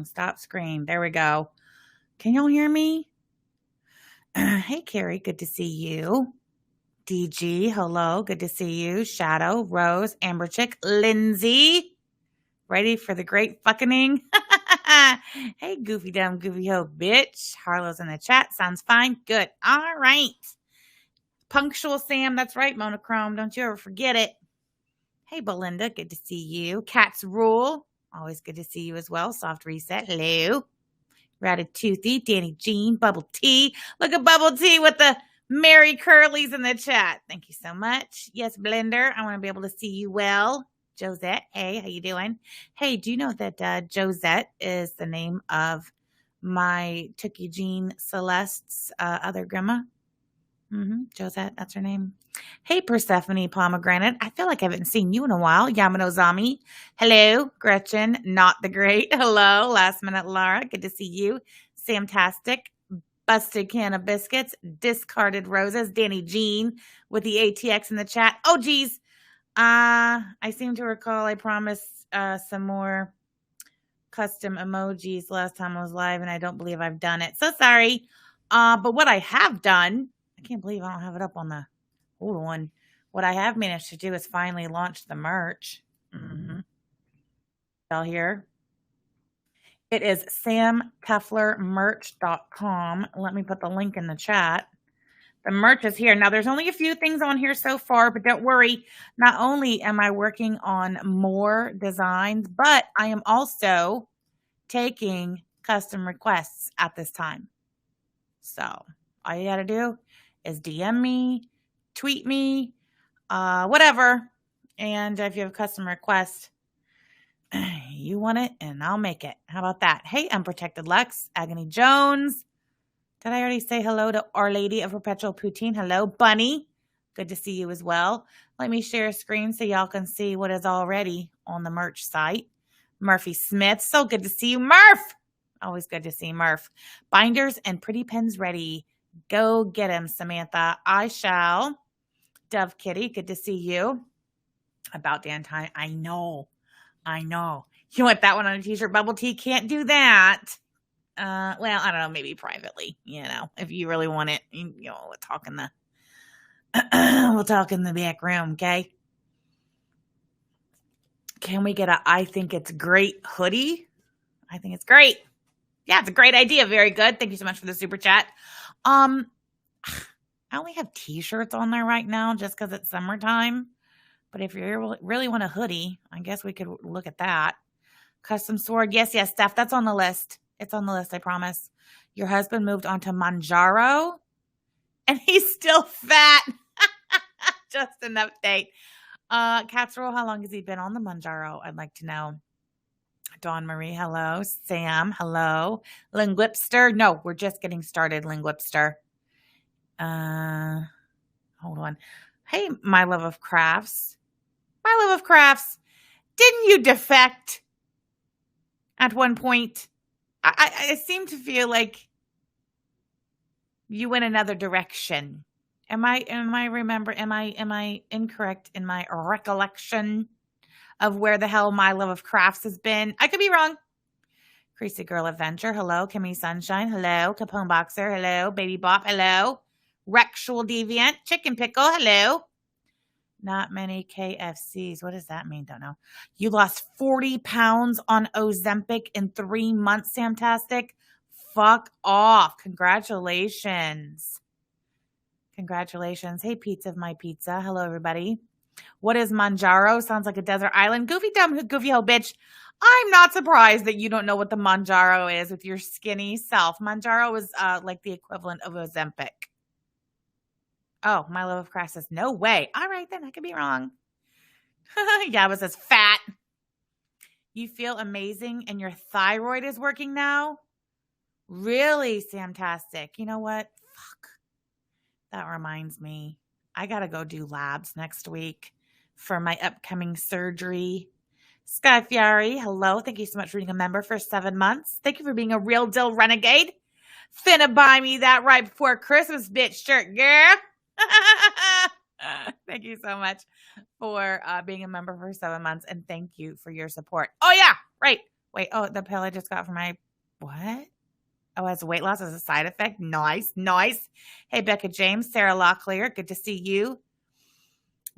Stop screen. There we go. Can y'all hear me? Hey, Carrie. Good to see you. DG. Hello. Good to see you. Shadow. Rose. Amber Chick. Lindsay. Ready for the great fucking. Hey, goofy dumb goofy ho bitch. Harlow's in the chat. Sounds fine. Good. All right. Punctual Sam. That's right, Monochrome. Don't you ever forget it. Hey, Belinda. Good to see you. Cats Rule. Always good to see you as well. Soft Reset. Hello. Ratatouille. Danny Jean. Bubble Tea. Look at Bubble Tea with the Mary Curly's in the chat. Thank you so much. Yes, Blender. I want to be able to see you well. Josette. Hey, how you doing? Hey, do you know that Josette is the name of my Tookie Jean Celeste's other grandma? Josette, that's her name. Hey, Persephone Pomegranate. I feel like I haven't seen you in a while. Yamano Zami. Hello, Gretchen. Not the Great. Hello, Last Minute Lara. Good to see you. Samtastic. Busted Can of Biscuits. Discarded Roses. Danny Jean with the ATX in the chat. Oh, geez. I seem to recall I promised some more custom emojis last time I was live, and I don't believe I've done it. So sorry. But what I have done, I can't believe I don't have it up on the hold on. What I have managed to do is finally launch the merch. Y'all here? It is samteflermerch.com. Let me put the link in the chat. The merch is here. Now, there's only a few things on here so far, but don't worry. Not only am I working on more designs, but I am also taking custom requests at this time. So all you got to do is DM me, tweet me, whatever. And if you have a custom request, you want it and I'll make it. How about that? Hey, Unprotected Lex, Agony Jones. Did I already say hello to Our Lady of Perpetual Poutine? Hello, Bunny. Good to see you as well. Let me share a screen so y'all can see what is already on the merch site. Murphy Smith. So good to see you, Murph. Always good to see Murph. Binders and pretty pens ready. Go get him, Samantha. I shall. Dove Kitty, good to see you. About damn time. I know. You want that one on a t-shirt? Bubble Tea can't do that. Well, I don't know, maybe privately, if you really want it, we'll talk in the back room. Okay. Can we get I think it's great hoodie? I think it's great. Yeah, it's a great idea. Very good. Thank you so much for the super chat. I only have t-shirts on there right now just because it's summertime. But if you really want a hoodie, I guess we could look at that. Custom sword. Yes, Steph. That's on the list. It's on the list, I promise. Your husband moved on to Manjaro, and he's still fat. Just an update. Casserole, how long has he been on the Manjaro? I'd like to know. Dawn Marie, hello. Sam, hello. Linguipster. No, we're just getting started, Linguipster. Hold on. Hey, My Love of Crafts. My Love of Crafts. Didn't you defect at one point? I seem to feel like you went another direction. Am I incorrect in my recollection of where the hell My Love of Crafts has been? I could be wrong. Crazy Girl Adventure, hello. Kimmy Sunshine, hello. Capone Boxer, hello. Baby Bop, hello. Rexual Deviant, Chicken Pickle, hello. Not many KFCs. What does that mean? Don't know. You lost 40 pounds on Ozempic in 3 months, Samtastic. Fuck off. Congratulations. Hey, Pizza of My Pizza. Hello, everybody. What is Manjaro? Sounds like a desert island. Goofy dumb goofy ho bitch. I'm not surprised that you don't know what the Manjaro is with your skinny self. Manjaro is like the equivalent of Ozempic. Oh, My Love of Crafts says, no way. All right, then I could be wrong. Yabba says, fat. You feel amazing and your thyroid is working now? Really, Samtastic. You know what? Fuck. That reminds me. I got to go do labs next week for my upcoming surgery. Sky Fieri, hello. Thank you so much for being a member for 7 months. Thank you for being a real deal renegade. Finna buy me that right before Christmas, bitch shirt, girl. Thank you so much for being a member for 7 months, and thank you for your support. Oh, yeah, right. Wait, oh, the pill I just got for my what? Oh, as weight loss as a side effect. Nice, nice. Hey, Becca James, Sarah Locklear, good to see you.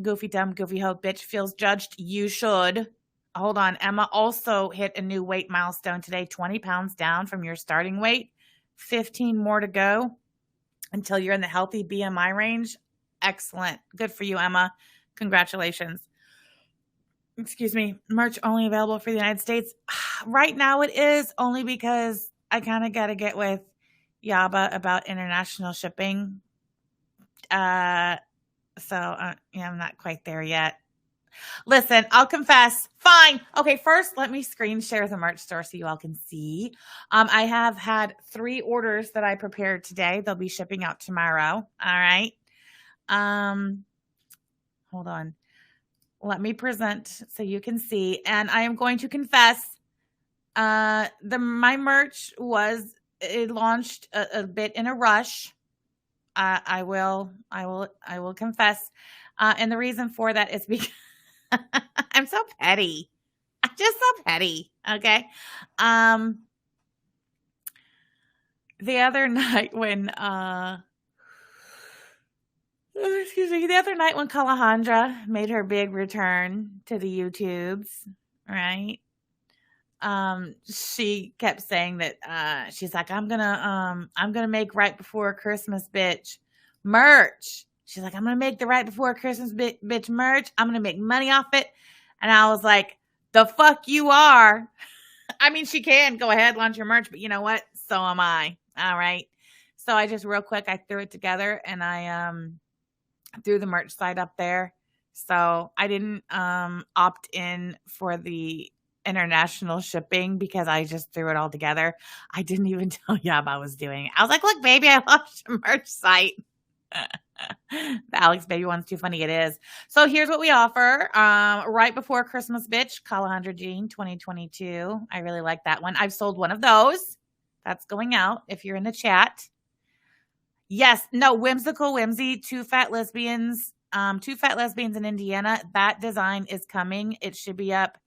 Goofy dumb, goofy hoe, bitch feels judged. You should. Hold on. Emma also hit a new weight milestone today, 20 pounds down from your starting weight, 15 more to go until you're in the healthy BMI range. Excellent. Good for you, Emma. Congratulations. Excuse me. Merch only available for the United States. Right now it is, only because I kind of got to get with Yaba about international shipping. Yeah, I'm not quite there yet. Listen, I'll confess. Fine. Okay, first, let me screen share the merch store so you all can see. I have had 3 orders that I prepared today. They'll be shipping out tomorrow. All right. Hold on. Let me present so you can see. And I am going to confess, my merch it launched a bit in a rush. I will confess. And the reason for that is because I'm so petty. I'm just so petty. Okay. The other night when Calandra made her big return to the YouTubes, right? She kept saying that she's like, I'm gonna make right before Christmas bitch merch. She's like, I'm gonna make the right before Christmas bitch merch. I'm gonna make money off it. And I was like, the fuck you are. I mean, she can go ahead, launch your merch, but you know what? So am I. All right. So I just real quick, I threw it together and I threw the merch site up there. So I didn't opt in for the international shipping because I just threw it all together. I didn't even tell Yab I was doing it. I was like, look, baby, I launched a merch site. The Alex baby one's too funny. It is. So here's what we offer. Right before Christmas bitch, Calandra Jean 2022. I really like that one. I've sold one of those. That's going out if you're in the chat. Yes. No, Whimsical Whimsy, two fat lesbians in Indiana. That design is coming. It should be up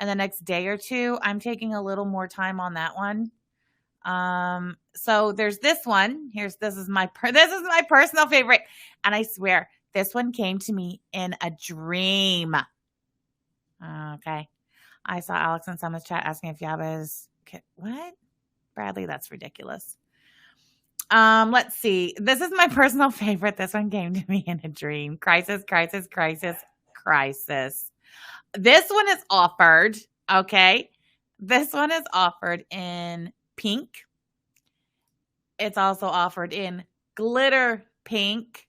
in the next day or two. I'm taking a little more time on that one. So there's this one. This is my personal favorite. And I swear this one came to me in a dream. Okay. I saw Alex in someone's chat asking if Yaba's what? Bradley, that's ridiculous. Let's see. This is my personal favorite. This one came to me in a dream. Crisis. This one is offered. Okay. This one is offered in pink. It's also offered in glitter pink.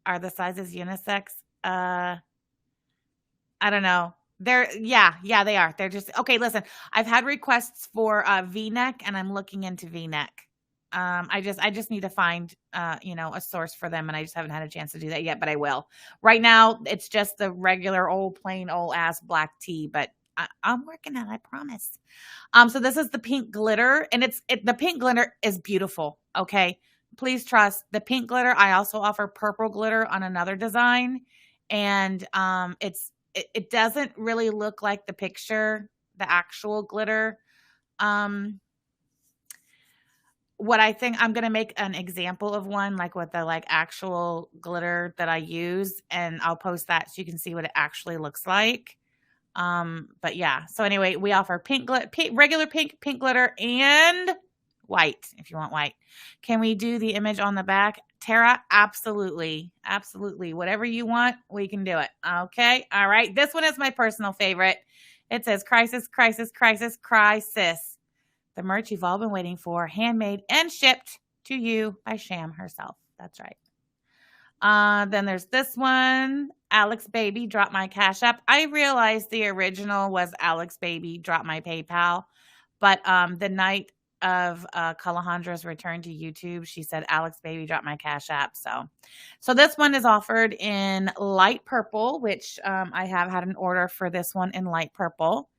Are the sizes unisex? I don't know. Yeah, they are. They're just okay. Listen, I've had requests for V-neck, and I'm looking into V-neck. I just need to find a source for them, and I just haven't had a chance to do that yet, but I will. Right now, it's just the regular plain old ass black tee, but I'm working on it, I promise. So this is the pink glitter, and the pink glitter is beautiful. Okay. Please trust the pink glitter. I also offer purple glitter on another design, and it doesn't really look like the picture, the actual glitter. What I think I'm going to make an example of one, like with the actual glitter that I use, and I'll post that so you can see what it actually looks like. But yeah, so anyway, we offer regular pink glitter, and white if you want white. Can we do the image on the back, Tara? Absolutely. Whatever you want, we can do it. Okay. All right. This one is my personal favorite. It says crisis. The merch you've all been waiting for, handmade and shipped to you by Sham herself. That's right. Then there's this one. Alex Baby, drop my Cash App. I realized the original was Alex Baby, drop my PayPal. But the night of Calahandra's return to YouTube, she said, Alex Baby, drop my Cash App. So this one is offered in light purple, which I have had an order for this one in light purple.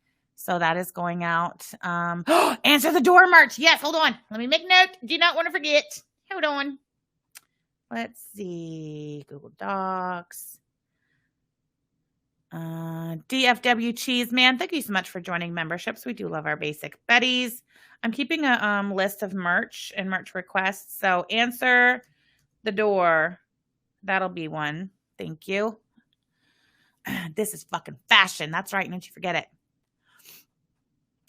So that is going out. Answer the door merch. Yes, hold on. Let me make note. Do not want to forget. Hold on. Let's see. Google Docs. DFW Cheese Man, thank you so much for joining memberships. We do love our basic Betties. I'm keeping a list of merch and merch requests. So answer the door. That'll be one. Thank you. This is fucking fashion. That's right. Don't you forget it.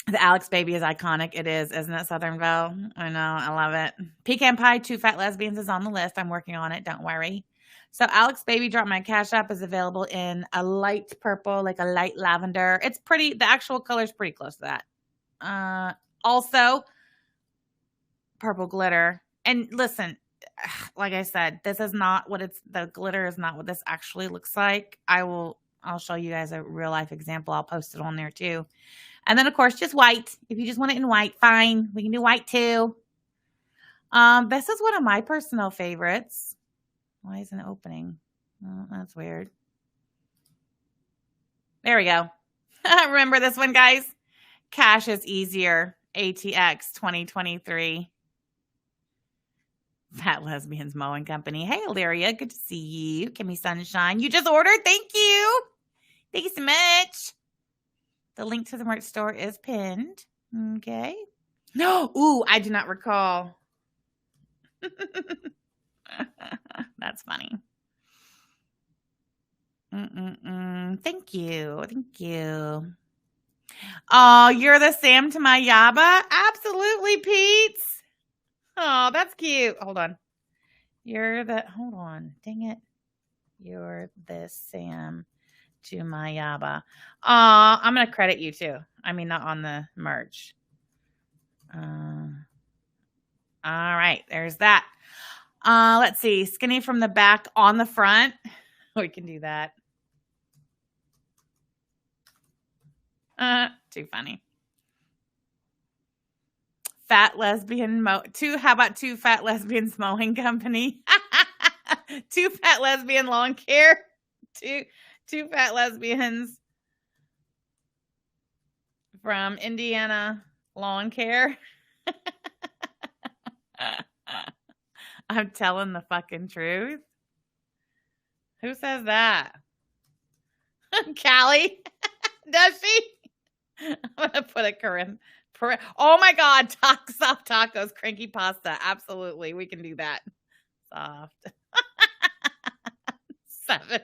The Alex baby is iconic. It is, isn't it, Southern Belle? I know. I love it. Pecan Pie, 2 Fat Lesbians is on the list. I'm working on it. Don't worry. So Alex baby drop my Cash App is available in a light purple, like a light lavender. It's pretty. The actual color is pretty close to that. Also, purple glitter. And listen, like I said, this is not what the glitter is not what this actually looks like. I'll show you guys a real life example. I'll post it on there too. And then of course, just white. If you just want it in white, fine. We can do white too. This is one of my personal favorites. Why isn't it opening? Oh, that's weird. There we go. Remember this one, guys? Cash is easier. ATX 2023. Fat Lesbians Mowing Company. Hey, Illyria. Good to see you. Kimmy Sunshine. You just ordered? Thank you. Thank you so much. The link to the merch store is pinned. Okay. No. Ooh, I do not recall. That's funny. Thank you. Thank you. Oh, you're the Sam to my Yaba? Absolutely, Pete. Oh, that's cute. Hold on. Hold on. Dang it. You're the Sam to my Yaba. I'm going to credit you too. I mean, not on the merch. All right. There's that. Let's see. Skinny from the back on the front. We can do that. Too funny. Fat lesbian how about 2 Fat Lesbians Mowing Company? 2 Fat Lesbian Lawn Care. 2 Fat Lesbians from Indiana Lawn Care. I'm telling the fucking truth. Who says that? Callie? Does she? I'm going to put a Corinne. Oh my God. Soft tacos, cranky pasta. Absolutely. We can do that. Soft. 7.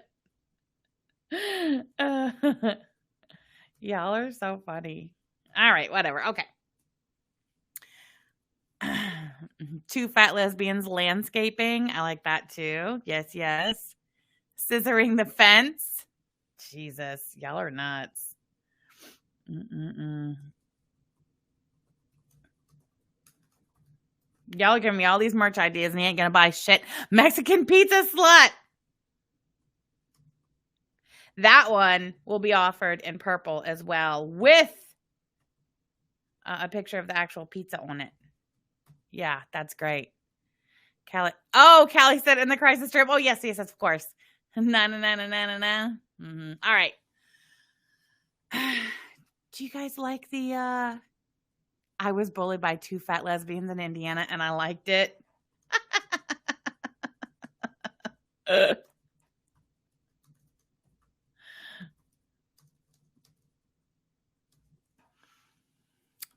Y'all are so funny. All right. Whatever. Okay. 2 Fat Lesbians Landscaping. I like that too. Yes, yes. Scissoring the Fence. Jesus, y'all are nuts. Y'all are giving me all these merch ideas and you ain't gonna buy shit. Mexican Pizza Slut. That one will be offered in purple as well with a picture of the actual pizza on it. Yeah, that's great. Callie. Oh, Callie said in the crisis strip. Oh, yes, of course. Na. All right. Do you guys like the I was bullied by 2 Fat Lesbians in Indiana and I liked it?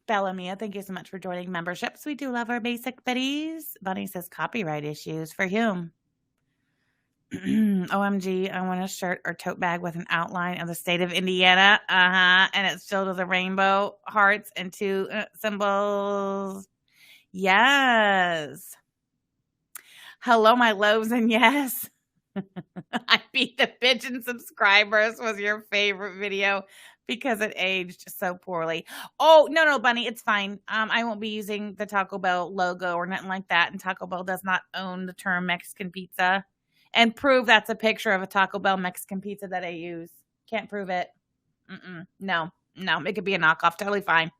Bella Mia, thank you so much for joining memberships. We do love our basic biddies. Bunny says copyright issues. For whom? OMG, I want a shirt or tote bag with an outline of the state of Indiana. And it's filled with a rainbow, hearts, and 2 symbols. Yes. Hello, my loaves, and yes. I beat the pigeon subscribers was your favorite video because it aged so poorly. Oh, no, Bunny, it's fine. I won't be using the Taco Bell logo or nothing like that. And Taco Bell does not own the term Mexican pizza. And prove that's a picture of a Taco Bell Mexican pizza that I use. Can't prove it. No, it could be a knockoff. Totally fine.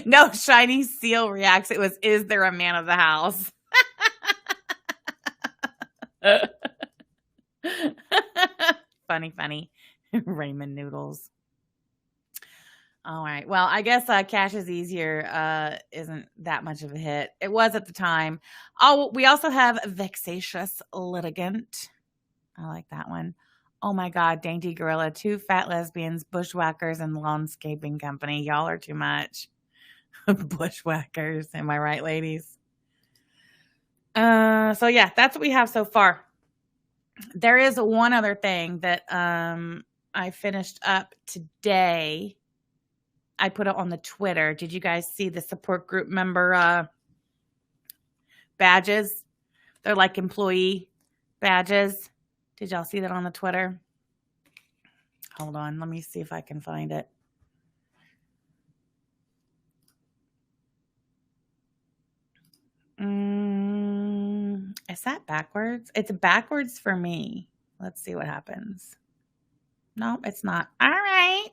No, Shiny Seal reacts. It was, is there a man of the house? Funny. Ramen noodles. All right. Well, I guess Cash is Easier isn't that much of a hit. It was at the time. Oh, we also have Vexatious Litigant. I like that one. Oh my God, Dainty Gorilla, 2 fat lesbians, bushwhackers, and landscaping company. Y'all are too much. Bushwhackers. Am I right, ladies? So yeah, that's what we have so far. There is one other thing that I finished up today. I put it on the Twitter. Did you guys see the support group member badges? They're like employee badges. Did y'all see that on the Twitter? Hold on. Let me see if I can find it. Is that backwards? It's backwards for me. Let's see what happens. No, it's not. All right.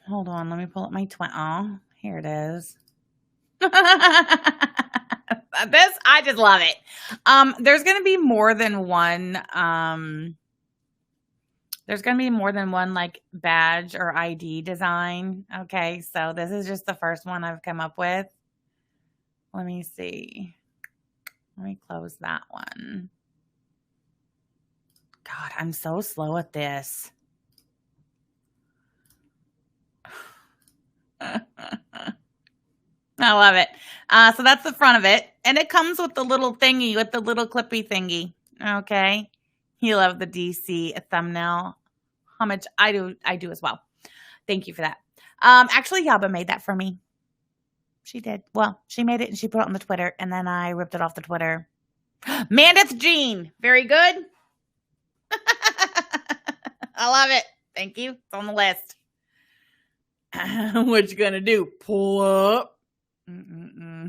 Hold on. Let me pull up my Oh, here it is. This, I just love it. There's going to be more than one. There's going to be more than one like badge or ID design. Okay. So this is just the first one I've come up with. Let me see. Let me close that one. God, I'm so slow at this. I love it. So that's the front of it. And it comes with the little thingy, with the little clippy thingy. Okay. You love the DC thumbnail homage. I do as well. Thank you for that. Actually, Yaba made that for me. She did. Well, she made it and she put it on the Twitter, and then I ripped it off the Twitter. Mandith Jean. Very good. I love it. Thank you. It's on the list. What you gonna do? Pull up?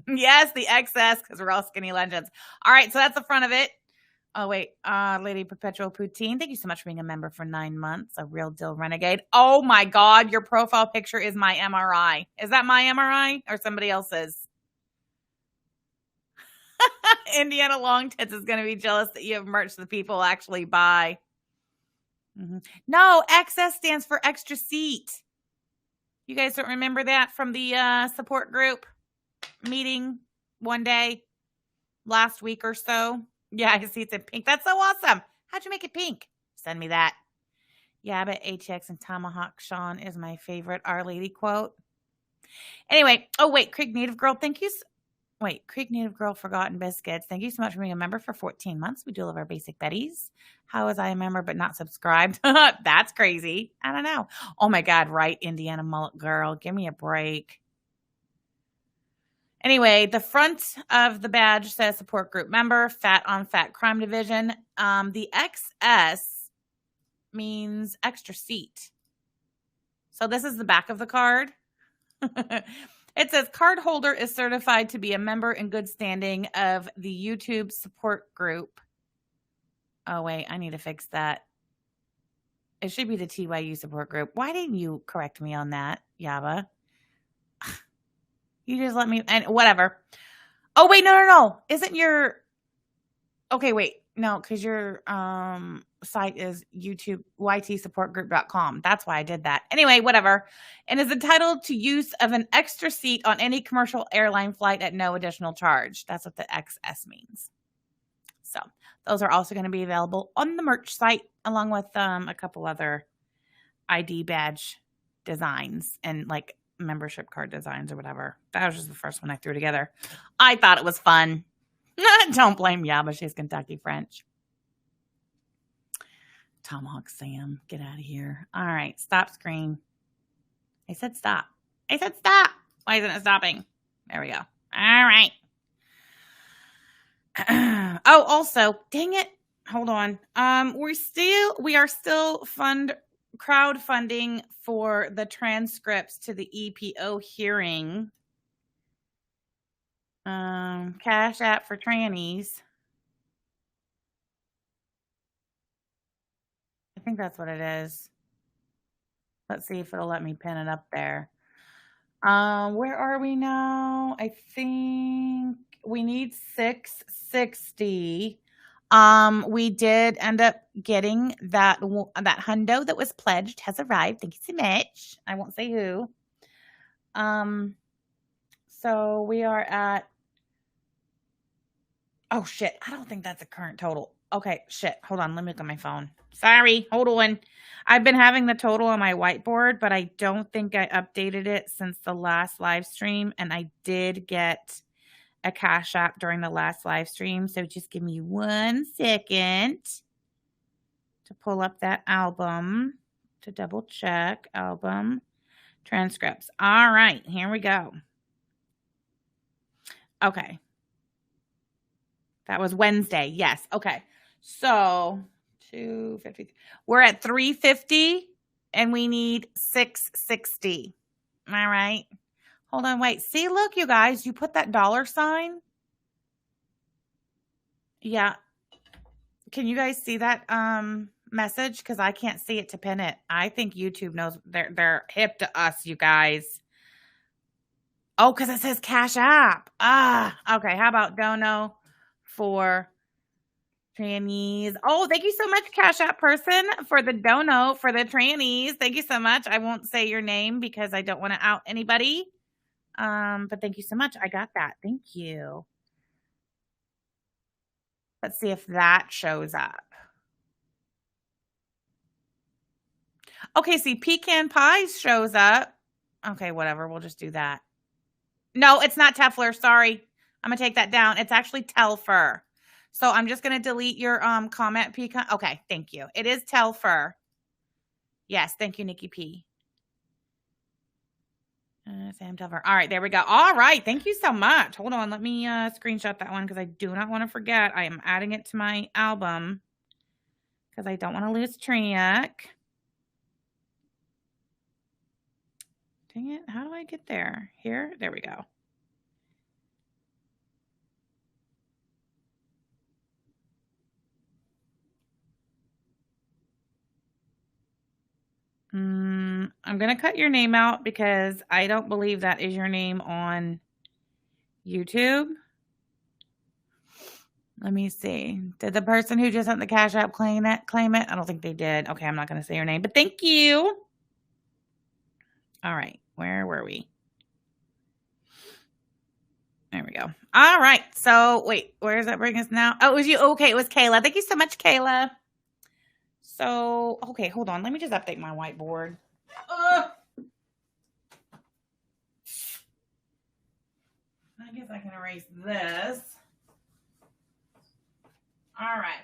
Yes, the XS, because we're all skinny legends. All right, so that's the front of it. Oh, wait. Lady Perpetual Poutine, thank you so much for being a member for 9 months. A real deal renegade. Oh, my God. Your profile picture is my MRI. Is that my MRI or somebody else's? Indiana Long Tits is going to be jealous that you have merch that people actually buy. No, XS stands for extra seat. You guys don't remember that from the support group meeting one day last week or so? Yeah, I see it's in pink. That's so awesome. How'd you make it pink? Send me that. Yeah, I bet HX and Tomahawk Sean is my favorite Our Lady quote. Anyway, oh, wait, Creek Native Girl, thank you. Wait, Creek Native Girl Forgotten Biscuits. Thank you so much for being a member for 14 months. We do love our basic betties. How was I a member but not subscribed? That's crazy. I don't know. Oh, my God, right, Indiana Mullet Girl. Give me a break. Anyway, the front of the badge says support group member, fat on fat crime division. The XS means extra seat. So this is the back of the card. It says card holder is certified to be a member in good standing of the YouTube support group. Oh, wait, I need to fix that. It should be the TYU support group. Why didn't you correct me on that, Yaba? You just let me, and whatever. Oh, wait, no. Isn't your, okay, wait. No, because your site is YouTube, ytsupportgroup.com. That's why I did that. Anyway, whatever. And is entitled to use of an extra seat on any commercial airline flight at no additional charge. That's what the XS means. So those are also going to be available on the merch site, along with a couple other ID badge designs and like membership card designs or whatever. That was just the first one I threw together. I thought it was fun. Don't blame Yaba. She's Kentucky French. Tomahawk Sam, get out of here. All right, stop screen. I said stop. Why isn't it stopping? There we go. All right. Oh, also, dang it. Hold on. We are still crowdfunding for the transcripts to the EPO hearing. Cash App for trannies. I think that's what it is. Let's see if it'll let me pin it up there. Where are we now? I think we need 660. We did end up getting that hundo that was pledged has arrived. Thank you so much. I won't say who. So we are at, oh shit, I don't think that's a current total. Okay, shit. Hold on. Let me look at my phone. Sorry. Hold on. I've been having the total on my whiteboard, but I don't think I updated it since the last live stream. And I did get a Cash App during the last live stream. So just give me 1 second to pull up that album to double check. Album transcripts. All right. Here we go. Okay. That was Wednesday. Yes. Okay. So 250. We're at 350 and we need 660. All right. Hold on. Wait. See, look, you guys, you put that $sign. Yeah. Can you guys see that message? Because I can't see it to pin it. I think YouTube knows they're hip to us, you guys. Oh, because it says Cash App. Okay. How about Dono for trannies? Oh, thank you so much, Cash App person, for the dono for the trannies. Thank you so much. I won't say your name because I don't want to out anybody. But thank you so much. I got that. Thank you. Let's see if that shows up. Okay, see, pecan pie shows up. Okay, whatever. We'll just do that. No, it's not Tefler. Sorry. I'm going to take that down. It's actually Telfer. So I'm just going to delete your comment, pecan. Okay, thank you. It is Telfer. Yes, thank you, Nikki P. Sam Telfer. All right, there we go. All right, thank you so much. Hold on, let me screenshot that one because I do not want to forget. I am adding it to my album because I don't want to lose track. Dang it, how do I get there? Here? There we go. I'm going to cut your name out because I don't believe that is your name on YouTube. Let me see. Did the person who just sent the Cash App claim it? I don't think they did. Okay, I'm not going to say your name, but thank you. All right, where were we? There we go. All right, so wait, where does that bring us now? Oh, it was you. Okay, it was Kayla. Thank you so much, Kayla. So, okay, hold on. Let me just update my whiteboard. I guess I can erase this. All right.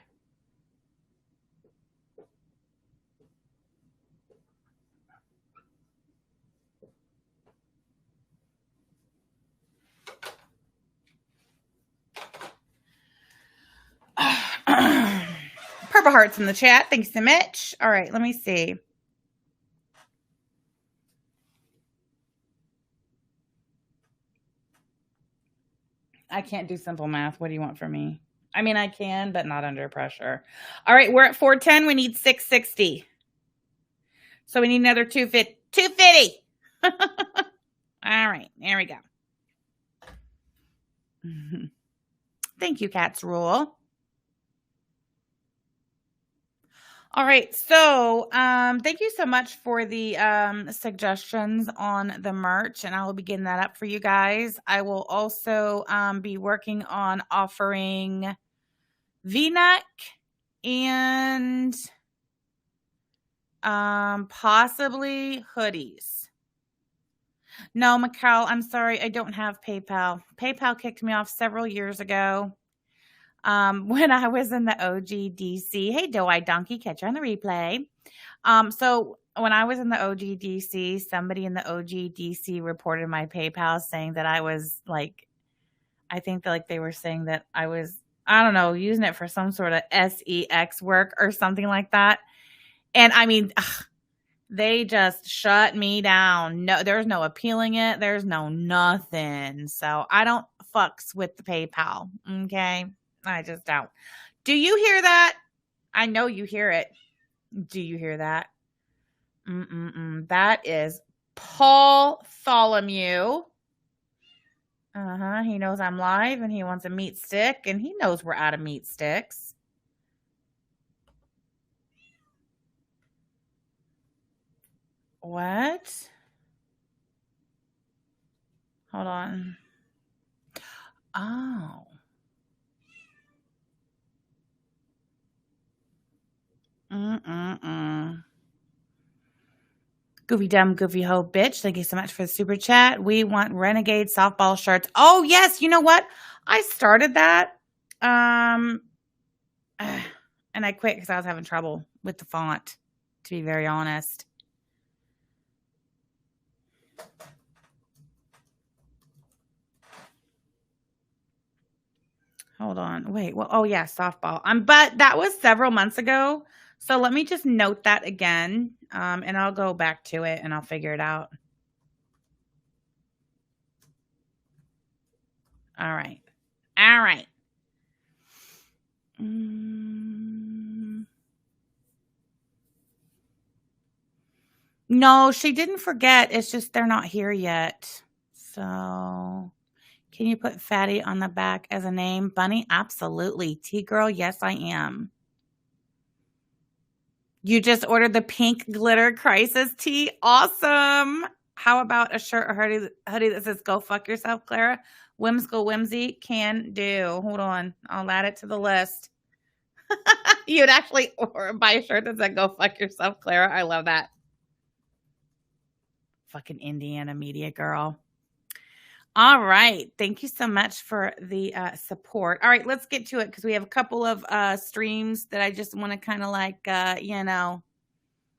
Purple hearts in the chat. Thanks so much. All right, let me see. I can't do simple math. What do you want from me? I mean, I can, but not under pressure. All right, we're at 410. We need 660. So we need another 250. 250. All right, there we go. Thank you, Cat's Rule. All right, so thank you so much for the suggestions on the merch, and I will be getting that up for you guys. I will also be working on offering V-neck and possibly hoodies. No, Mikkel, I'm sorry, I don't have PayPal. PayPal kicked me off several years ago. When I was in the OGDC, hey, Doe-Eyed Donkey, catch you on the replay. So when I was in the OGDC, somebody in the OGDC reported my PayPal saying that I was like, I think that like they were saying that I was, I don't know, using it for some sort of sex work or something like that. And I mean, they just shut me down. No, there's no appealing it. There's no nothing. So I don't fucks with the PayPal. Okay. I just don't. Do you hear that? I know you hear it. Do you hear that? That is Paul Tholomew. He knows I'm live and he wants a meat stick and he knows we're out of meat sticks. What? Hold on. Oh. Goofy dumb, goofy hoe bitch. Thank you so much for the super chat. We want renegade softball shirts. Oh, yes. You know what? I started that. And I quit because I was having trouble with the font, to be very honest. Hold on. Wait. Well, oh yeah, softball. But that was several months ago. So let me just note that again. And I'll go back to it and I'll figure it out. All right. All right. No, she didn't forget. It's just they're not here yet. So can you put Fatty on the back as a name? Bunny? Absolutely. T-Girl? Yes, I am. You just ordered the pink glitter crisis tee? Awesome. How about a shirt or hoodie that says go fuck yourself, Clara? Whimsical Whimsy? Can do. Hold on. I'll add it to the list. You'd actually buy a shirt that said go fuck yourself, Clara. I love that. Fucking Indiana media girl. All right. Thank you so much for the support. All right, let's get to it because we have a couple of streams that I just want to kind of like,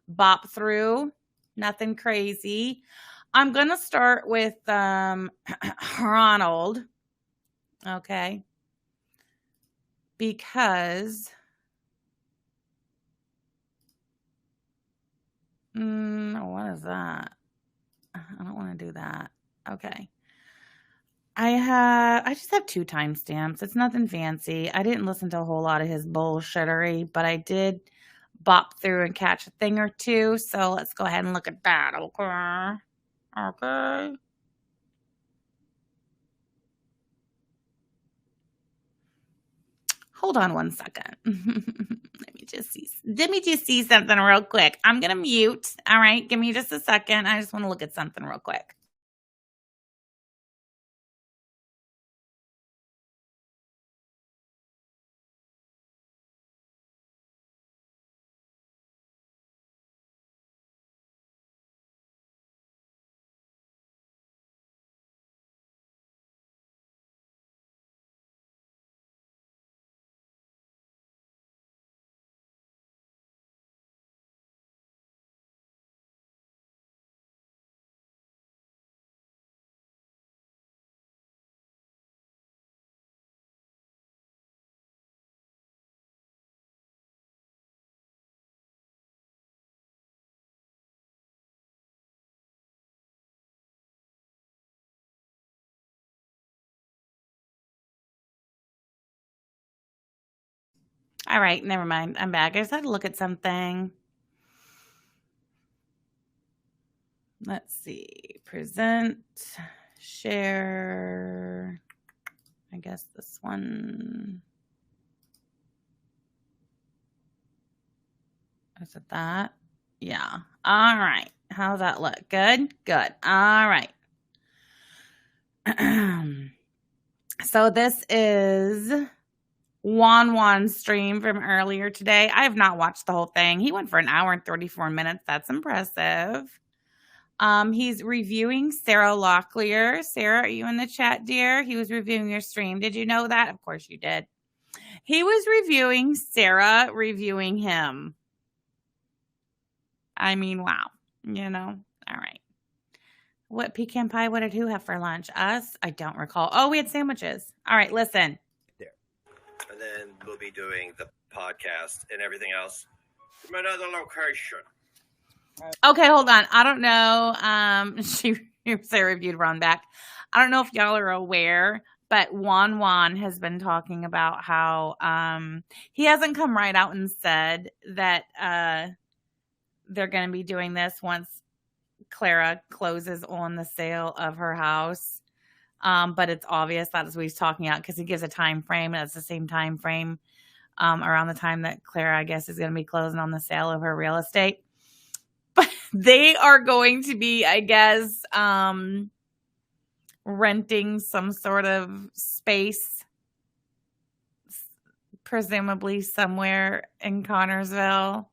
bop through. Nothing crazy. I'm going to start with Ronald. Okay. Because what is that? I don't want to do that. Okay. I just have 2 timestamps. It's nothing fancy. I didn't listen to a whole lot of his bullshittery, but I did bop through and catch a thing or two. So let's go ahead and look at that. Okay. Okay. Hold on one second. Let me just see something real quick. I'm gonna mute. All right, give me just a second. I just want to look at something real quick. All right, never mind. I'm back. I just had to look at something. Let's see. Present, share. I guess this one. Is it that? Yeah. All right. How's that look? Good? Good. All right. So this is Wan's stream from earlier today. I have not watched the whole thing. He went for an hour and 34 minutes. That's impressive. He's reviewing Sarah Locklear. Sarah, are you in the chat, dear? He was reviewing your stream. Did you know that? Of course you did. He was reviewing Sarah, reviewing him. I mean, wow. You know? All right. What pecan pie? What did who have for lunch? Us? I don't recall. Oh, we had sandwiches. All right, listen. There. And then we'll be doing the podcast and everything else from another location. Okay, hold on. I don't know. Sarah reviewed Run Back. I don't know if y'all are aware, but Wan has been talking about how he hasn't come right out and said that they're going to be doing this once Clara closes on the sale of her house. But it's obvious that is what he's talking about because he gives a time frame, and it's the same time frame around the time that Clara, I guess, is going to be closing on the sale of her real estate. But they are going to be, I guess, renting some sort of space, presumably somewhere in Connorsville.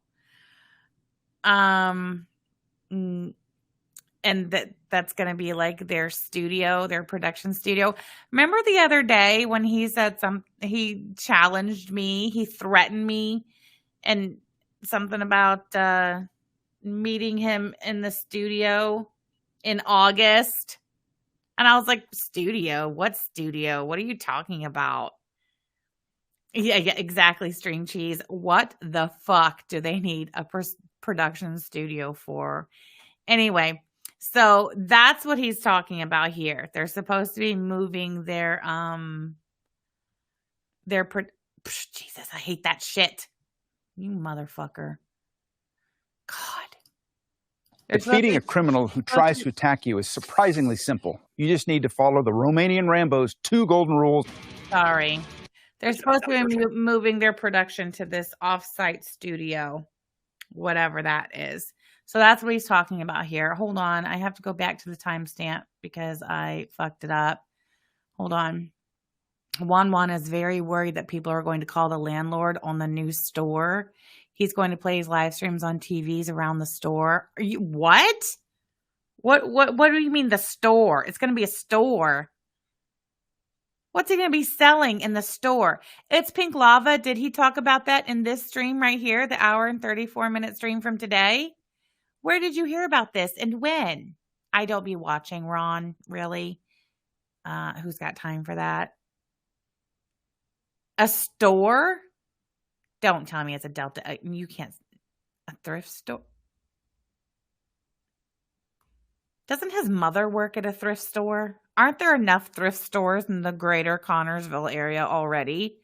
Mm, and that's going to be like their studio, their production studio. Remember the other day when he said he challenged me, he threatened me, and something about meeting him in the studio in August. And I was like, studio? What studio? What are you talking about? Yeah, exactly, String Cheese. What the fuck do they need a production studio for? Anyway, so that's what he's talking about here. They're supposed to be moving their Jesus, I hate that shit. You motherfucker. God. Defeating a criminal who tries to attack you is surprisingly simple. You just need to follow the Romanian Rambo's 2 golden rules. Sorry. They're supposed to be moving their production to this off-site studio, whatever that is. So that's what he's talking about here. Hold on. I have to go back to the timestamp because I fucked it up. Hold on. Juan is very worried that people are going to call the landlord on the new store. He's going to play his live streams on TVs around the store. Are you what? What do you mean the store? It's going to be a store. What's he going to be selling in the store? It's Pink Lava. Did he talk about that in this stream right here, the hour and 34-minute stream from today? Where did you hear about this and when? I don't be watching, Ron. Really? Who's got time for that? A store? Don't tell me it's a Delta. You can't. A thrift store? Doesn't his mother work at a thrift store? Aren't there enough thrift stores in the greater Connorsville area already?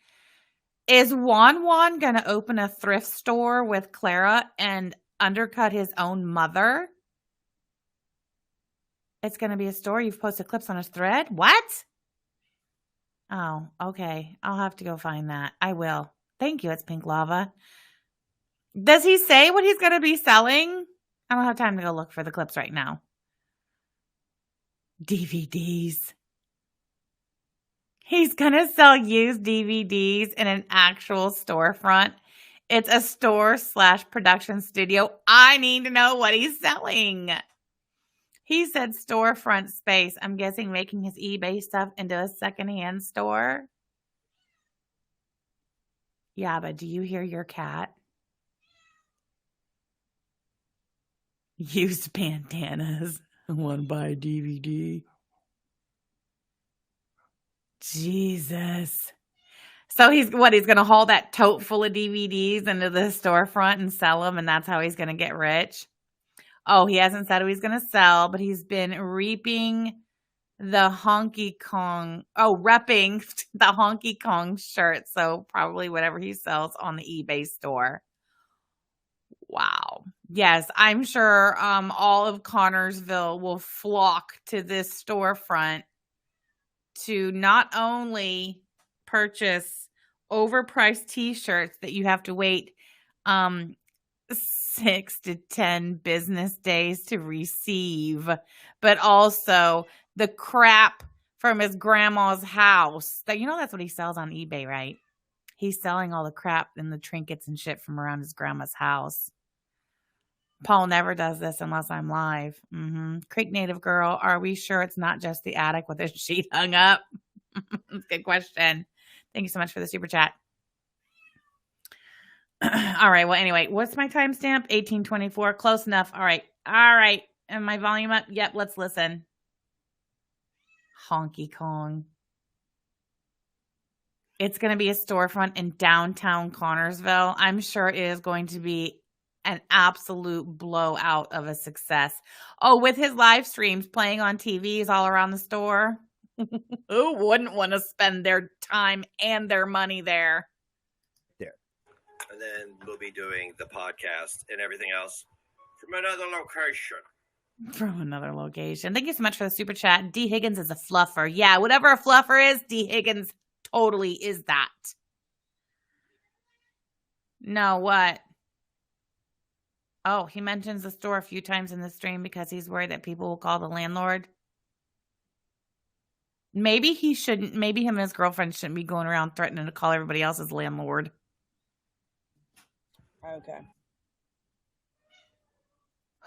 Is Juan going to open a thrift store with Clara and undercut his own mother? It's going to be a store. You've posted clips on his thread? What? Oh, okay. I'll have to go find that. I will. Thank you. It's Pink Lava. Does he say what he's going to be selling? I don't have time to go look for the clips right now. DVDs. He's going to sell used DVDs in an actual storefront. It's a store/production studio. I need to know what he's selling. He said storefront space. I'm guessing making his eBay stuff into a secondhand store. Yeah, but do you hear your cat? Used bandanas. I want to buy a DVD. Jesus. So he's going to haul that tote full of DVDs into the storefront and sell them, and that's how he's going to get rich? Oh, he hasn't said who he's going to sell, but he's been repping the Honky Kong shirt. So probably whatever he sells on the eBay store. Wow. Yes, I'm sure all of Connorsville will flock to this storefront to not only purchase overpriced t-shirts that you have to wait 6 to 10 business days to receive, but also the crap from his grandma's house. That's what he sells on eBay, right? He's selling all the crap and the trinkets and shit from around his grandma's house. Paul never does this unless I'm live. Creek Native Girl, are we sure it's not just the attic with his sheet hung up? Good question. Thank you so much for the super chat. All right. Well, anyway, what's my timestamp? 1824. Close enough. All right. And my volume up? Yep. Let's listen. Honky Kong. It's going to be a storefront in downtown Connorsville. I'm sure it is going to be an absolute blowout of a success. Oh, with his live streams playing on TVs all around the store. Who wouldn't want to spend their time and their money there? And then we'll be doing the podcast and everything else from another location. Thank you so much for the super chat. D. Higgins is a fluffer. Yeah, whatever a fluffer is, D. Higgins totally is that. No, what? Oh, he mentions the store a few times in the stream because he's worried that people will call the landlord. Maybe he shouldn't. Maybe him and his girlfriend shouldn't be going around threatening to call everybody else's landlord. Okay.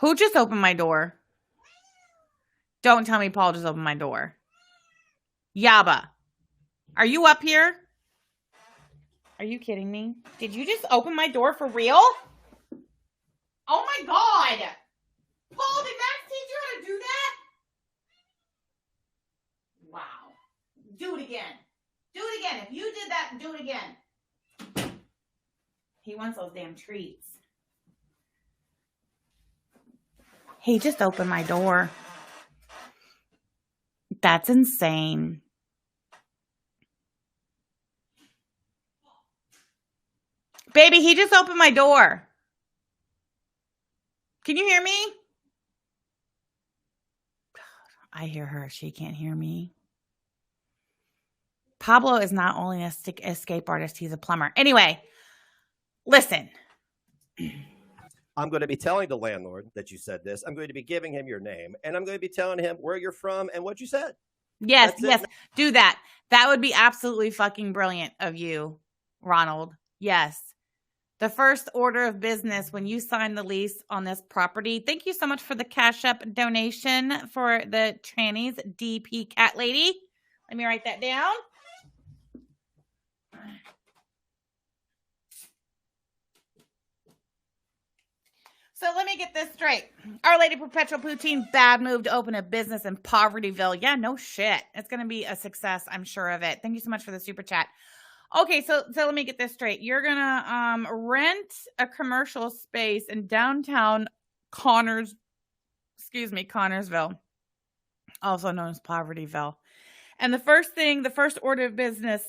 Who just opened my door? Don't tell me Paul just opened my door. Yaba, are you up here? Are you kidding me? Did you just open my door for real? Oh my God. Paul, did Max teach you how to do that? Wow. Do it again. Do it again. If you did that, do it again. He wants those damn treats. He just opened my door. That's insane. Baby, he just opened my door. Can you hear me? I hear her. She can't hear me. Pablo is not only an escape artist, he's a plumber. Anyway, listen. I'm going to be telling the landlord that you said this. I'm going to be giving him your name, and I'm going to be telling him where you're from and what you said. Yes, yes. Do that. That would be absolutely fucking brilliant of you, Ronald. Yes. The first order of business when you sign the lease on this property. Thank you so much for the Cash App donation for the trannies, DP Cat Lady. Let me write that down. So let me get this straight. Our Lady Perpetual Poutine, bad move to open a business in Povertyville. Yeah, no shit. It's going to be a success. I'm sure of it. Thank you so much for the super chat. Okay, so let me get this straight. You're going to rent a commercial space in downtown Connorsville, also known as Povertyville. And the first order of business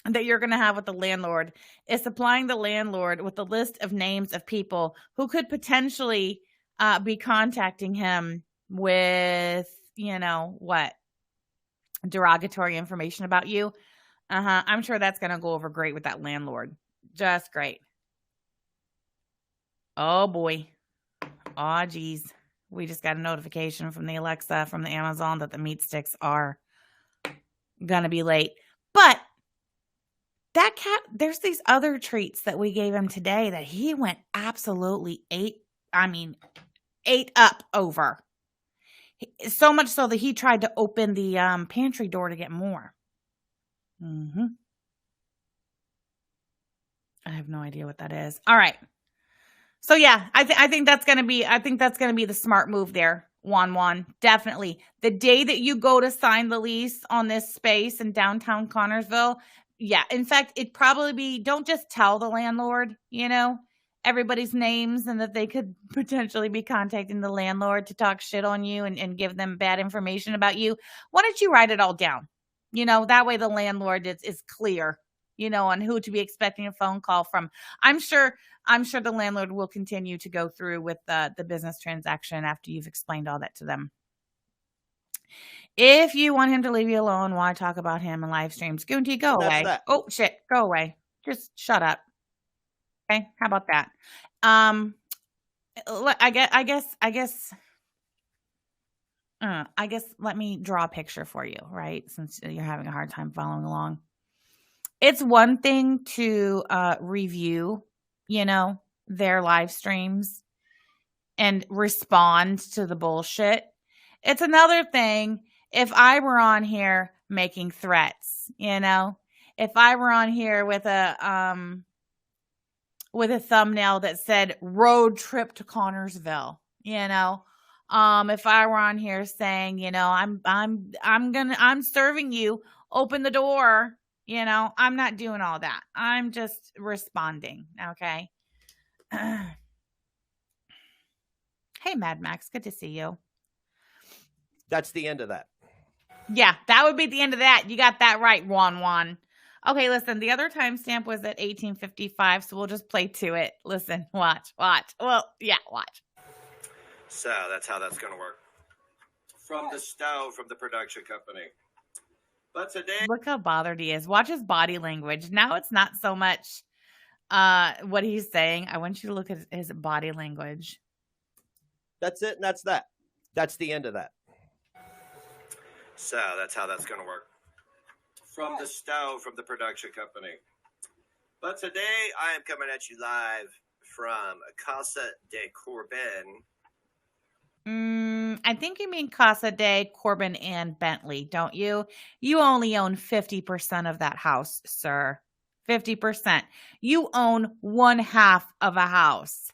that you're going to have with the landlord is supplying the landlord with a list of names of people who could potentially be contacting him with, derogatory information about you. I'm sure that's going to go over great with that landlord. Just great. Oh, boy. Oh, geez. We just got a notification from the Alexa, from the Amazon, that the meat sticks are going to be late. But that cat, there's these other treats that we gave him today that he went absolutely ate up over. So much so that he tried to open the pantry door to get more. I have no idea what that is. All right. So yeah, I think that's gonna be the smart move there, Juan. Definitely. The day that you go to sign the lease on this space in downtown Connorsville, yeah. In fact, it'd probably be, don't just tell the landlord, everybody's names and that they could potentially be contacting the landlord to talk shit on you and give them bad information about you. Why don't you write it all down? That way the landlord is clear, on who to be expecting a phone call from. I'm sure the landlord will continue to go through with the business transaction after you've explained all that to them. If you want him to leave you alone while I talk about him in live streams, Goonty, go away. That. Oh, shit, go away. Just shut up. Okay, how about that? I guess let me draw a picture for you, right? Since you're having a hard time following along. It's one thing to review, their live streams and respond to the bullshit. It's another thing if I were on here making threats, if I were on here with a thumbnail that said road trip to Connorsville, if I were on here saying, I'm serving you, open the door, I'm not doing all that. I'm just responding. Okay. Hey, Mad Max. Good to see you. That's the end of that. Yeah, that would be the end of that. You got that right, Juan. Okay, listen, the other timestamp was at 1855, so we'll just play to it. Listen, watch. Well, yeah, watch. So that's how that's going to work. From the stove, from the production company. But today... Look how bothered he is. Watch his body language. Now it's not so much what he's saying. I want you to look at his body language. That's it, and that's that. That's the end of that. So that's how that's going to work. From the stove, from the production company. But today I am coming at you live from Casa de Corbin I think you mean Casa de Corbin and Bentley, don't you? You only own 50% of that house, sir. 50%. You own one half of a house.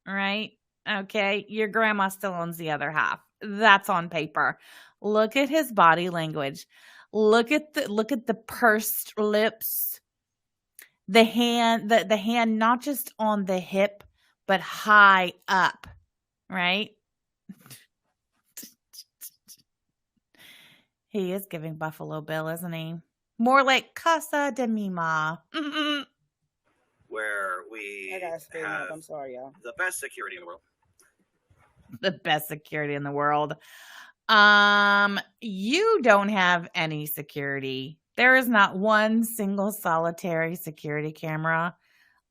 Right? Okay. Your grandma still owns the other half. That's on paper. Look at his body language. Look at the pursed lips. The hand, the hand not just on the hip, but high up. Right? He is giving Buffalo Bill, isn't he? More like Casa de Mima. Where we I gotta straighten up. have I'm sorry, y'all. the best security in the world. The best security in the world. You don't have any security. There is not one single solitary security camera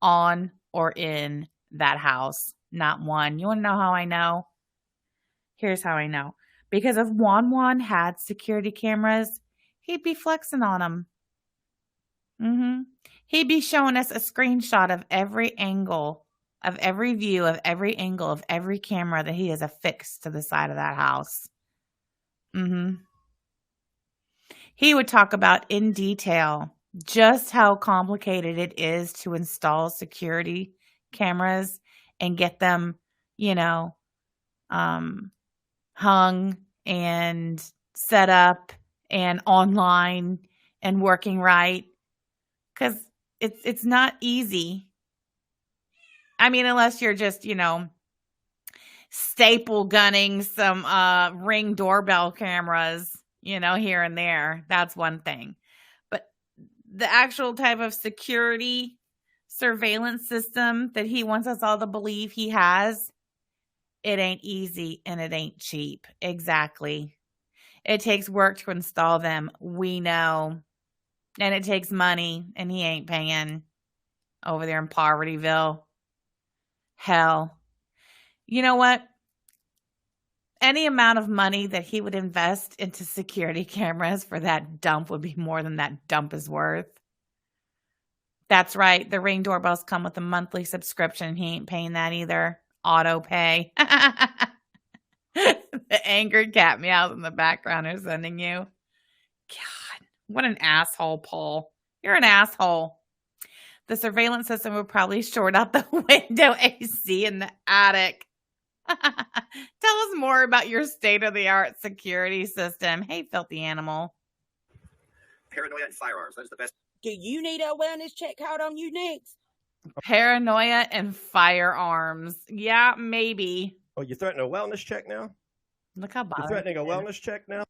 on or in that house. Not one. You want to know how I know? Here's how I know. Because if Juan had security cameras, he'd be flexing on them. He'd be showing us a screenshot of every angle, of every view, of every angle, of every camera that he has affixed to the side of that house. He would talk about in detail just how complicated it is to install security cameras and get them, hung and set up and online and working right. Because it's not easy. I mean, unless you're just, staple gunning some Ring doorbell cameras, here and there. That's one thing. But the actual type of security surveillance system that he wants us all to believe he has, it ain't easy and it ain't cheap. Exactly. It takes work to install them. We know. And it takes money, and he ain't paying over there in Povertyville. Hell. You know what? Any amount of money that he would invest into security cameras for that dump would be more than that dump is worth. That's right. The Ring doorbells come with a monthly subscription. He ain't paying that either. Auto pay. The angered cat meows in the background are sending you. God, what an asshole, Paul. You're an asshole. The surveillance system would probably short out the window AC in the attic. Tell us more about your state-of-the-art security system. Hey, filthy animal. Paranoia and firearms. That is the best. Do you need a wellness check? Called on you next. Paranoia and firearms. Yeah, maybe. Oh, you're threatening a wellness check now? Look how bothered. You're threatening a wellness check now?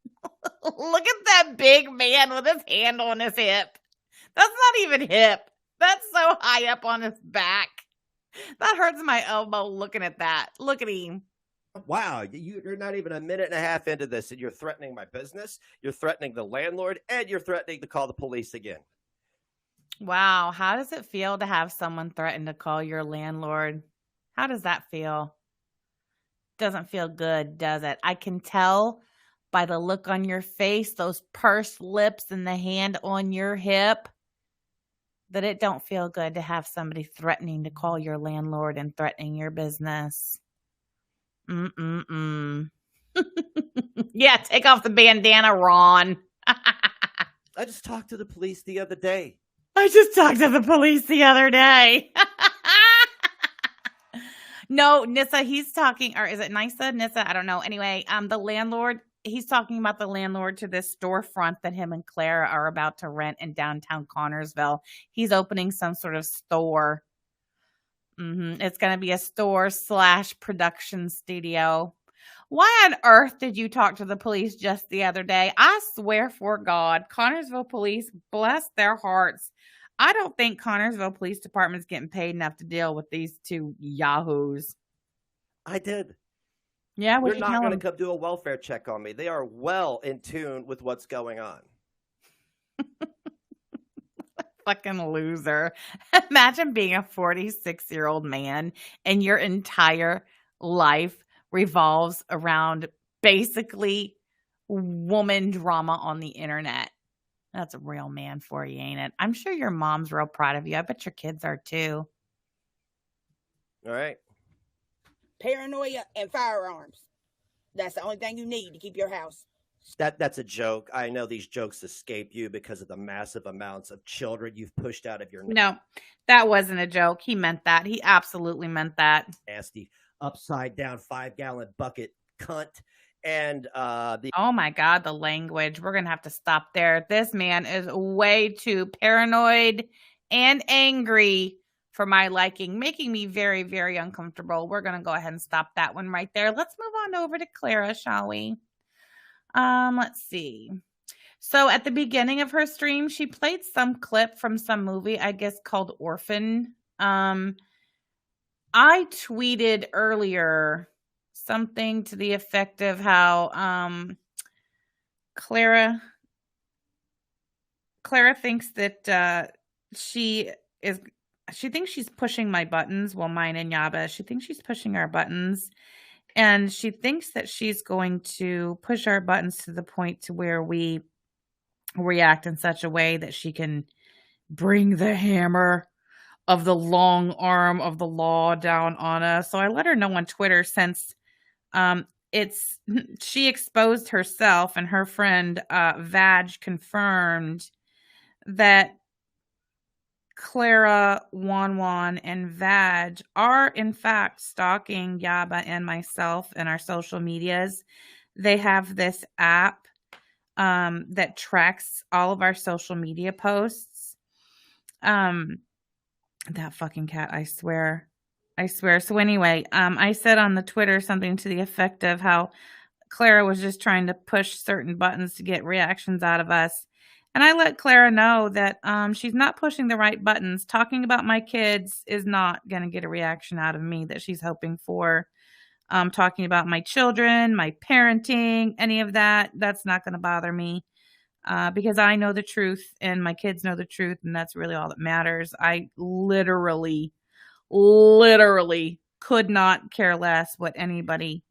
Look at that big man with his hand on his hip. That's not even hip. That's so high up on his back. That hurts my elbow looking at that. Look at him. Wow, you're not even a minute and a half into this, and you're threatening my business, you're threatening the landlord, and you're threatening to call the police again. Wow, how does it feel to have someone threaten to call your landlord? How does that feel? Doesn't feel good, does it? I can tell by the look on your face, those pursed lips and the hand on your hip, that it don't feel good to have somebody threatening to call your landlord and threatening your business. Yeah, take off the bandana, Ron. I just talked to the police the other day. No, Nissa, he's talking, or is it Nissa? Nissa, I don't know. Anyway, the landlord, he's talking about the landlord to this storefront that him and Claire are about to rent in downtown Connersville. He's opening some sort of store. It's going to be a store / production studio. Why on earth did you talk to the police just the other day? I swear for God, Connersville police, bless their hearts. I don't think Connersville Police Department's getting paid enough to deal with these two yahoos. I did. Yeah, they're not going to come do a welfare check on me. They are well in tune with what's going on. Fucking loser. Imagine being a 46-year-old man and your entire life revolves around basically woman drama on the internet. That's a real man for you, ain't it? I'm sure your mom's real proud of you. I bet your kids are too. All right. Paranoia and firearms. That's the only thing you need to keep your house. That's a joke. I know these jokes escape you because of the massive amounts of children you've pushed out of your No, that wasn't a joke. He meant that. He absolutely meant that. nasty upside down 5-gallon bucket cunt. And the Oh my God, the language. We're going to have to stop there. This man is way too paranoid and angry for my liking, making me very, very uncomfortable. We're going to go ahead and stop that one right there. Let's move on over to Clara, shall we? Let's see. So at the beginning of her stream, she played some clip from some movie, I guess called Orphan. I tweeted earlier something to the effect of how Clara thinks that she thinks she's pushing my buttons. Well, mine and Yaba. She thinks she's pushing our buttons. And she thinks that she's going to push our buttons to the point to where we react in such a way that she can bring the hammer of the long arm of the law down on us. So I let her know on Twitter, since she exposed herself, and her friend Vag confirmed that Clara, Wan, and Vag are in fact stalking Yaba and myself in our social medias. They have this app that tracks all of our social media posts. That fucking cat, I swear. So anyway, I said on the Twitter something to the effect of how Clara was just trying to push certain buttons to get reactions out of us. And I let Clara know that she's not pushing the right buttons. Talking about my kids is not going to get a reaction out of me that she's hoping for. Talking about my children, my parenting, any of that, that's not going to bother me because I know the truth and my kids know the truth, and that's really all that matters. I literally could not care less what anybody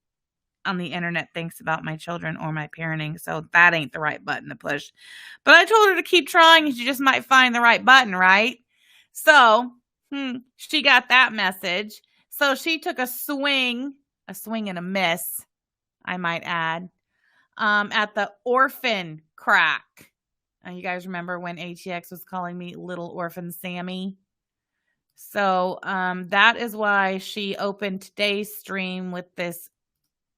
on the internet thinks about my children or my parenting. So that ain't the right button to push. But I told her to keep trying and she just might find the right button, right? So she got that message. So she took a swing and a miss, I might add, at the orphan crack. You guys remember when ATX was calling me Little Orphan Sammy? So that is why she opened today's stream with this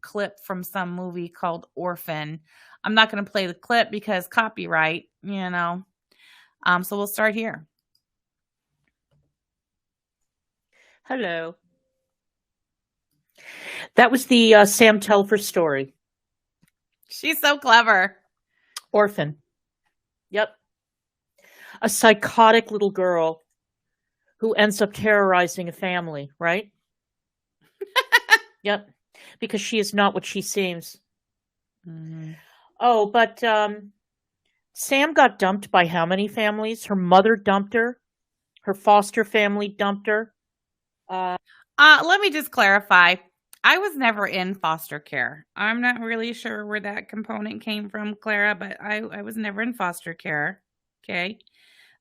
clip from some movie called Orphan. I'm not going to play the clip because copyright, So we'll start here. Hello. That was the Sam Telfer story. She's so clever. Orphan. Yep. A psychotic little girl who ends up terrorizing a family, right? Yep. Because she is not what she seems. Mm-hmm. Oh, but Sam got dumped by how many families? Her mother dumped her. Her foster family dumped her. Let me just clarify. I was never in foster care. I'm not really sure where that component came from, Clara, but I was never in foster care. Okay.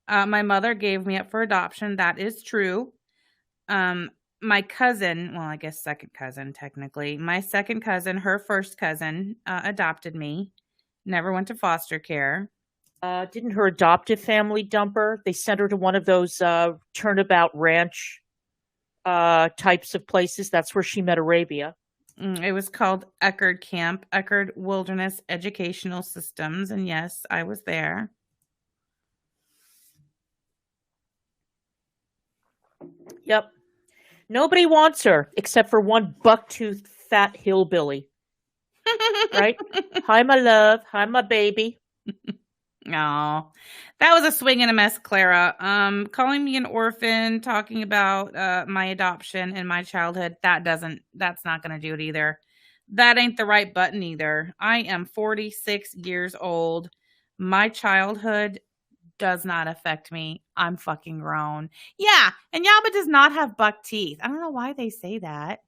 My mother gave me up for adoption. That is true. My cousin, well, I guess second cousin, technically. My second cousin, her first cousin, adopted me. Never went to foster care. Didn't her adoptive family dump her? They sent her to one of those turnabout ranch types of places. That's where she met Arabia. It was called Eckerd Camp, Eckerd Wilderness Educational Systems. And yes, I was there. Yep. Nobody wants her except for one buck-toothed fat hillbilly. Right? Hi, my love. Hi, my baby. No, that was a swing and a miss, Clara. Calling me an orphan, talking about my adoption and my childhood, that's not going to do it either. That ain't the right button either. I am 46 years old. My childhood does not affect me. I'm fucking grown. Yeah, and Yaba does not have buck teeth. I don't know why they say that.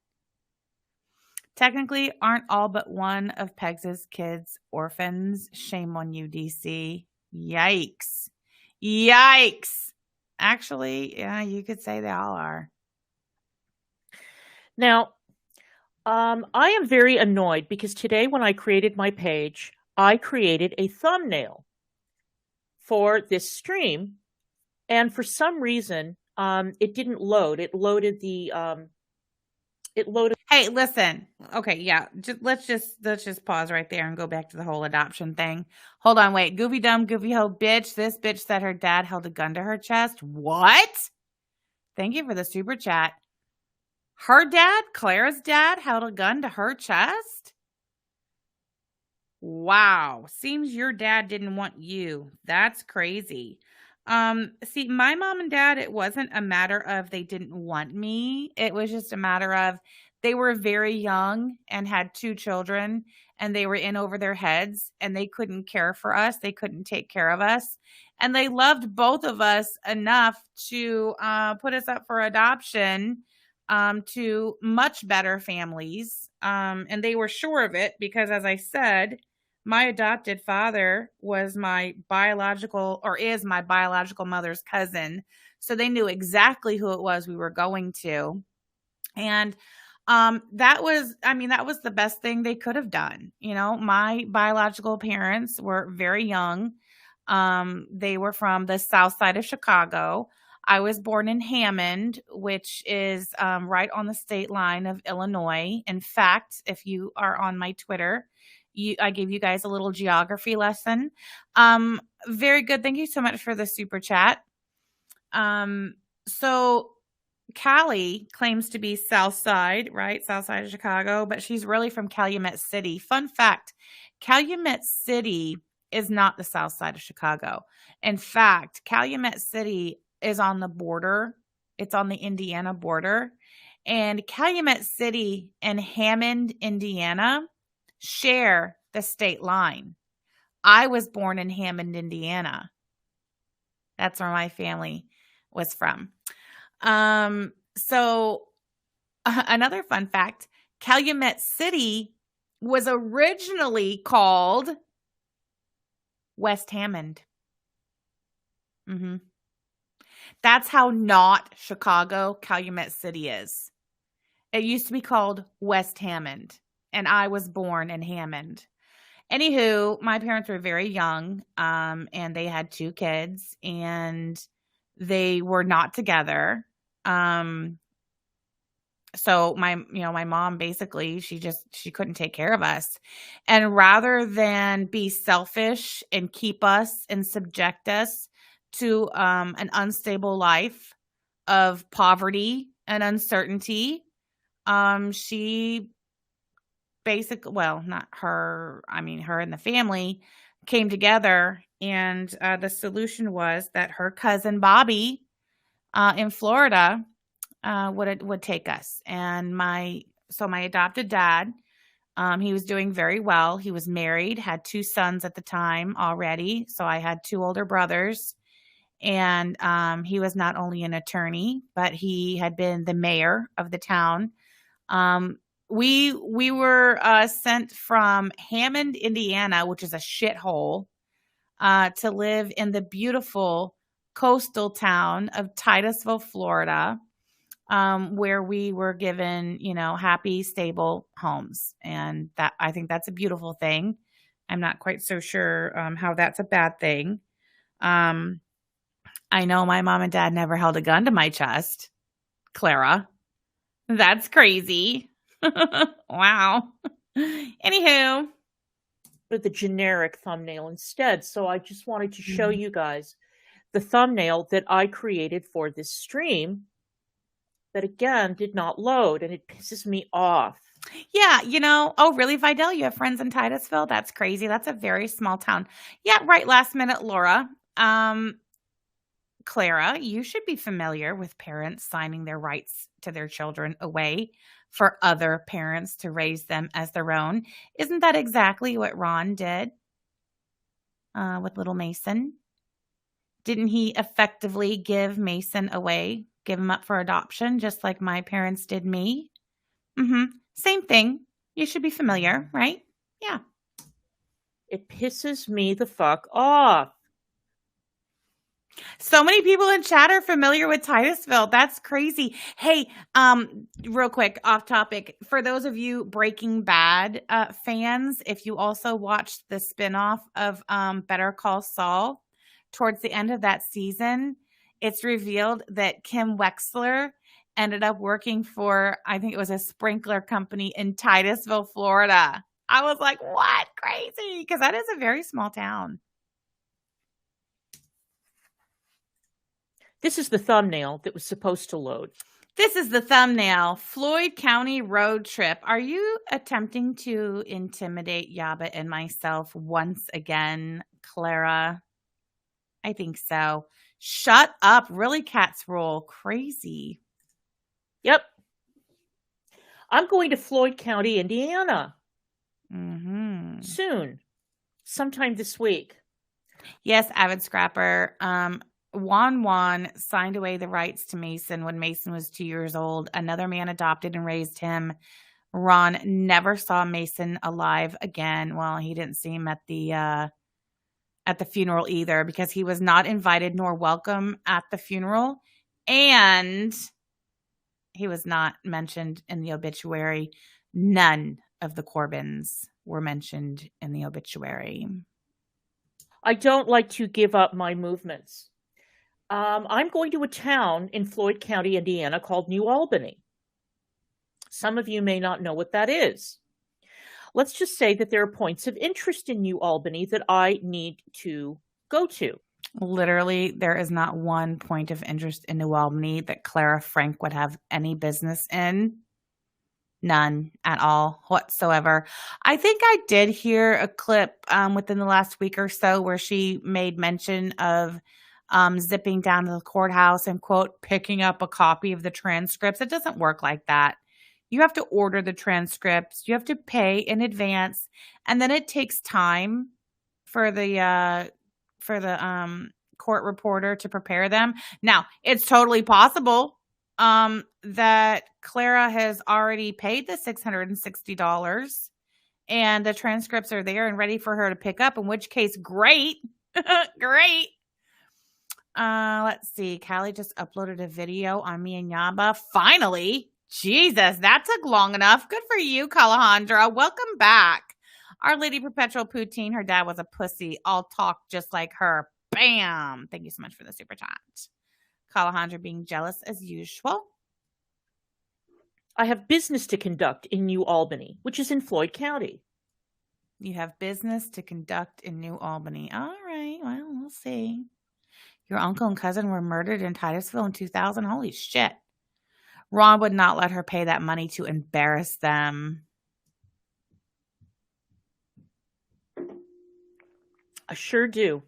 Technically, aren't all but one of Pegs' kids orphans? Shame on you, DC. Yikes. Actually, yeah, you could say they all are. Now, I am very annoyed because today when I created my page, I created a thumbnail for this stream, and for some reason, it didn't load. It loaded the Hey, listen. Okay, yeah. Let's just pause right there and go back to the whole adoption thing. Hold on, wait. Goofy dumb, goofy hoe bitch. This bitch said her dad held a gun to her chest. What? Thank you for the super chat. Her dad, Clara's dad, held a gun to her chest? Wow. Seems your dad didn't want you. That's crazy. See, my mom and dad, it wasn't a matter of they didn't want me. It was just a matter of they were very young and had 2 children, and they were in over their heads, and they couldn't care for us. They couldn't take care of us. And they loved both of us enough to put us up for adoption to much better families. And they were sure of it because, as I said, my adopted father was my biological or is my biological mother's cousin. So they knew exactly who it was we were going to. And that was the best thing they could have done. You know, my biological parents were very young. They were from the south side of Chicago. I was born in Hammond, which is right on the state line of Illinois. In fact, if you are on my Twitter, I gave you guys a little geography lesson. Very good. Thank you so much for the super chat. So Callie claims to be South Side, right? South Side of Chicago, but she's really from Calumet City. Fun fact, Calumet City is not the South Side of Chicago. In fact, Calumet City is on the border. It's on the Indiana border. And Calumet City and Hammond, Indiana share the state line. I was born in Hammond, Indiana. That's where my family was from. So another fun fact, Calumet City was originally called West Hammond. That's how not Chicago Calumet City is. It used to be called West Hammond, and I was born in Hammond. Anywho, my parents were very young, and they had 2 kids, and they were not together. So my mom basically, she couldn't take care of us. And rather than be selfish and keep us and subject us to an unstable life of poverty and uncertainty, she basically, well, not her, her and the family came together, and the solution was that her cousin Bobby in Florida would take us. And my adopted dad, he was doing very well. He was married, had 2 sons at the time already. So I had 2 older brothers, and he was not only an attorney, but he had been the mayor of the town. We were sent from Hammond, Indiana, which is a shithole, to live in the beautiful coastal town of Titusville, Florida, where we were given, happy, stable homes. And that, I think that's a beautiful thing. I'm not quite so sure how that's a bad thing. I know my mom and dad never held a gun to my chest. Clara. That's crazy. Wow. Anywho. But the generic thumbnail instead. So I just wanted to show you guys the thumbnail that I created for this stream that, again, did not load, and it pisses me off. Yeah, oh, really, Vidal? You have friends in Titusville? That's crazy. That's a very small town. Yeah, right, last minute, Laura. Clara, you should be familiar with parents signing their rights to their children away for other parents to raise them as their own. Isn't that exactly what Ron did with little Mason? Didn't he effectively give Mason away, give him up for adoption, just like my parents did me? Same thing. You should be familiar, right? Yeah. It pisses me the fuck off. So many people in chat are familiar with Titusville. That's crazy. Hey, real quick, off topic. For those of you Breaking Bad fans, if you also watched the spinoff of Better Call Saul, towards the end of that season, it's revealed that Kim Wexler ended up working for, I think it was a sprinkler company in Titusville, Florida. I was like, what? Crazy. Because that is a very small town. This is the thumbnail that was supposed to load. This is the thumbnail. Floyd County road trip. Are you attempting to intimidate Yaba and myself once again, Clara? I think so. Shut up. Really, Cat's Roll. Crazy. Yep. I'm going to Floyd County, Indiana. Soon. Sometime this week. Yes, Avid Scrapper. Juan signed away the rights to Mason when Mason was 2 years old. Another man adopted and raised him. Ron never saw Mason alive again. Well, he didn't see him at the funeral either, because he was not invited nor welcome at the funeral, and he was not mentioned in the obituary. None of the Corbins were mentioned in the obituary. I don't like to give up my movements. I'm going to a town in Floyd County, Indiana called New Albany. Some of you may not know what that is. Let's just say that there are points of interest in New Albany that I need to go to. Literally, there is not one point of interest in New Albany that Clara Frank would have any business in. None at all whatsoever. I think I did hear a clip within the last week or so where she made mention of zipping down to the courthouse and, quote, picking up a copy of the transcripts. It doesn't work like that. You have to order the transcripts. You have to pay in advance. And then it takes time for the court reporter to prepare them. Now, it's totally possible that Clara has already paid the $660 and the transcripts are there and ready for her to pick up, in which case, great. Great. Let's see. Callie just uploaded a video on me and Yaba. Finally. Jesus, that took long enough. Good for you, Calandra. Welcome back. Our Lady Perpetual Poutine, her dad was a pussy. I'll talk just like her. Bam. Thank you so much for the super chat. Calandra being jealous as usual. I have business to conduct in New Albany, which is in Floyd County. You have business to conduct in New Albany. All right. Well, we'll see. Your uncle and cousin were murdered in Titusville in 2000. Holy shit. Ron would not let her pay that money to embarrass them. I sure do.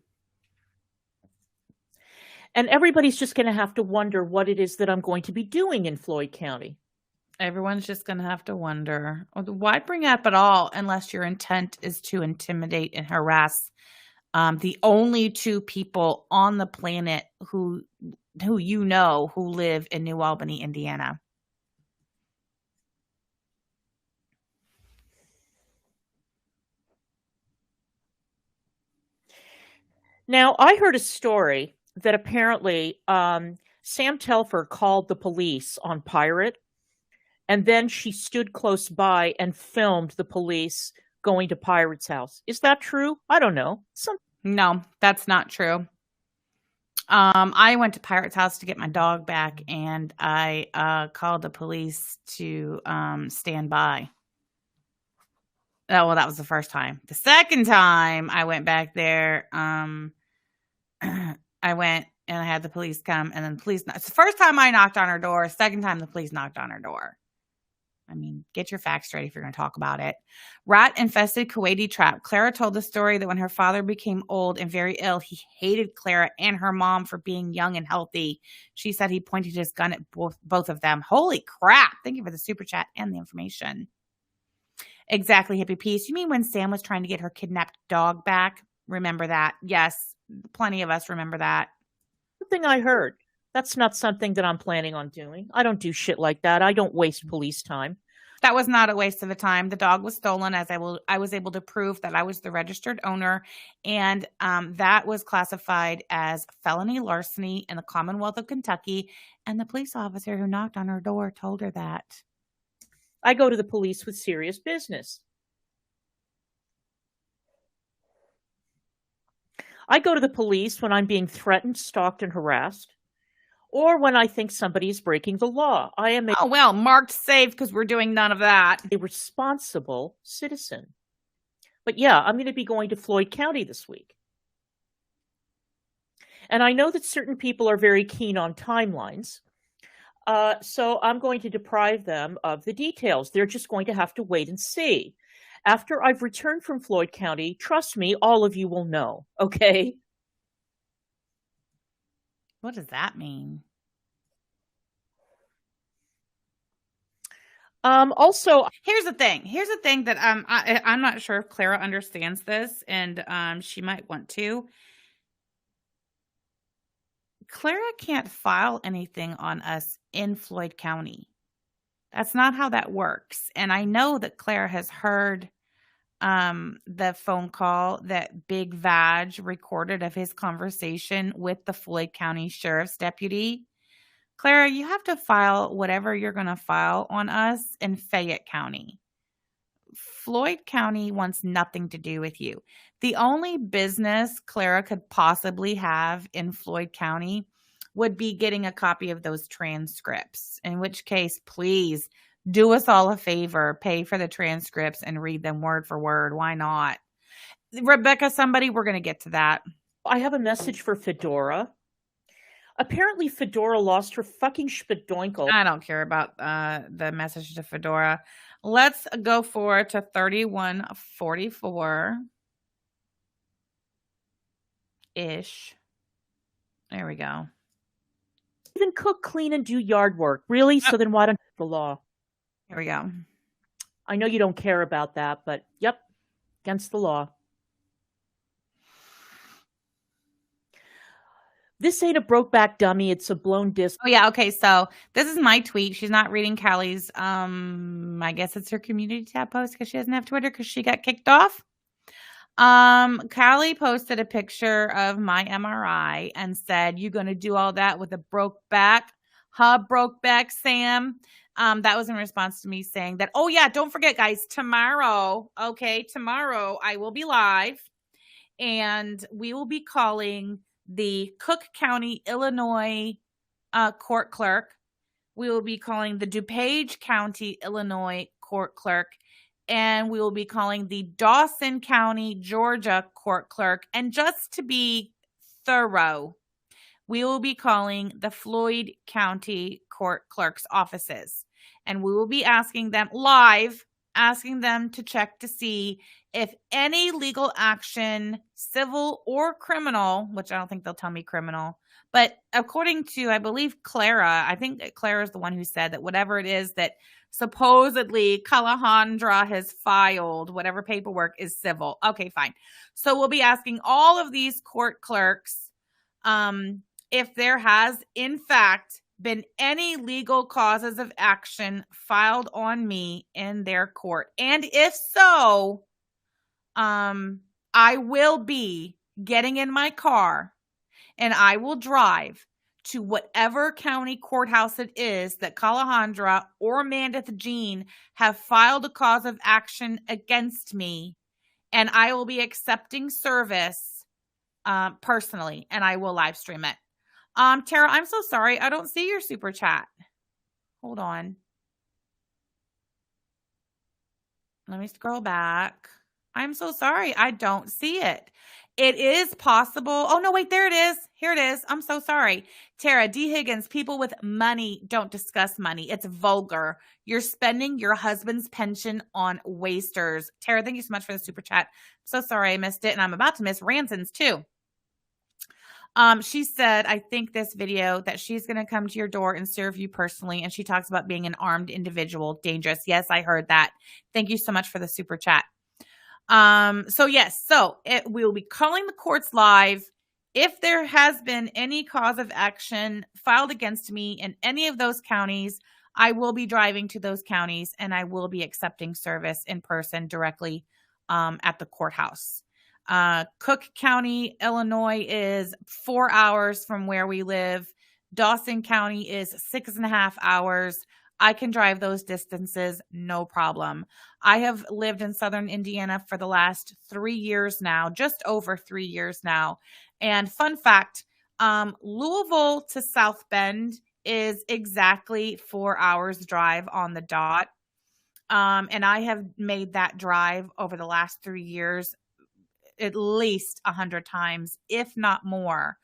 And everybody's just going to have to wonder what it is that I'm going to be doing in Floyd County. Everyone's just going to have to wonder. Why bring it up at all unless your intent is to intimidate and harass the only two people on the planet who you know who live in New Albany, Indiana? Now, I heard a story that apparently Sam Telfer called the police on Pirate, and then she stood close by and filmed the police going to Pirate's house. Is that true? I don't know. No, that's not true. I went to Pirate's house to get my dog back, and I called the police to stand by. Oh, well, that was the first time. The second time I went back there, I went and I had the police come, and then it's the first time I knocked on her door. Second time the police knocked on her door. I mean, get your facts straight if you're going to talk about it. Rat-infested Kuwaiti trap. Clara told the story that when her father became old and very ill, he hated Clara and her mom for being young and healthy. She said he pointed his gun at both of them. Holy crap. Thank you for the super chat and the information. Exactly, Hippie Peace. You mean when Sam was trying to get her kidnapped dog back? Remember that? Yes, plenty of us remember that. Something I heard. That's not something that I'm planning on doing. I don't do shit like that. I don't waste police time. That was not a waste of the time. The dog was stolen, as I was able to prove that I was the registered owner, and that was classified as felony larceny in the Commonwealth of Kentucky, and the police officer who knocked on her door told her that. I go to the police with serious business. I go to the police when I'm being threatened, stalked, and harassed, or when I think somebody is breaking the law. I am Oh, well, marked safe because we're doing none of that. a responsible citizen. But yeah, I'm going to be going to Floyd County this week. And I know that certain people are very keen on timelines. So I'm going to deprive them of the details. They're just going to have to wait and see. After I've returned from Floyd County, trust me, all of you will know, okay? What does that mean? Also, Here's the thing that I'm not sure if Clara understands this, and she might want to. Clara can't file anything on us in Floyd County. That's not how that works. And I know that Clara has heard the phone call that Big Vag recorded of his conversation with the Floyd County Sheriff's deputy. Clara, you have to file whatever you're going to file on us in Fayette County. Floyd County wants nothing to do with you. The only business Clara could possibly have in Floyd County would be getting a copy of those transcripts, in which case, please do us all a favor, pay for the transcripts and read them word for word. Why not? Rebecca, we're going to get to that. I have a message for Fedora. Apparently, Fedora lost her fucking spadoinkle. I don't care about the message to Fedora. Let's go forward to 3144-ish. There we go. Even cook, clean, and do yard work. Really? So then why don't the law? Here we go. I know you don't care about that, but yep, against the law. This ain't a Brokeback dummy. It's a blown disc. Oh, yeah. Okay. So this is my tweet. She's not reading Callie's, I guess it's her community tab post because she doesn't have Twitter because she got kicked off. Callie posted a picture of my MRI and said, "You going to do all that with a broke back? Huh, broke back, Sam?" That was in response to me saying that, oh yeah, don't forget guys, tomorrow I will be live and we will be calling the Cook County, Illinois, court clerk. We will be calling the DuPage County, Illinois court clerk. And we will be calling the Dawson County, Georgia court clerk. And just to be thorough, we will be calling the Floyd County court clerk's offices. And we will be asking them to check to see if any legal action, civil or criminal, which I don't think they'll tell me criminal, but according to, I believe, Clara, I think Clara is the one who said that whatever it is that supposedly Calandra has filed, whatever paperwork is civil. Okay, fine. So we'll be asking all of these court clerks if there has, in fact, been any legal causes of action filed on me in their court. And if so, I will be getting in my car and I will drive to whatever county courthouse it is that Calandra or Mandeth Jean have filed a cause of action against me, and I will be accepting service personally, and I will live stream it. Tara, I'm so sorry. I don't see your super chat. Hold on. Let me scroll back. I'm so sorry. I don't see it. It is possible. Oh, no, wait, there it is. Here it is. I'm so sorry. Tara, D. Higgins, people with money don't discuss money. It's vulgar. You're spending your husband's pension on wasters. Tara, thank you so much for the super chat. I'm so sorry I missed it. And I'm about to miss Ranson's too. She said, I think this video that she's going to come to your door and serve you personally. And she talks about being an armed individual, dangerous. Yes, I heard that. Thank you so much for the super chat. We will be calling the courts live. If there has been any cause of action filed against me in any of those counties, I will be driving to those counties and I will be accepting service in person directly at the courthouse. Cook County, Illinois is 4 hours from where we live. Dawson County is 6.5 hours. I can drive those distances, no problem. I have lived in Southern Indiana for the last 3 years now, just over 3 years now. And fun fact, Louisville to South Bend is exactly 4 hours drive on the dot. And I have made that drive over the last 3 years at least 100 times, if not more.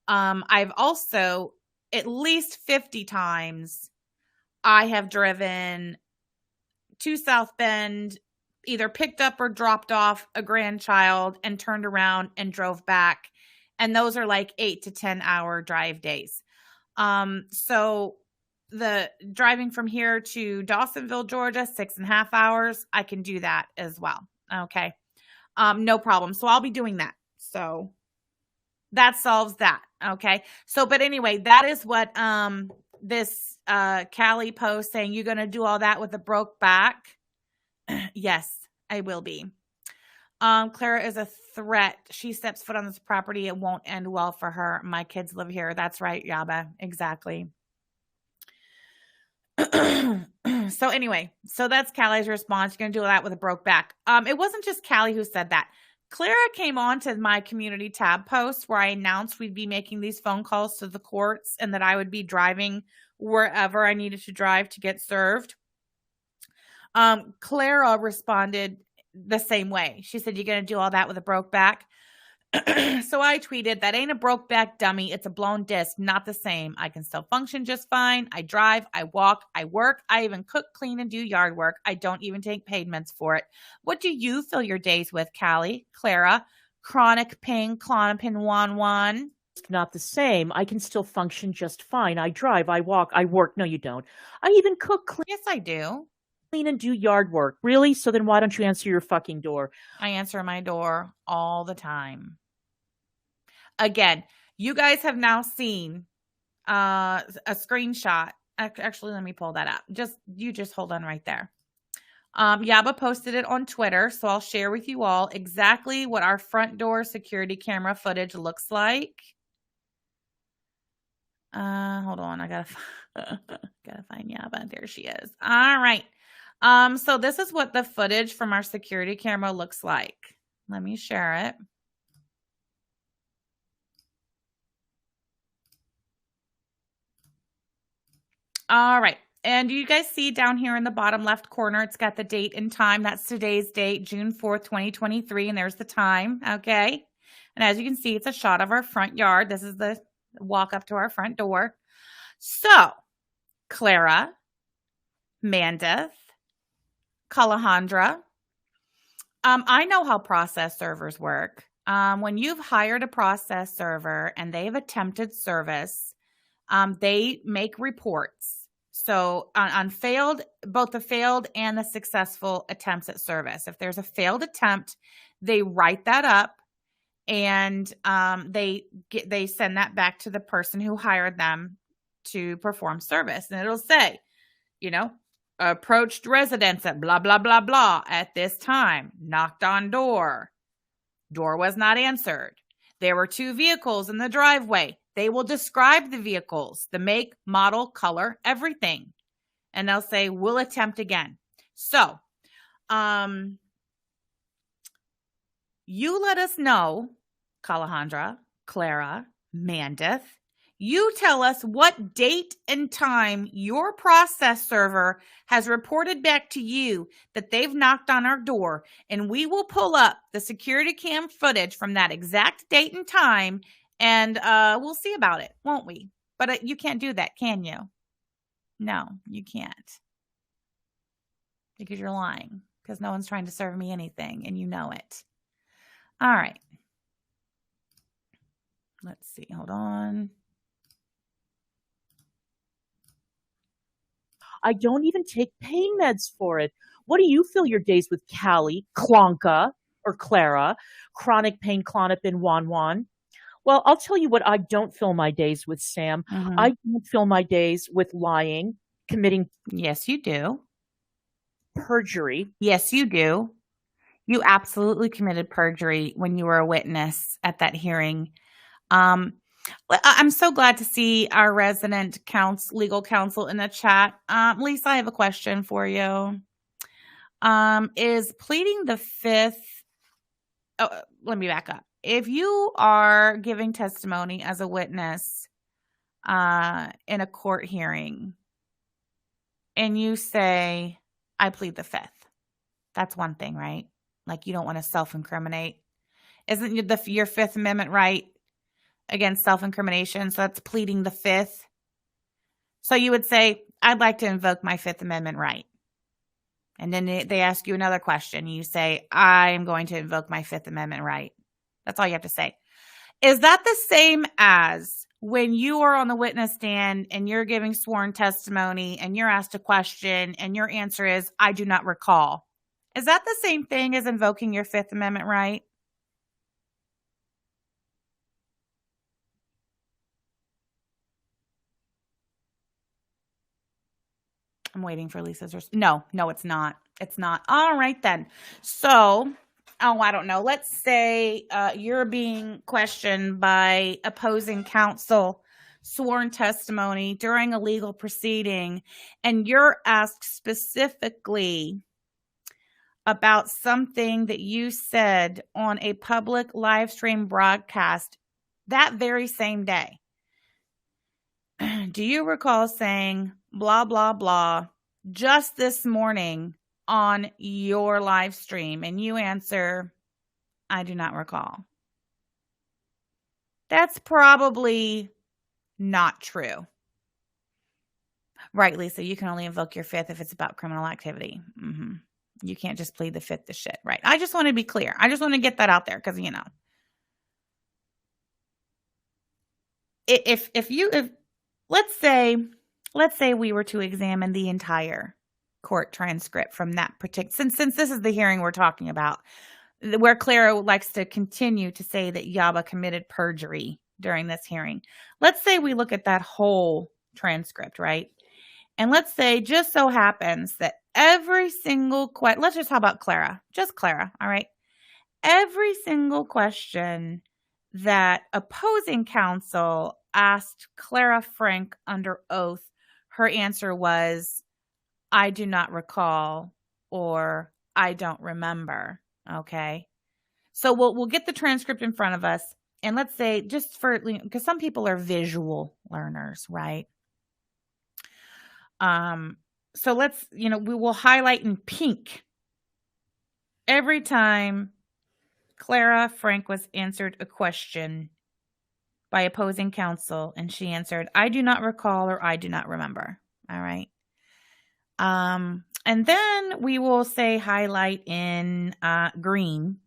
I've also at least 50 times I have driven to South Bend, either picked up or dropped off a grandchild and turned around and drove back. And those are like 8 to 10 hour drive days. So the driving from here to Dawsonville, Georgia, 6.5 hours, I can do that as well. Okay. No problem. So I'll be doing that. So that solves that. Okay. So, but anyway, that is what, this, Callie post saying you're going to do all that with a broke back. Yes, I will be. Clara is a threat. She steps foot on this property. It won't end well for her. My kids live here. That's right, Yaba. Exactly. So anyway, so that's Callie's response. You're going to do that with a broke back. It wasn't just Callie who said that. Clara came on to my community tab post where I announced we'd be making these phone calls to the courts and that I would be driving wherever I needed to drive to get served. Clara responded the same way. She said, you're going to do all that with a broke back? So I tweeted, that ain't a broke back, dummy. It's a blown disc. Not the same. I can still function just fine. I drive, I walk, I work. I even cook, clean, and do yard work. I don't even take paid meds for it. What do you fill your days with, Callie? Clara? Chronic pain, Klonopin 1-1. It's not the same. I can still function just fine. I drive, I walk, I work. No, you don't. I even cook, clean. Yes, I do. Clean and do yard work. Really? So then why don't you answer your fucking door? I answer my door all the time. Again, you guys have now seen a screenshot. Actually, let me pull that up. You just hold on right there. Yaba posted it on Twitter, so I'll share with you all exactly what our front door security camera footage looks like. Hold on, I gotta find Yaba. There she is. All right. So this is what the footage from our security camera looks like. Let me share it. All right. And you guys see down here in the bottom left corner, it's got the date and time. That's today's date, June 4th, 2023. And there's the time. Okay. And as you can see, it's a shot of our front yard. This is the walk up to our front door. So Clara, Mandith, Kalahandra, I know how process servers work. When you've hired a process server and they've attempted service, they make reports. So on both the failed and the successful attempts at service. If there's a failed attempt, they write that up and they send that back to the person who hired them to perform service. And it'll say, approached residents at blah, blah, blah, blah at this time, knocked on door was not answered. There were 2 vehicles in the driveway. They will describe the vehicles, the make, model, color, everything. And they'll say, we'll attempt again. So, you let us know, Kalahandra, Clara, Mandith. You tell us what date and time your process server has reported back to you that they've knocked on our door, and we will pull up the security cam footage from that exact date and time, and we'll see about it, won't we? But you can't do that, can you? No, you can't. Because you're lying. Because no one's trying to serve me anything, and you know it. All right. Let's see. Hold on. I don't even take pain meds for it. What do you fill your days with, Callie, Klonka, or Clara? Chronic pain, Klonopin 1-1. Well, I'll tell you what I don't fill my days with, Sam. Mm-hmm. I don't fill my days with lying, committing Yes, you do. perjury. Yes, you do. You absolutely committed perjury when you were a witness at that hearing. I'm so glad to see our resident legal counsel in the chat. Lisa, I have a question for you. Is pleading the fifth? Oh, let me back up. If you are giving testimony as a witness in a court hearing, and you say, "I plead the fifth," that's one thing, right? Like you don't want to self-incriminate. Isn't your Fifth Amendment right against self-incrimination? So that's pleading the fifth. So you would say, "I'd like to invoke my Fifth Amendment right." And then they ask you another question. You say, "I am going to invoke my Fifth Amendment right." That's all you have to say. Is that the same as when you are on the witness stand and you're giving sworn testimony and you're asked a question and your answer is, "I do not recall"? Is that the same thing as invoking your Fifth Amendment right? I'm waiting for Lisa's response. No, it's not. It's not. All right, then. So, I don't know. Let's say you're being questioned by opposing counsel, sworn testimony during a legal proceeding, and you're asked specifically about something that you said on a public live stream broadcast that very same day. Do you recall saying blah, blah, blah just this morning on your live stream? And you answer, "I do not recall." That's probably not true. Right, Lisa, you can only invoke your fifth if it's about criminal activity. Mm-hmm. You can't just plead the fifth to shit, right? I just want to be clear. I just want to get that out there because, if let's say we were to examine the entire court transcript from that particular, since this is the hearing we're talking about, where Clara likes to continue to say that Yaba committed perjury during this hearing. Let's say we look at that whole transcript, right? And let's say just so happens that every single question, let's just talk about Clara, just Clara, all right? Every single question that opposing counsel asked Clara Frank under oath, her answer was, "I do not recall," or "I don't remember." Okay. So we'll get the transcript in front of us. And let's say, just for, because some people are visual learners, right? So let's, we will highlight in pink every time Clara Frank was answered a question by opposing counsel, and she answered, "I do not recall," or "I do not remember." All right. And then we will say highlight in green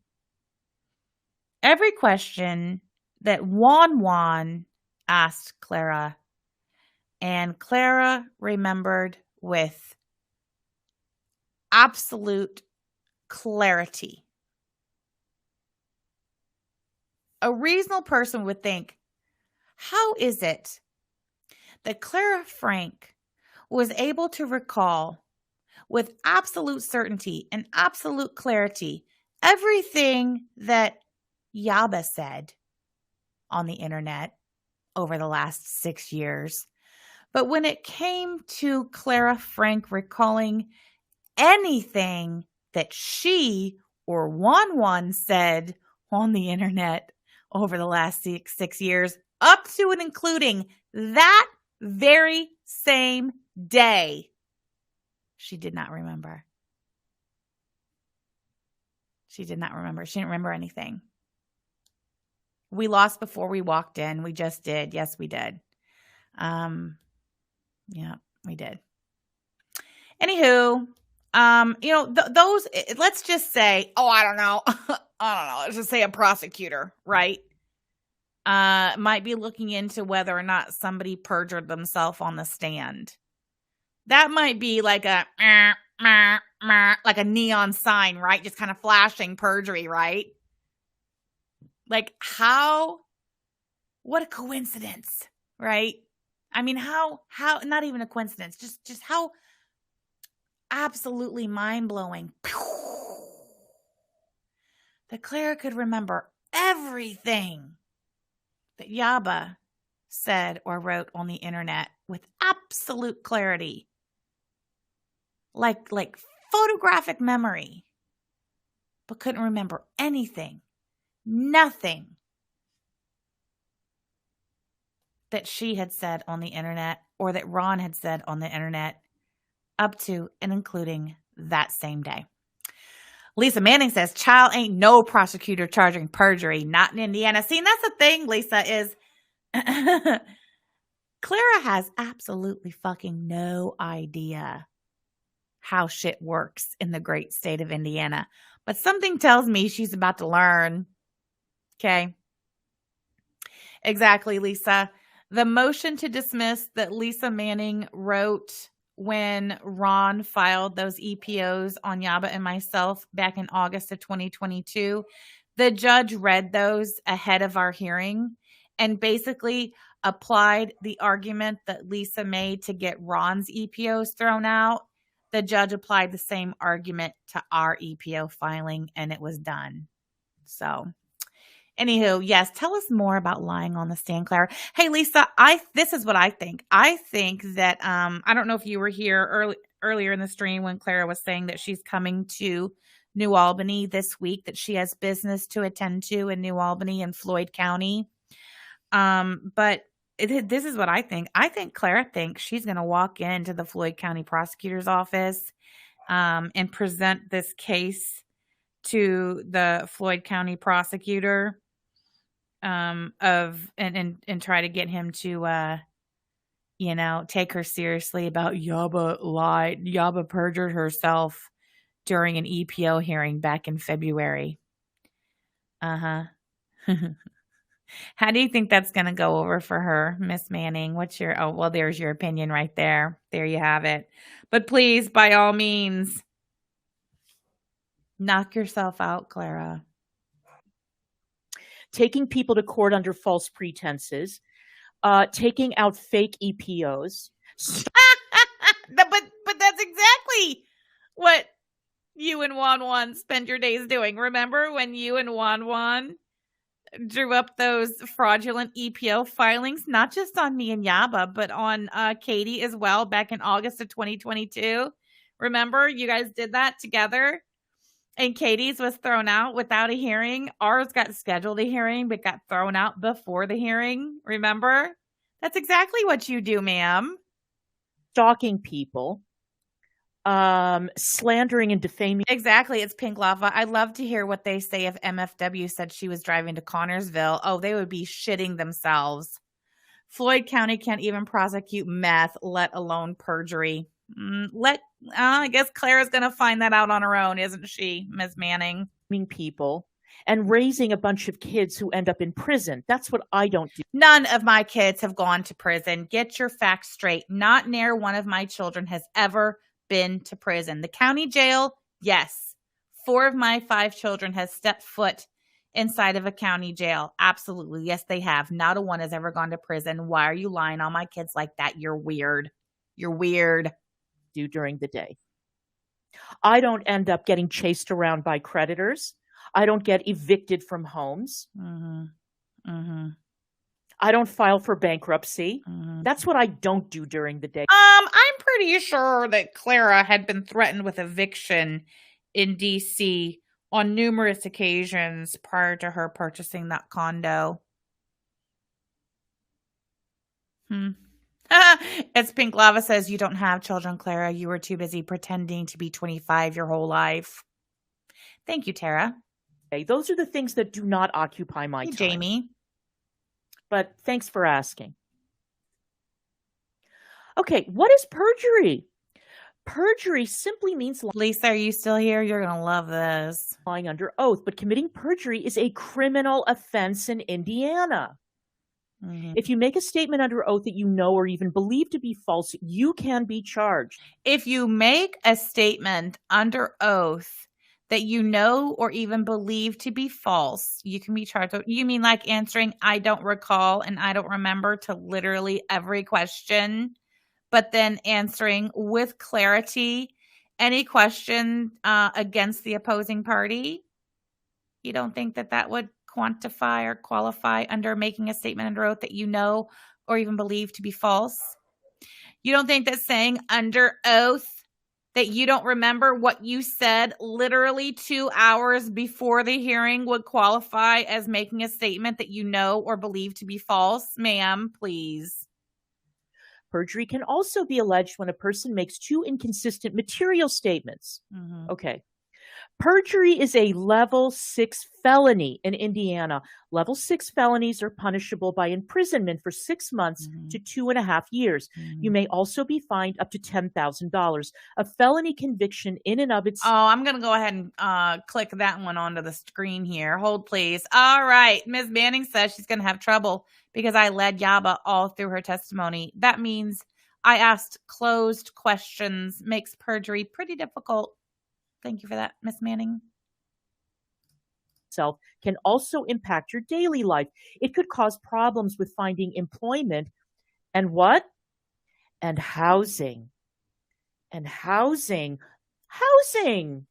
every question that Juan asked Clara, and Clara remembered with absolute clarity. A reasonable person would think, how is it that Clara Frank was able to recall with absolute certainty and absolute clarity everything that Yaba said on the internet over the last 6 years? But when it came to Clara Frank recalling anything that she or Juan said on the internet over the last 6 years, up to and including that very same day, she did not remember. She did not remember. She didn't remember anything. We lost before we walked in. We just did. Yes, we did. Yeah, we did. Anywho, those, let's just say, I don't know. Let's just say a prosecutor, right? Might be looking into whether or not somebody perjured themselves on the stand. That might be like a neon sign, right? Just kind of flashing perjury, right? Like what a coincidence, right? I mean, how not even a coincidence, just how absolutely mind-blowing that Clara could remember everything that Yaba said or wrote on the internet with absolute clarity. Like photographic memory, but couldn't remember anything, nothing that she had said on the internet or that Ron had said on the internet up to and including that same day. Lisa Manning says, child ain't no prosecutor charging perjury, not in Indiana. See, and that's the thing, Lisa, is Clara has absolutely fucking no idea how shit works in the great state of Indiana. But something tells me she's about to learn. Okay. Exactly, Lisa. The motion to dismiss that Lisa Manning wrote when Ron filed those EPOs on Yaba and myself back in August of 2022, the judge read those ahead of our hearing and basically applied the argument that Lisa made to get Ron's EPOs thrown out. The judge applied the same argument to our EPO filing, and it was done. So, anywho, yes, tell us more about lying on the stand, Clara. Hey, Lisa, this is what I think. I think that I don't know if you were here earlier in the stream when Clara was saying that she's coming to New Albany this week, that she has business to attend to in New Albany and Floyd County. But this is what I think. I think Clara thinks she's going to walk into the Floyd County prosecutor's office and present this case to the Floyd County prosecutor and try to get him to take her seriously about Yaba perjured herself during an EPO hearing back in February. How do you think that's going to go over for her, Miss Manning? There's your opinion right there. There you have it. But please, by all means, knock yourself out, Clara. Taking people to court under false pretenses, taking out fake EPOs. But that's exactly what you and Wan spend your days doing. Remember when you and Wan drew up those fraudulent EPO filings, not just on me and Yaba, but on Katie as well back in August of 2022. Remember, you guys did that together? And Katie's was thrown out without a hearing. Ours got scheduled a hearing, but got thrown out before the hearing. Remember? That's exactly what you do, ma'am. Stalking people. Slandering and defaming. Exactly. It's Pink Lava. I'd love to hear what they say if MFW said she was driving to Connorsville. Oh, they would be shitting themselves. Floyd County can't even prosecute meth, let alone perjury. I guess Clara's going to find that out on her own, isn't she, Ms. Manning? People and raising a bunch of kids who end up in prison. That's what I don't do. None of my kids have gone to prison. Get your facts straight. Not near one of my children has ever been to prison. The county jail, yes. 4 of my 5 children has stepped foot inside of a county jail. Absolutely. Yes, they have. Not a one has ever gone to prison. Why are you lying on my kids like that? You're weird. You're weird. Do during the day. I don't end up getting chased around by creditors. I don't get evicted from homes. I don't file for bankruptcy. That's what I don't do during the day. I'm pretty sure that Clara had been threatened with eviction in DC on numerous occasions prior to her purchasing that condo. It's Pink Lava says, you don't have children, Clara. You were too busy pretending to be 25 your whole life. Thank you, Tara. Okay, those are the things that do not occupy my time. Jamie. But thanks for asking. Okay, what is perjury? Perjury simply means Lisa, are you still here? You're going to love this. Lying under oath, but committing perjury is a criminal offense in Indiana. If you make a statement under oath that you know or even believe to be false, you can be charged. If you make a statement under oath that you know or even believe to be false, you can be charged with. You mean like answering I don't recall and I don't remember to literally every question, but then answering with clarity any question against the opposing party? You don't think that that would quantify or qualify under making a statement under oath that you know or even believe to be false? You don't think that saying under oath that you don't remember what you said literally 2 hours before the hearing would qualify as making a statement that you know or believe to be false? Ma'am, please. Perjury can also be alleged when a person makes two inconsistent material statements. Mm-hmm. Okay. Perjury is a level 6 felony in Indiana. Level 6 felonies are punishable by imprisonment for 6 months to 2.5 years. You may also be fined up to $10,000. A felony conviction in and of itself. Oh, I'm going to go ahead and click that one onto the screen here. Hold, please. All right. Ms. Manning says she's going to have trouble because I led Yaba all through her testimony. That means I asked closed questions. Makes perjury pretty difficult. Thank you for that, Miss Manning. Can also impact your daily life. It could cause problems with finding employment and what? And housing. And housing. Housing.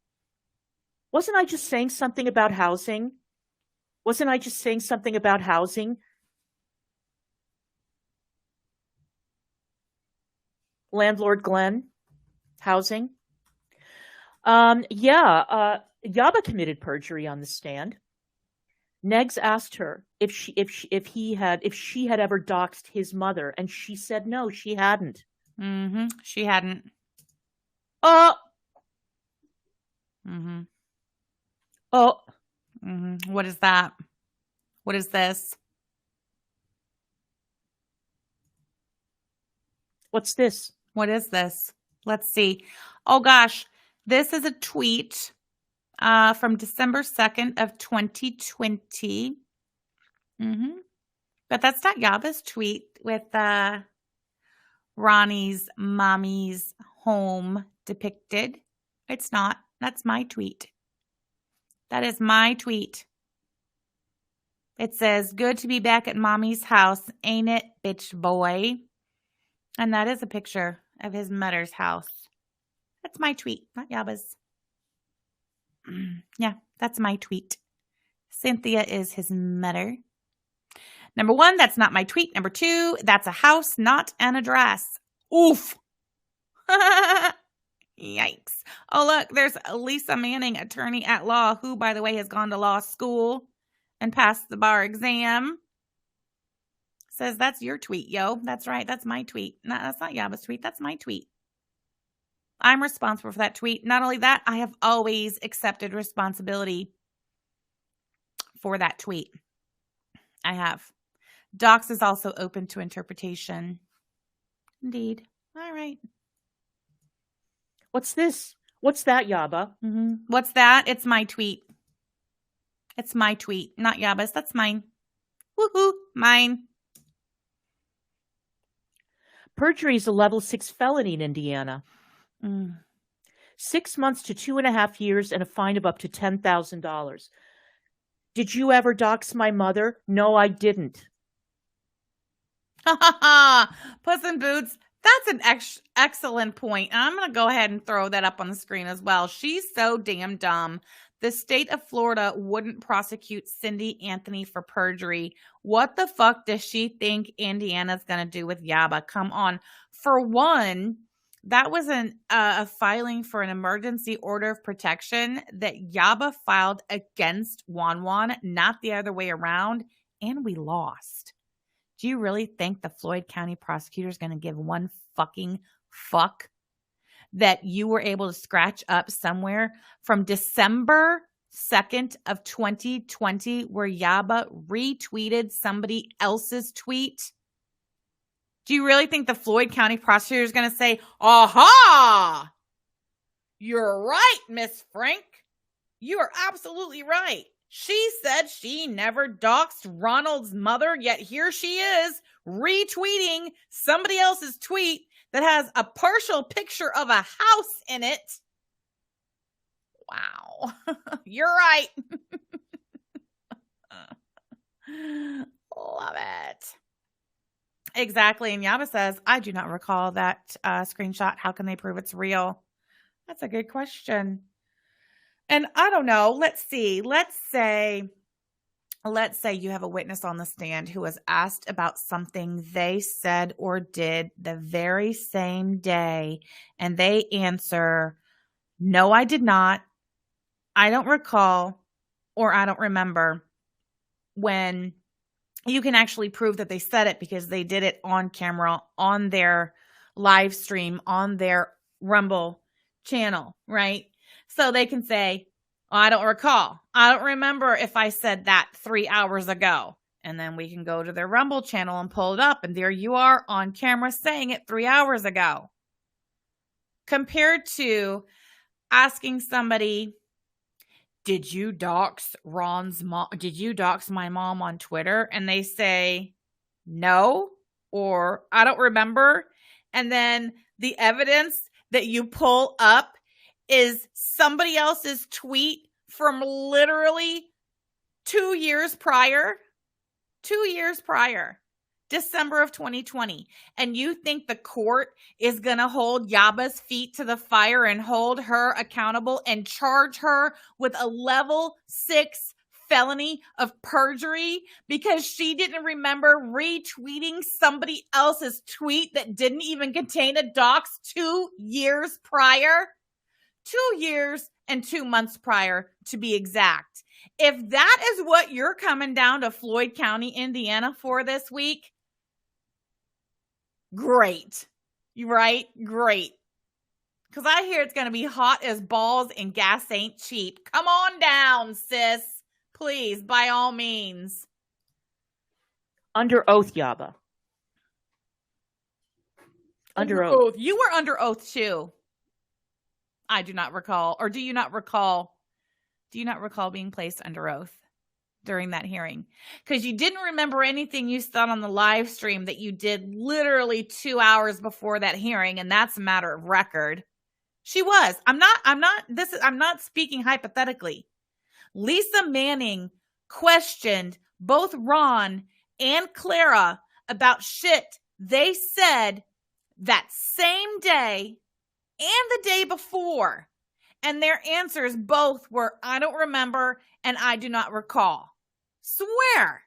Wasn't I just saying something about housing? Wasn't I just saying something about housing? Landlord Glenn, housing. Yaba committed perjury on the stand. Negs asked her if she had ever doxed his mother, and she said no, she hadn't. Mm-hmm. She hadn't. Oh. Mm-hmm. Oh. Mm-hmm. What is that? What is this? What's this? What is this? Let's see. Oh gosh. This is a tweet from December 2nd of 2020. Mm-hmm. But that's not Yaba's tweet with Ronnie's mommy's home depicted. It's not. That's my tweet. That is my tweet. It says, good to be back at mommy's house, ain't it, bitch boy? And that is a picture of his mother's house. That's my tweet, not Yaba's. Yeah, that's my tweet. Cynthia is his mother. Number 1, that's not my tweet. Number 2, that's a house, not an address. Oof. Yikes. Oh, look, there's Lisa Manning, attorney at law, who, by the way, has gone to law school and passed the bar exam. Says, that's your tweet, yo. That's right. That's my tweet. No, that's not Yaba's tweet. That's my tweet. I'm responsible for that tweet. Not only that, I have always accepted responsibility for that tweet. I have. Docs is also open to interpretation. Indeed. All right. What's this? What's that, Yaba? Mm-hmm. What's that? It's my tweet. It's my tweet, not Yaba's. That's mine. Woohoo, mine. Perjury is a level 6 felony in Indiana. 6 months to 2.5 years and a fine of up to $10,000. Did you ever dox my mother? No, I didn't. Ha ha ha! Puss in Boots. That's an excellent point. And I'm going to go ahead and throw that up on the screen as well. She's so damn dumb. The state of Florida wouldn't prosecute Cindy Anthony for perjury. What the fuck does she think Indiana's going to do with Yaba? Come on. For one, that was a filing for an emergency order of protection that Yaba filed against Wanwan, not the other way around, and we lost. Do you really think the Floyd County prosecutor is going to give one fucking fuck that you were able to scratch up somewhere from December 2nd of 2020 where Yaba retweeted somebody else's tweet? Do you really think the Floyd County prosecutor is going to say, aha, you're right, Miss Frank. You are absolutely right. She said she never doxed Ronald's mother, yet here she is retweeting somebody else's tweet that has a partial picture of a house in it. Wow. You're right. Love it. Exactly. And Yaba says, I do not recall that screenshot. How can they prove it's real? That's a good question. And I don't know. Let's see. Let's say you have a witness on the stand who was asked about something they said or did the very same day, and they answer, no, I did not. I don't recall, or I don't remember, when you can actually prove that they said it because they did it on camera, on their live stream, on their Rumble channel, right? So they can say, oh, I don't recall. I don't remember if I said that 3 hours ago. And then we can go to their Rumble channel and pull it up. And there you are on camera saying it 3 hours ago. Compared to asking somebody, did you dox Ron's mom? Did you dox my mom on Twitter? And they say, no, or I don't remember. And then the evidence that you pull up is somebody else's tweet from literally 2 years prior. 2 years prior. December of 2020. And you think the court is going to hold Yaba's feet to the fire and hold her accountable and charge her with a level 6 felony of perjury because she didn't remember retweeting somebody else's tweet that didn't even contain a dox 2 years prior? 2 years and 2 months prior, to be exact. If that is what you're coming down to Floyd County, Indiana for this week, great. You right? Great. Because I hear it's going to be hot as balls and gas ain't cheap. Come on down, sis. Please, by all means. Under oath, Yaba. Under oath. You were under oath too. I do not recall. Or do you not recall? Do you not recall being placed under oath during that hearing? Because you didn't remember anything you said on the live stream that you did literally 2 hours before that hearing, and that's a matter of record. She was. I'm not speaking hypothetically. Lisa Manning questioned both Ron and Clara about shit they said that same day and the day before. And their answers both were, I don't remember and I do not recall. Swear.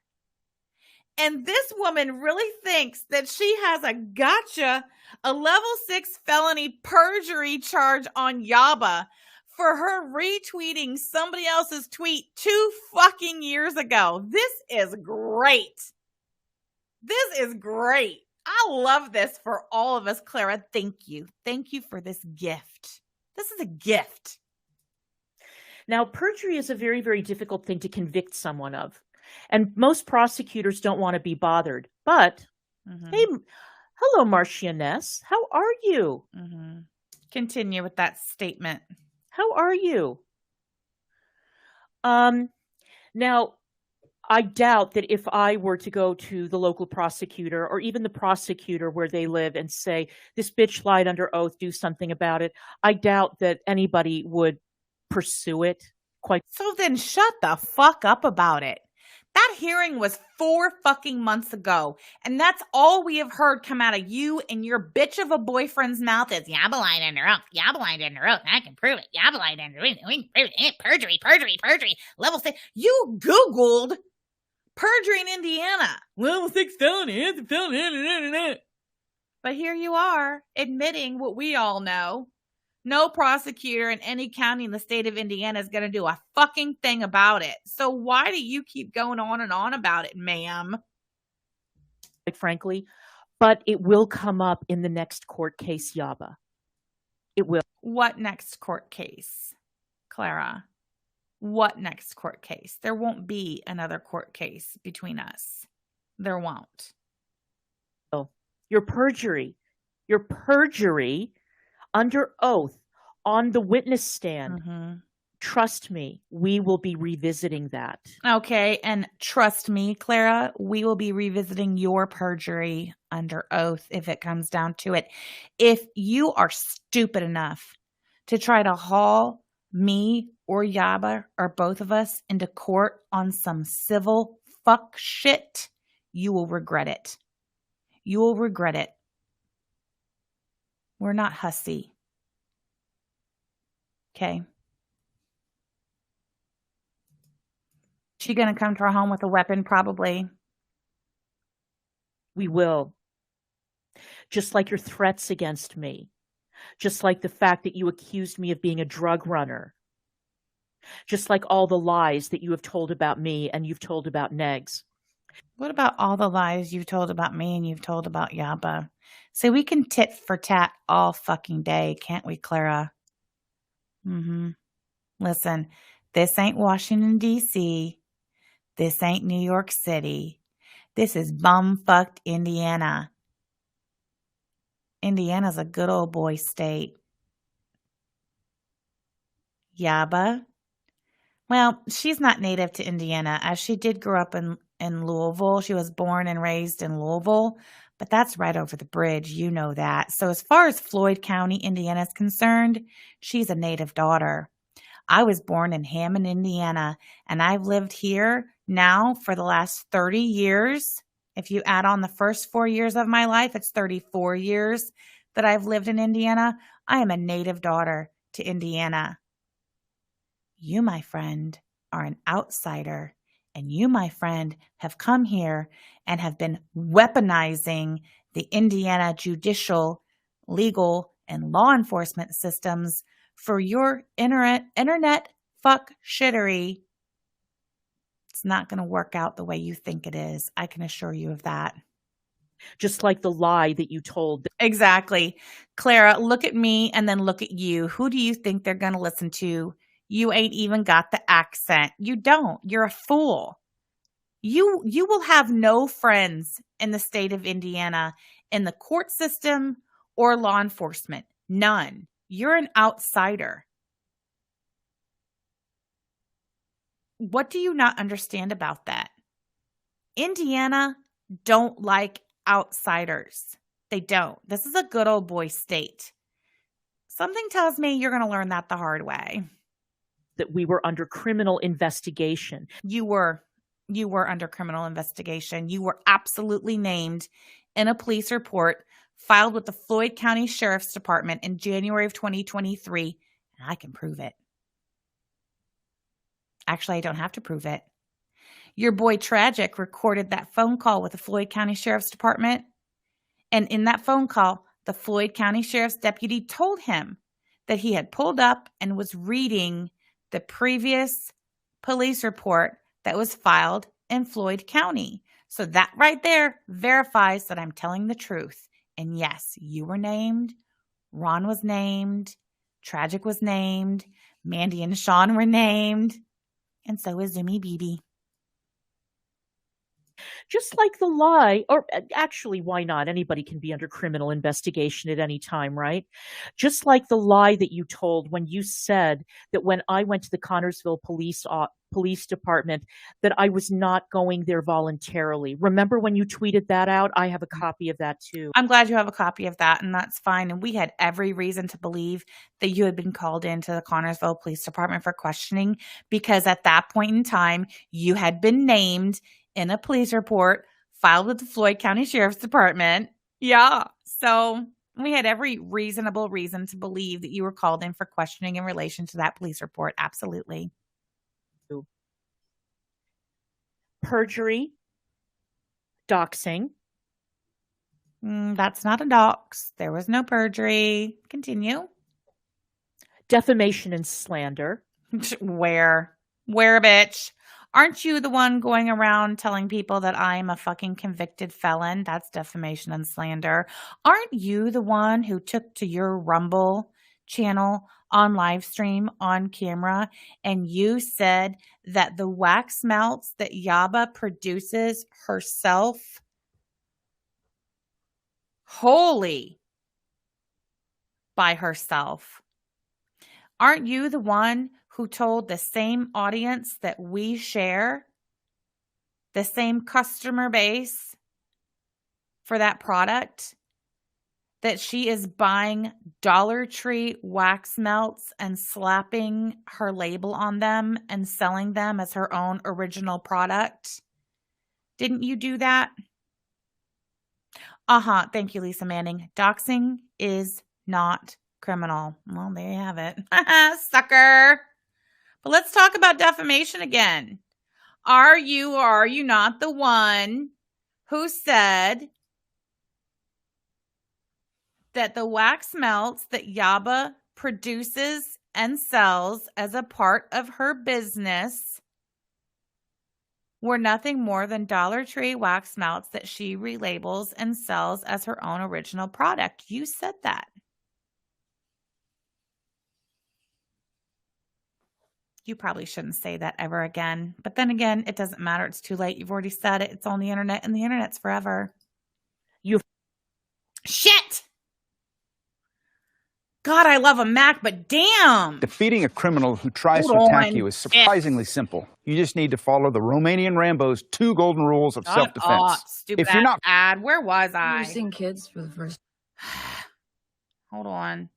And this woman really thinks that she has a gotcha, a level 6 felony perjury charge on Yaba for her retweeting somebody else's tweet 2 fucking years ago. This is great. This is great. I love this for all of us, Clara. Thank you. Thank you for this gift. This is a gift. Now, perjury is a very, very difficult thing to convict someone of. And most prosecutors don't want to be bothered. But, hey, hello, Marcia Ness. How are you? Continue with that statement. How are you? Now, I doubt that if I were to go to the local prosecutor or even the prosecutor where they live and say, this bitch lied under oath, do something about it, I doubt that anybody would pursue it. So then shut the fuck up about it. That hearing was 4 fucking months ago, and that's all we have heard come out of you and your bitch of a boyfriend's mouth is Yaba lied under oath. Yaba lied under oath. I can prove it. Yaba lied under oath. We can prove it. Perjury. Level 6. You Googled perjury in Indiana. Level 6 felony. But here you are admitting what we all know. No prosecutor in any county in the state of Indiana is going to do a fucking thing about it. So why do you keep going on and on about it, ma'am? Quite frankly, but it will come up in the next court case, Yaba. It will. What next court case, Clara? What next court case? There won't be another court case between us. There won't. Oh, your perjury under oath on the witness stand. Trust me, we will be revisiting that. Okay, and trust me, Clara, we will be revisiting your perjury under oath if it comes down to it. If you are stupid enough to try to haul me or Yaba or both of us into court on some civil fuck shit, you will regret it. You will regret it. We're not hussy. Okay. She gonna come to our home with a weapon, probably. We will. Just like your threats against me. Just like the fact that you accused me of being a drug runner. Just like all the lies that you have told about me and you've told about Negs. What about all the lies you've told about me and you've told about Yaba? So we can tit for tat all fucking day, can't we, Clara? Listen, this ain't Washington, D.C. This ain't New York City. This is bumfucked Indiana. Indiana's a good old boy state. Yaba? Well, she's not native to Indiana, as she did grow up in Louisville. She was born and raised in Louisville, but that's right over the bridge. You know that. So as far as Floyd County, Indiana is concerned, she's a native daughter. I was born in Hammond, Indiana, and I've lived here now for the last 30 years. If you add on the first 4 years of my life, it's 34 years that I've lived in Indiana. I am a native daughter to Indiana. You, my friend, are an outsider, and you, my friend, have come here and have been weaponizing the Indiana judicial, legal, and law enforcement systems for your internet fuck shittery. It's not going to work out the way you think it is. I can assure you of that. Just like the lie that you told. Exactly. Clara, look at me and then look at you. Who do you think they're going to listen to? You ain't even got the accent. You don't. You're a fool. You will have no friends in the state of Indiana in the court system or law enforcement. None. You're an outsider. What do you not understand about that? Indiana don't like outsiders. They don't. This is a good old boy state. Something tells me you're going to learn that the hard way. That we were under criminal investigation. You were under criminal investigation. You were absolutely named in a police report filed with the Floyd County Sheriff's Department in January of 2023, and I can prove it. Actually, I don't have to prove it. Your boy Tragic recorded that phone call with the Floyd County Sheriff's Department, and in that phone call, the Floyd County Sheriff's deputy told him that he had pulled up and was reading the previous police report that was filed in Floyd County. So that right there verifies that I'm telling the truth. And yes, you were named, Ron was named, Tragic was named, Mandy and Sean were named, and so is Zumi Bibi. Just like the lie, or actually, why not? Anybody can be under criminal investigation at any time, right? Just like the lie that you told when you said that when I went to the Connersville Police Department that I was not going there voluntarily. Remember when you tweeted that out? I have a copy of that too. I'm glad you have a copy of that, and that's fine. And we had every reason to believe that you had been called into the Connersville Police Department for questioning, because at that point in time, you had been named in a police report filed with the Floyd County Sheriff's Department. Yeah. So we had every reasonable reason to believe that you were called in for questioning in relation to that police report. Absolutely. Perjury, doxing. That's not a dox. There was no perjury. Continue. Defamation and slander. Where, bitch? Aren't you the one going around telling people that I'm a fucking convicted felon? That's defamation and slander. Aren't you the one who took to your Rumble channel on live stream on camera and you said that the wax melts that Yaba produces herself, wholly by herself? Aren't you the one who told the same audience that we share, the same customer base for that product, that she is buying Dollar Tree wax melts and slapping her label on them and selling them as her own original product? Didn't you do that? Thank you, Lisa Manning. Doxing is not criminal. Well, there you have it. Sucker. But let's talk about defamation again. Are you or are you not the one who said that the wax melts that Yaba produces and sells as a part of her business were nothing more than Dollar Tree wax melts that she relabels and sells as her own original product? You said that. You probably shouldn't say that ever again. But then again, it doesn't matter. It's too late. You've already said it. It's on the internet, and the internet's forever. Shit! God, I love a Mac, but damn! Defeating a criminal who tries to attack you is surprisingly simple. You just need to follow the Romanian Rambo's 2 golden rules of self-defense. Stupid If you're not ad, where was I? You're seeing kids for the first. Hold on.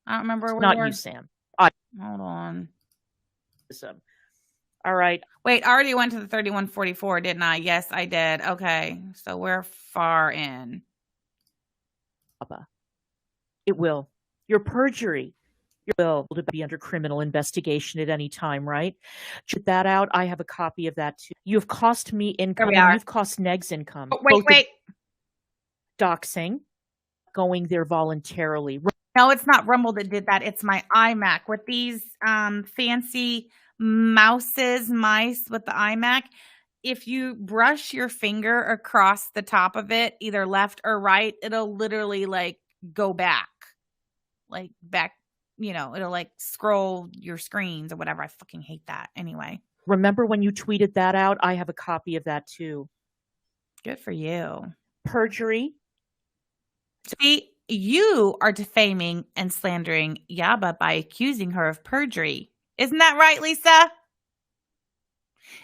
I don't remember where Not we were. you, Sam. Hold on. All right. Wait, I already went to the 3144, didn't I? Yes, I did. Okay, so we're far in. It will. Your perjury. Your will to be under criminal investigation at any time, right? Check that out. I have a copy of that too. You've cost me income. we are. You've cost Negs income. Oh, wait. Doxing. Going there voluntarily. No, it's not Rumble that did that. It's my iMac with these fancy mice with the iMac. If you brush your finger across the top of it, either left or right, it'll literally like go back, it'll like scroll your screens or whatever. I fucking hate that. Anyway. Remember when you tweeted that out? I have a copy of that too. Good for you. Perjury. See, you are defaming and slandering Yaba by accusing her of perjury. Isn't that right, Lisa?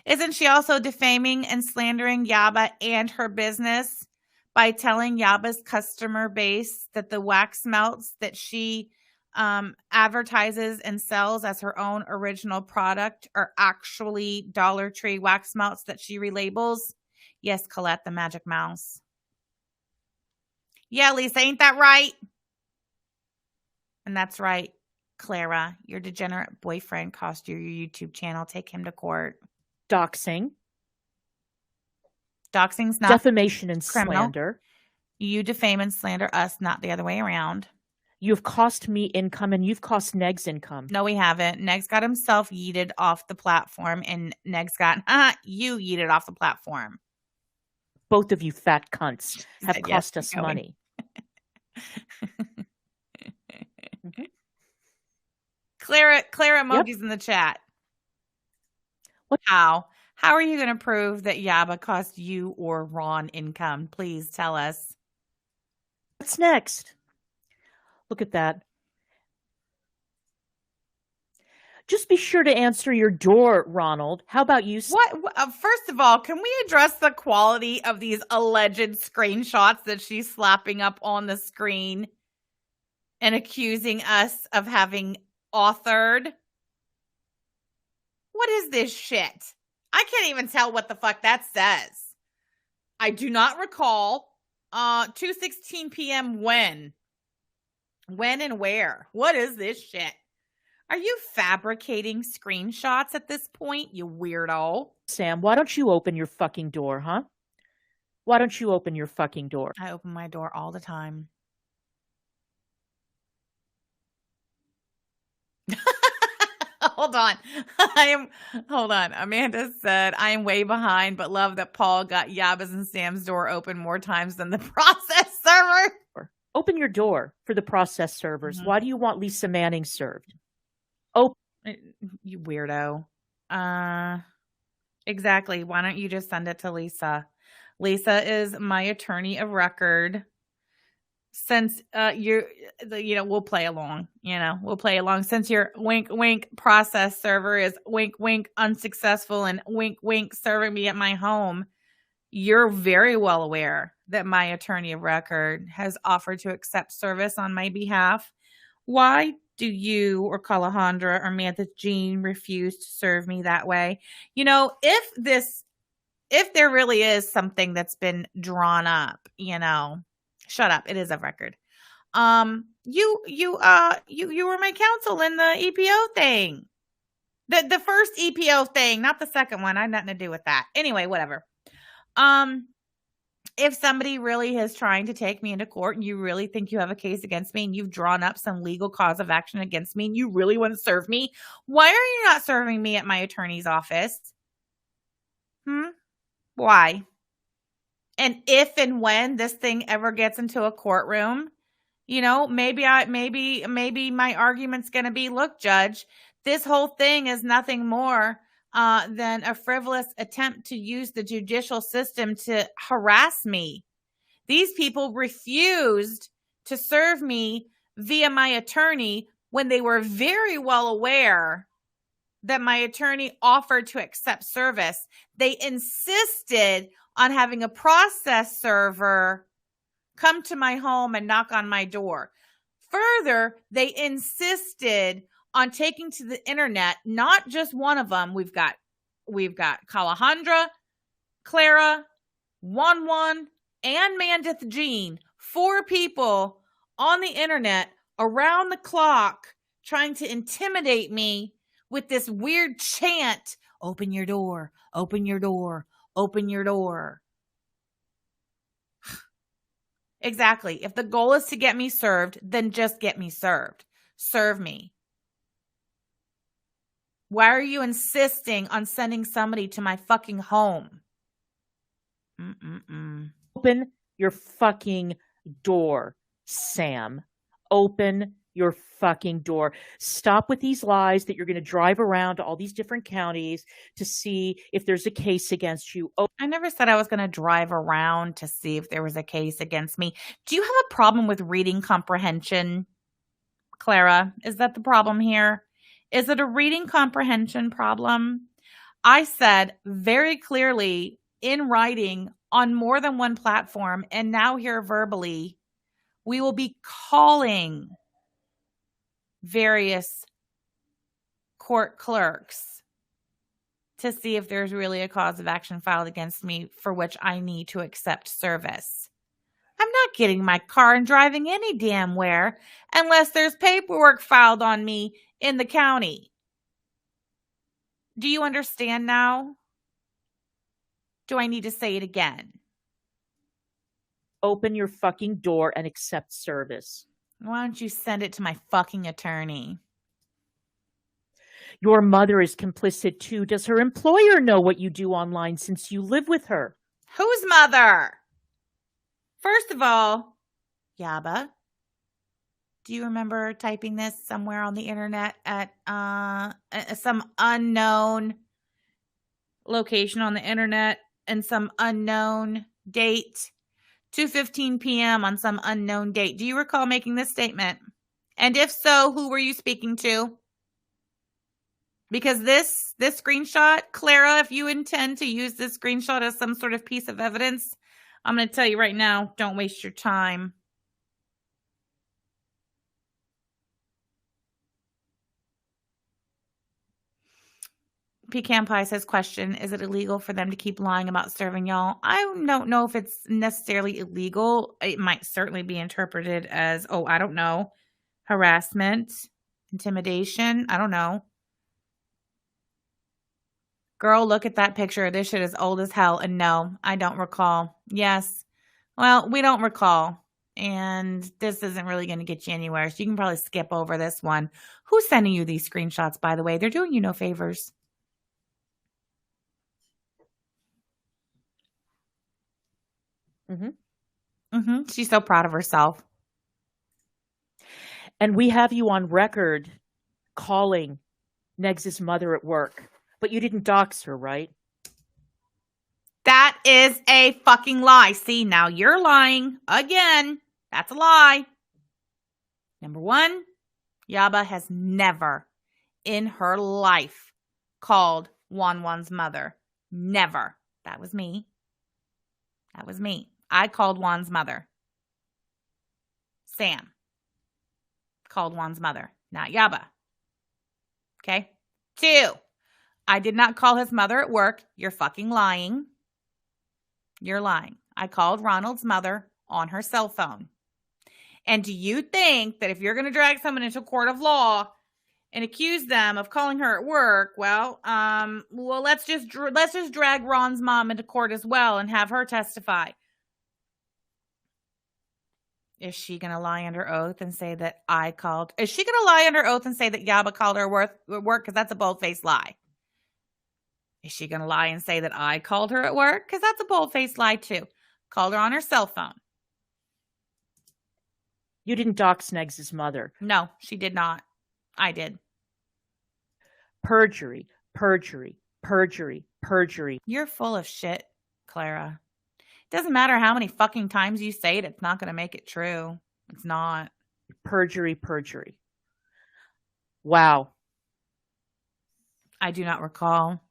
Isn't she also defaming and slandering Yaba and her business by telling Yaba's customer base that the wax melts that she advertises and sells as her own original product are actually Dollar Tree wax melts that she relabels? Yes, Colette, the magic mouse. Yeah, Lisa, ain't that right? And that's right, Clara. Your degenerate boyfriend cost you your YouTube channel. Take him to court. Doxing. Doxing's not Defamation and criminal. slander. You defame and slander us, not the other way around. You've cost me income and you've cost Negs income. No, we haven't. Negs got himself yeeted off the platform, and Negs got you yeeted off the platform. Both of you fat cunts have Yes, cost us going. money. Clara emojis in the chat. How are you going to prove that Yaba cost you or Ron income? Please tell us. What's next? Look at that. Just be sure to answer your door, Ronald. How about you? First of all, can we address the quality of these alleged screenshots that she's slapping up on the screen and accusing us of having authored? What is this shit? I can't even tell what the fuck that says. I do not recall. 2:16 p.m. when? When and where? What is this shit? Are you fabricating screenshots at this point, you weirdo? Sam, why don't you open your fucking door, huh? Why don't you open your fucking door? I open my door all the time. Hold on. Amanda said, I am way behind, but love that Paul got Yaba's and Sam's door open more times than the process server. Open your door for the process servers. Mm-hmm. Why do you want Lisa Manning served? Open. You weirdo. Exactly. Why don't you just send it to Lisa? Lisa is my attorney of record. Since we'll play along. We'll play along. Since your wink wink process server is wink wink unsuccessful and wink wink serving me at my home, You're very well aware that my attorney of record has offered to accept service on my behalf. Why do you or Calandra or Mantha Jean refuse to serve me that way? You know, if there really is something that's been drawn up, you know, shut up. It is of record. You were my counsel in the EPO thing. The first EPO thing, not the second one. I had nothing to do with that. Anyway, whatever. If somebody really is trying to take me into court and you really think you have a case against me and you've drawn up some legal cause of action against me and you really want to serve me, why are you not serving me at my attorney's office? Why? And if and when this thing ever gets into a courtroom, you know, maybe my argument's going to be, look, Judge, this whole thing is nothing more than a frivolous attempt to use the judicial system to harass me. These people refused to serve me via my attorney when they were very well aware that my attorney offered to accept service. They insisted on having a process server come to my home and knock on my door. Further, they insisted on taking to the internet, not just one of them. We've got Calandra, Clara, One, and Mandith Jean. 4 people on the internet around the clock trying to intimidate me with this weird chant, open your door, open your door, open your door. Exactly. If the goal is to get me served, then just get me served. Serve me. Why are you insisting on sending somebody to my fucking home? Open your fucking door, Sam. Open your fucking door. Stop with these lies that you're going to drive around to all these different counties to see if there's a case against you. I never said I was going to drive around to see if there was a case against me. Do you have a problem with reading comprehension, Clara? Is that the problem here? Is it a reading comprehension problem? I said very clearly in writing on more than one platform and now here verbally, we will be calling various court clerks to see if there's really a cause of action filed against me for which I need to accept service. I'm not getting in my car and driving any damn where unless there's paperwork filed on me in the county. Do you understand now? Do I need to say it again? Open your fucking door and accept service. Why don't you send it to my fucking attorney? Your mother is complicit too. Does her employer know what you do online since you live with her? Whose mother? First of all, Yaba, do you remember typing this somewhere on the internet at some unknown location on the internet and some unknown date? 2:15 p.m. on some unknown date. Do you recall making this statement? And if so, who were you speaking to? Because this screenshot, Clara, if you intend to use this screenshot as some sort of piece of evidence, I'm going to tell you right now, don't waste your time. Pecan Pie says, question, is it illegal for them to keep lying about serving y'all? I don't know if it's necessarily illegal. It might certainly be interpreted as, I don't know, harassment, intimidation. I don't know. Girl, look at that picture. This shit is old as hell. And no, I don't recall. Yes. Well, we don't recall. And this isn't really going to get you anywhere. So you can probably skip over this one. Who's sending you these screenshots, by the way? They're doing you no favors. She's so proud of herself. And we have you on record calling Negs' mother at work. But you didn't dox her, right? That is a fucking lie. See, now you're lying again. That's a lie. Number one, Yaba has never in her life called Wan's mother. Never. That was me. That was me. I called Juan's mother. Sam called Juan's mother, not Yaba. Okay? 2, I did not call his mother at work. You're fucking lying. You're lying. I called Ronald's mother on her cell phone. And do you think that if you're going to drag someone into a court of law and accuse them of calling her at work, let's just drag Ron's mom into court as well and have her testify. Is she going to lie under oath and say that I called? Is she going to lie under oath and say that Yaba called her at work? Because that's a bold-faced lie. Is she going to lie and say that I called her at work? Because that's a bold-faced lie too. Called her on her cell phone. You didn't dox Snegs' mother. No, she did not. I did. Perjury, perjury, perjury, perjury. You're full of shit, Clara. It doesn't matter how many fucking times you say it. It's not going to make it true. It's not. Perjury, perjury. Wow. I do not recall.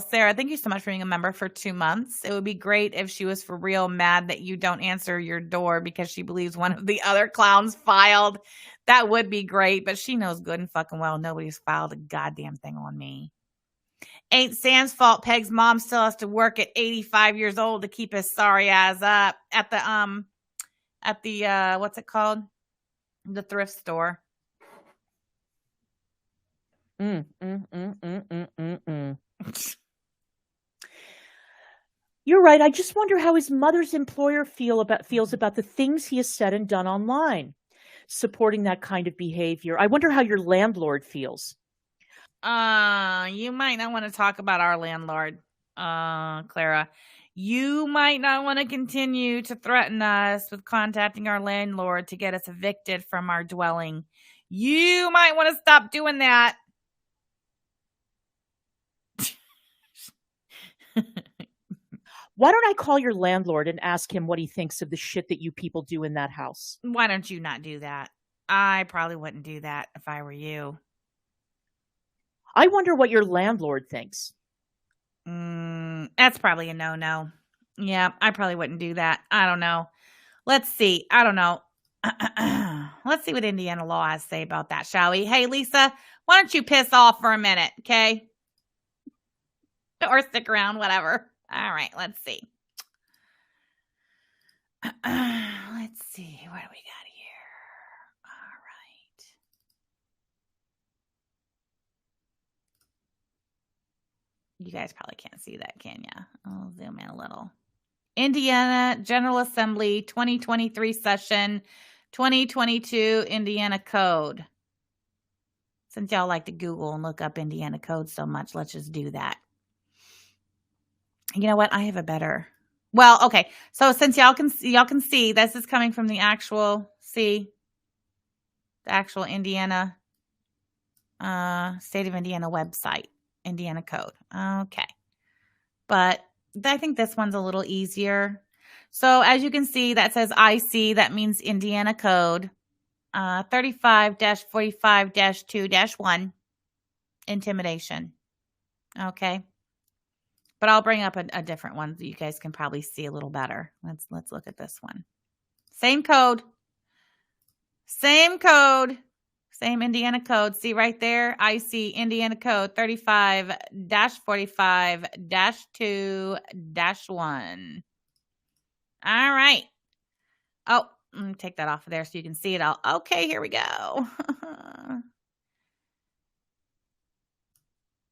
Sarah, thank you so much for being a member for 2 months. It would be great if she was for real mad that you don't answer your door because she believes one of the other clowns filed. That would be great, but she knows good and fucking well nobody's filed a goddamn thing on me. Ain't Sam's fault Peg's mom still has to work at 85 years old to keep his sorry ass up at the what's it called? The thrift store. You're right. I just wonder how his mother's employer feels about the things he has said and done online, supporting that kind of behavior. I wonder how your landlord feels. You might not want to talk about our landlord, Clara. You might not want to continue to threaten us with contacting our landlord to get us evicted from our dwelling. You might want to stop doing that. Why don't I call your landlord and ask him what he thinks of the shit that you people do in that house? Why don't you not do that? I probably wouldn't do that if I were you. I wonder what your landlord thinks. That's probably a no-no. Yeah, I probably wouldn't do that. I don't know. Let's see. I don't know. Let's see what Indiana law has to say about that, shall we? Hey, Lisa, why don't you piss off for a minute, okay? Or stick around, whatever. All right, let's see. Let's see. What do we got here? All right. You guys probably can't see that, can ya? I'll zoom in a little. Indiana General Assembly 2023 session, 2022 Indiana Code. Since y'all like to Google and look up Indiana Code so much, let's just do that. You know what? I have a better. Well, okay. So since y'all can see, this is coming from the actual Indiana, state of Indiana website, Indiana Code. Okay. But I think this one's a little easier. So as you can see, that says IC. That means Indiana Code 35-45-2-1, intimidation. Okay. But I'll bring up a different one that you guys can probably see a little better. Let's look at this one. Same code. Same Indiana Code. See right there? I see Indiana Code 35-45-2-1. All right. Oh, let me take that off of there so you can see it all. Okay, here we go.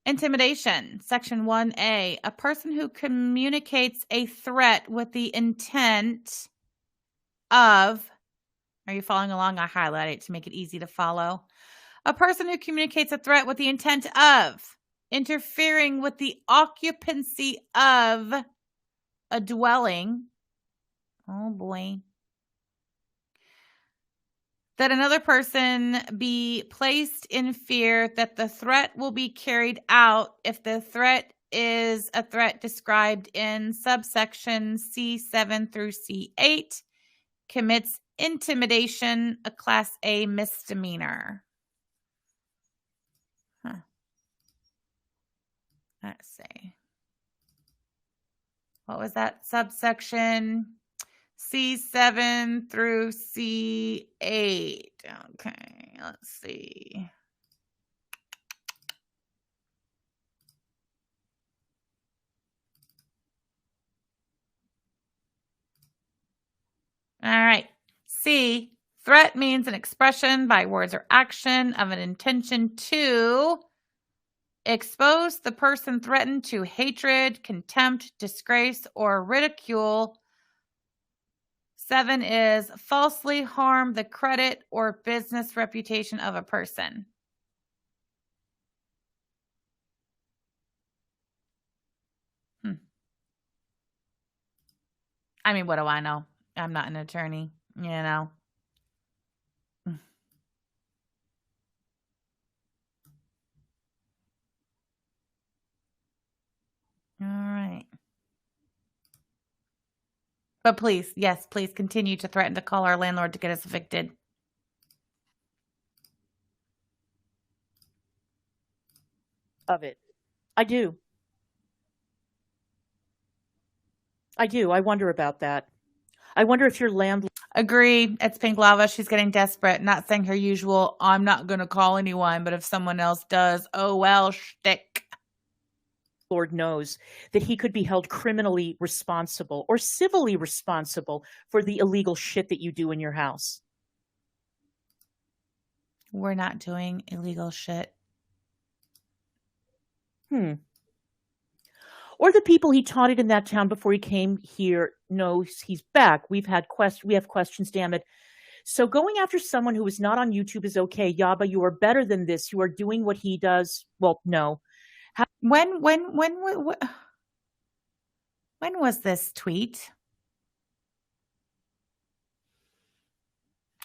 Intimidation, Section 1A. A person who communicates a threat with the intent of, are you following along? I highlighted it to make it easy to follow. A person who communicates a threat with the intent of interfering with the occupancy of a dwelling. Oh boy. That another person be placed in fear that the threat will be carried out if the threat is a threat described in subsection C7 through C8, commits intimidation, a Class A misdemeanor. Let's see. what was that subsection? C7 through C8. Okay, let's see. All right. C, threat means an expression by words or action of an intention to expose the person threatened to hatred, contempt, disgrace, or ridicule. 7 is falsely harm the credit or business reputation of a person. I mean, what do I know? I'm not an attorney, you know. All right. But please, yes, please continue to threaten to call our landlord to get us evicted. Of it. I do. I wonder about that. I wonder if your landlord Agree. It's Pink Lava. She's getting desperate. Not saying her usual, I'm not going to call anyone, but if someone else does, oh well, shtick. knows that he could be held criminally responsible or civilly responsible for the illegal shit that you do in your house. We're not doing illegal shit. Or the people he taunted in that town before he came here knows he's back. We have questions, damn it. So going after someone who is not on YouTube is okay. Yaba, you are better than this. You are doing what he does. Well, no. When was this tweet?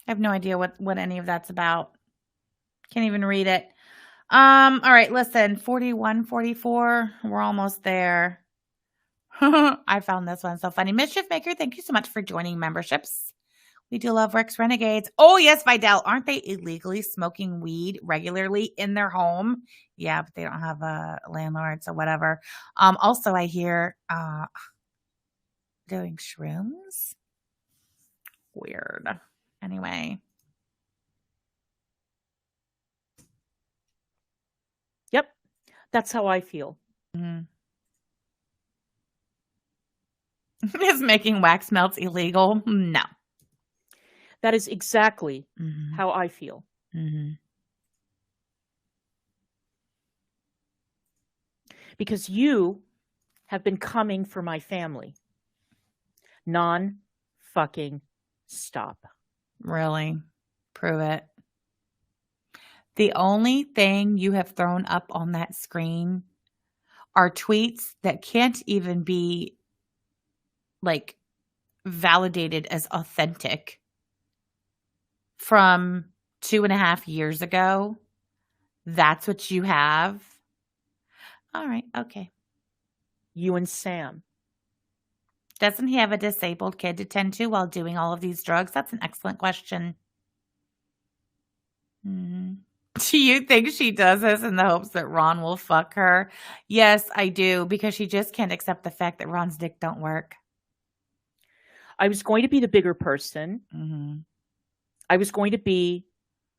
I have no idea what any of that's about. Can't even read it. All right, listen, 41, 44. We're almost there. I found this one so funny. Mischief Maker, thank you so much for joining memberships. We do love Rick's Renegades. Oh, yes, Vidal. Aren't they illegally smoking weed regularly in their home? Yeah, but they don't have a landlord, so whatever. Also, I hear doing shrooms. Weird. Anyway. Yep. That's how I feel. Mm-hmm. Is making wax melts illegal? No. That is exactly Mm-hmm. how I feel. Mm-hmm. Because you have been coming for my family. Non-fucking stop. Really? Prove it. The only thing you have thrown up on that screen are tweets that can't even be like validated as authentic from 2.5 years ago. That's what you have. All right. Okay. You and Sam. Doesn't he have a disabled kid to tend to while doing all of these drugs? That's an excellent question. Mm-hmm. Do you think she does this in the hopes that Ron will fuck her? Yes, I do, because she just can't accept the fact that Ron's dick don't work. I was going to be the bigger person. Mm-hmm. I was going to be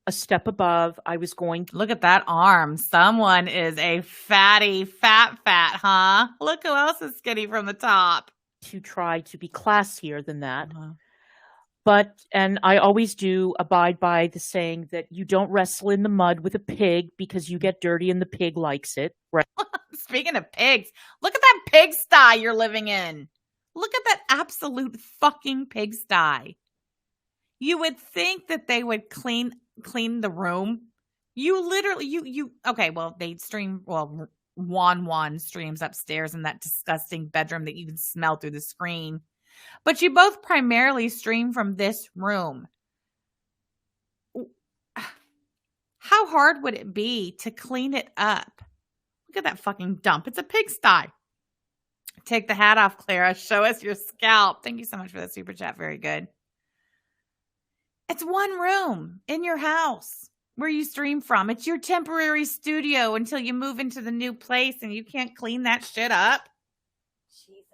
a step above. I was going to... Look at that arm. Someone is a fatty, fat, huh? Look who else is skinny from the top. To try to be classier than that. But, and I always do abide by the saying that you don't wrestle in the mud with a pig because you get dirty and the pig likes it. Right? Speaking of pigs, look at that pigsty you're living in. Look at that absolute fucking pigsty. You would think that they would clean the room. You literally, okay, well, they stream, well, Juan streams upstairs in that disgusting bedroom that you can smell through the screen. But you both primarily stream from this room. How hard would it be to clean it up? Look at that fucking dump. It's a pigsty. Take the hat off, Clara. Show us your scalp. Thank you so much for that super chat. Very good. It's one room in your house where you stream from. It's your temporary studio until you move into the new place and you can't clean that shit up. Jesus.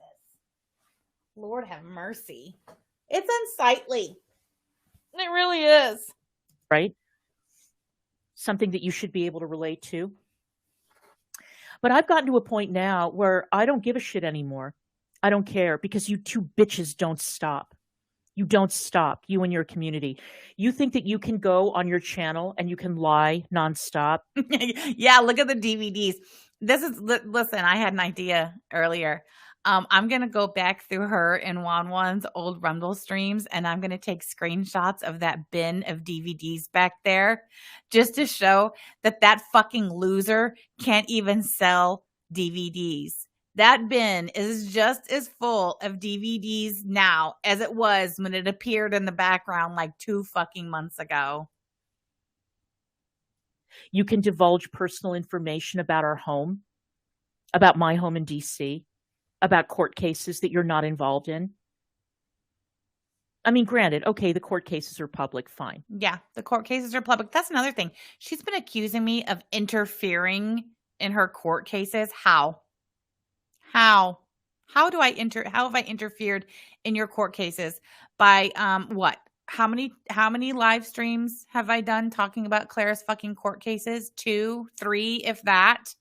Lord have mercy. It's unsightly. It really is. Right? Something that you should be able to relate to. But I've gotten to a point now where I don't give a shit anymore. I don't care because you two bitches don't stop. You don't stop, you and your community. You think that you can go on your channel and you can lie nonstop? Yeah, look at the DVDs. Listen, I had an idea earlier. I'm going to go back through her and Wanwan's old Rumble streams, and I'm going to take screenshots of that bin of DVDs back there just to show that fucking loser can't even sell DVDs. That bin is just as full of DVDs now as it was when it appeared in the background like 2 fucking months ago. You can divulge personal information about our home, about my home in DC, about court cases that you're not involved in. I mean, granted, okay, the court cases are public, fine. Yeah, the court cases are public. That's another thing. She's been accusing me of interfering in her court cases. How have I interfered in your court cases by what? How many live streams have I done talking about Clara's fucking court cases? 2, 3, if that.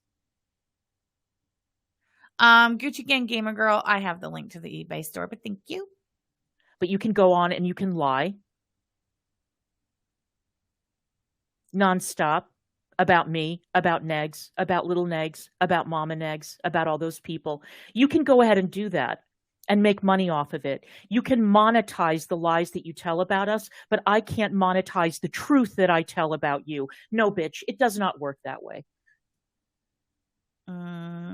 Gucci Gang Gamer Girl, I have the link to the eBay store, but thank you. But you can go on and you can lie nonstop about me, about Negs, about little Negs, about Mama Negs, about all those people. You can go ahead and do that and make money off of it. You can monetize the lies that you tell about us, but I can't monetize the truth that I tell about you. No, bitch, it does not work that way.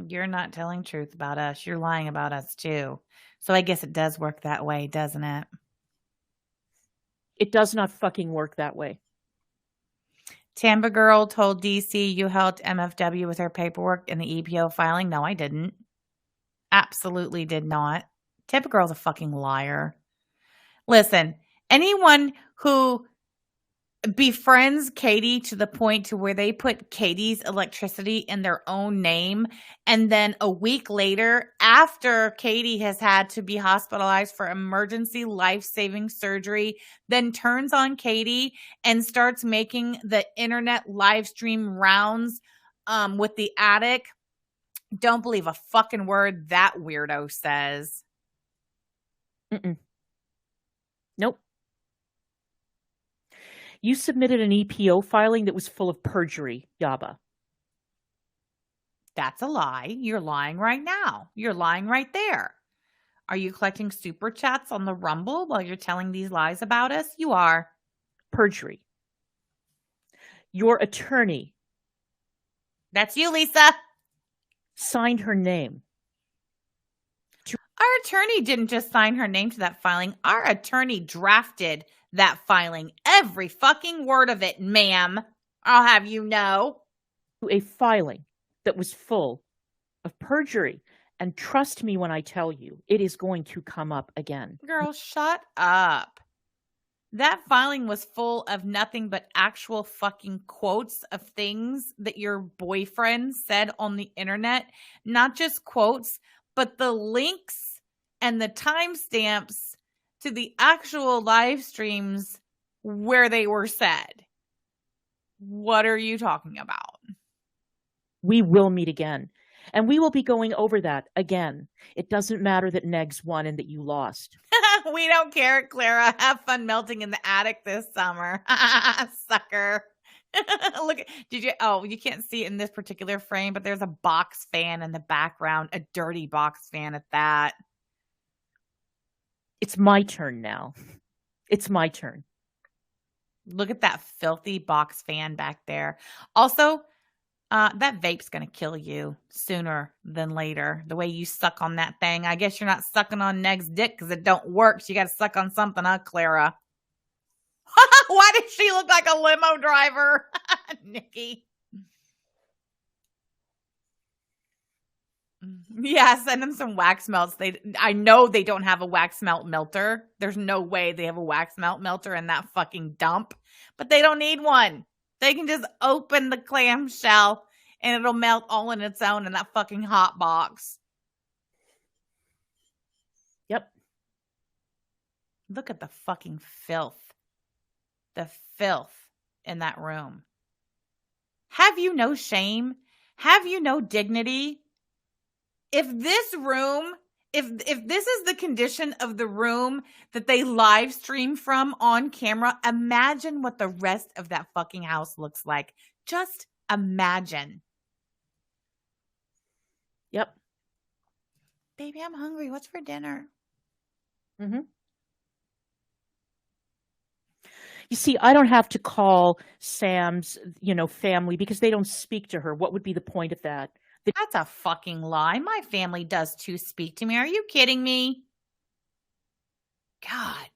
You're not telling truth about us. You're lying about us too. So I guess it does work that way, doesn't it? It does not fucking work that way. Tamba Girl told DC you helped MFW with her paperwork in the EPO filing. No, I didn't. Absolutely did not. Tamba Girl's a fucking liar. Listen, anyone who befriends Katie to the point to where they put Katie's electricity in their own name, and then a week later, after Katie has had to be hospitalized for emergency life-saving surgery, then turns on Katie and starts making the internet live stream rounds with the attic, don't believe a fucking word that weirdo says. Nope. You submitted an EPO filing that was full of perjury, Yaba. That's a lie. You're lying right now. You're lying right there. Are you collecting super chats on the Rumble while you're telling these lies about us? You are. Perjury. Your attorney. That's you, Lisa. Signed her name. Our attorney didn't just sign her name to that filing. Our attorney drafted that filing. Every fucking word of it, ma'am. I'll have you know. A filing that was full of perjury. And trust me when I tell you, it is going to come up again. Girl, shut up. That filing was full of nothing but actual fucking quotes of things that your boyfriend said on the internet. Not just quotes, but the links and the timestamps to the actual live streams where they were said. What are you talking about? We will meet again. And we will be going over that again. It doesn't matter that Negs won and that you lost. We don't care, Clara. Have fun melting in the attic this summer. Sucker. Look, you can't see it in this particular frame, but there's a box fan in the background, a dirty box fan at that. It's my turn now. It's my turn. Look at that filthy box fan back there. Also, that vape's going to kill you sooner than later. The way you suck on that thing. I guess you're not sucking on Neg's dick because it don't work. So you got to suck on something, huh, Clara? Why does she look like a limo driver? Nikki. Yeah, send them some wax melts. I know they don't have a wax melt melter. There's no way they have a wax melt melter in that fucking dump. But they don't need one. They can just open the clamshell and it'll melt all on its own in that fucking hot box. Yep. Look at the fucking filth. The filth in that room. Have you no shame? Have you no dignity? If this room, if this is the condition of the room that they live stream from on camera, imagine what the rest of that fucking house looks like. Just imagine. Yep. Baby, I'm hungry. What's for dinner? Mm-hmm. You see, I don't have to call Sam's, family because they don't speak to her. What would be the point of that? That's a fucking lie. My family does too speak to me. Are you kidding me? God.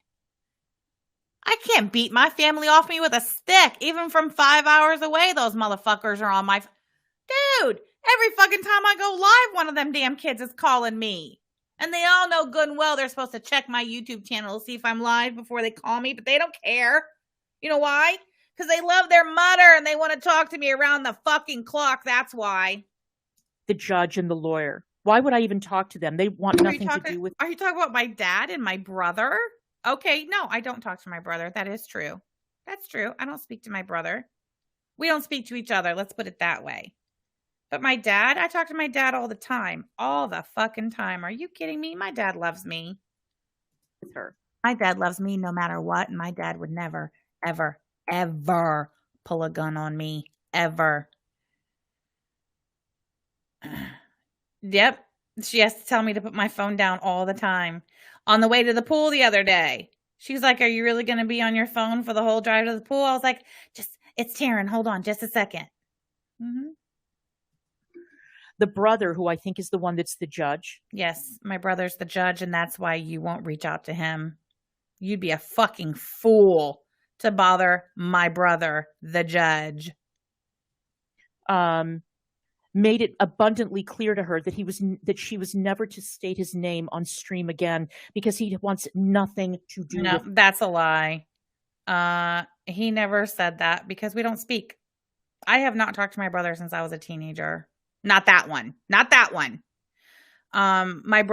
I can't beat my family off me with a stick. Even from 5 hours away, those motherfuckers are on my... Dude, every fucking time I go live, one of them damn kids is calling me. And they all know good and well they're supposed to check my YouTube channel to see if I'm live before they call me, but they don't care. You know why? Because they love their mother and they want to talk to me around the fucking clock. That's why. The judge and the lawyer. Why would I even talk to them? They want nothing to do with... Are you talking about my dad and my brother? Okay, no, I don't talk to my brother. That is true. That's true. I don't speak to my brother. We don't speak to each other. Let's put it that way. But my dad, I talk to my dad all the time. All the fucking time. Are you kidding me? My dad loves me. With her. My dad loves me no matter what. And my dad would never, ever, ever pull a gun on me. Ever. Yep. She has to tell me to put my phone down all the time. On the way to the pool the other day, she's like, are you really going to be on your phone for the whole drive to the pool? I was like, it's Taryn. Hold on just a second. Mm-hmm. The brother, who I think is the one that's the judge. Yes, my brother's the judge, and that's why you won't reach out to him. You'd be a fucking fool to bother my brother, the judge. Made it abundantly clear to her that she was never to state his name on stream again because he wants nothing to do with it. That's a lie. He never said that because we don't speak. I have not talked to my brother since I was a teenager. Not that one. Not that one. My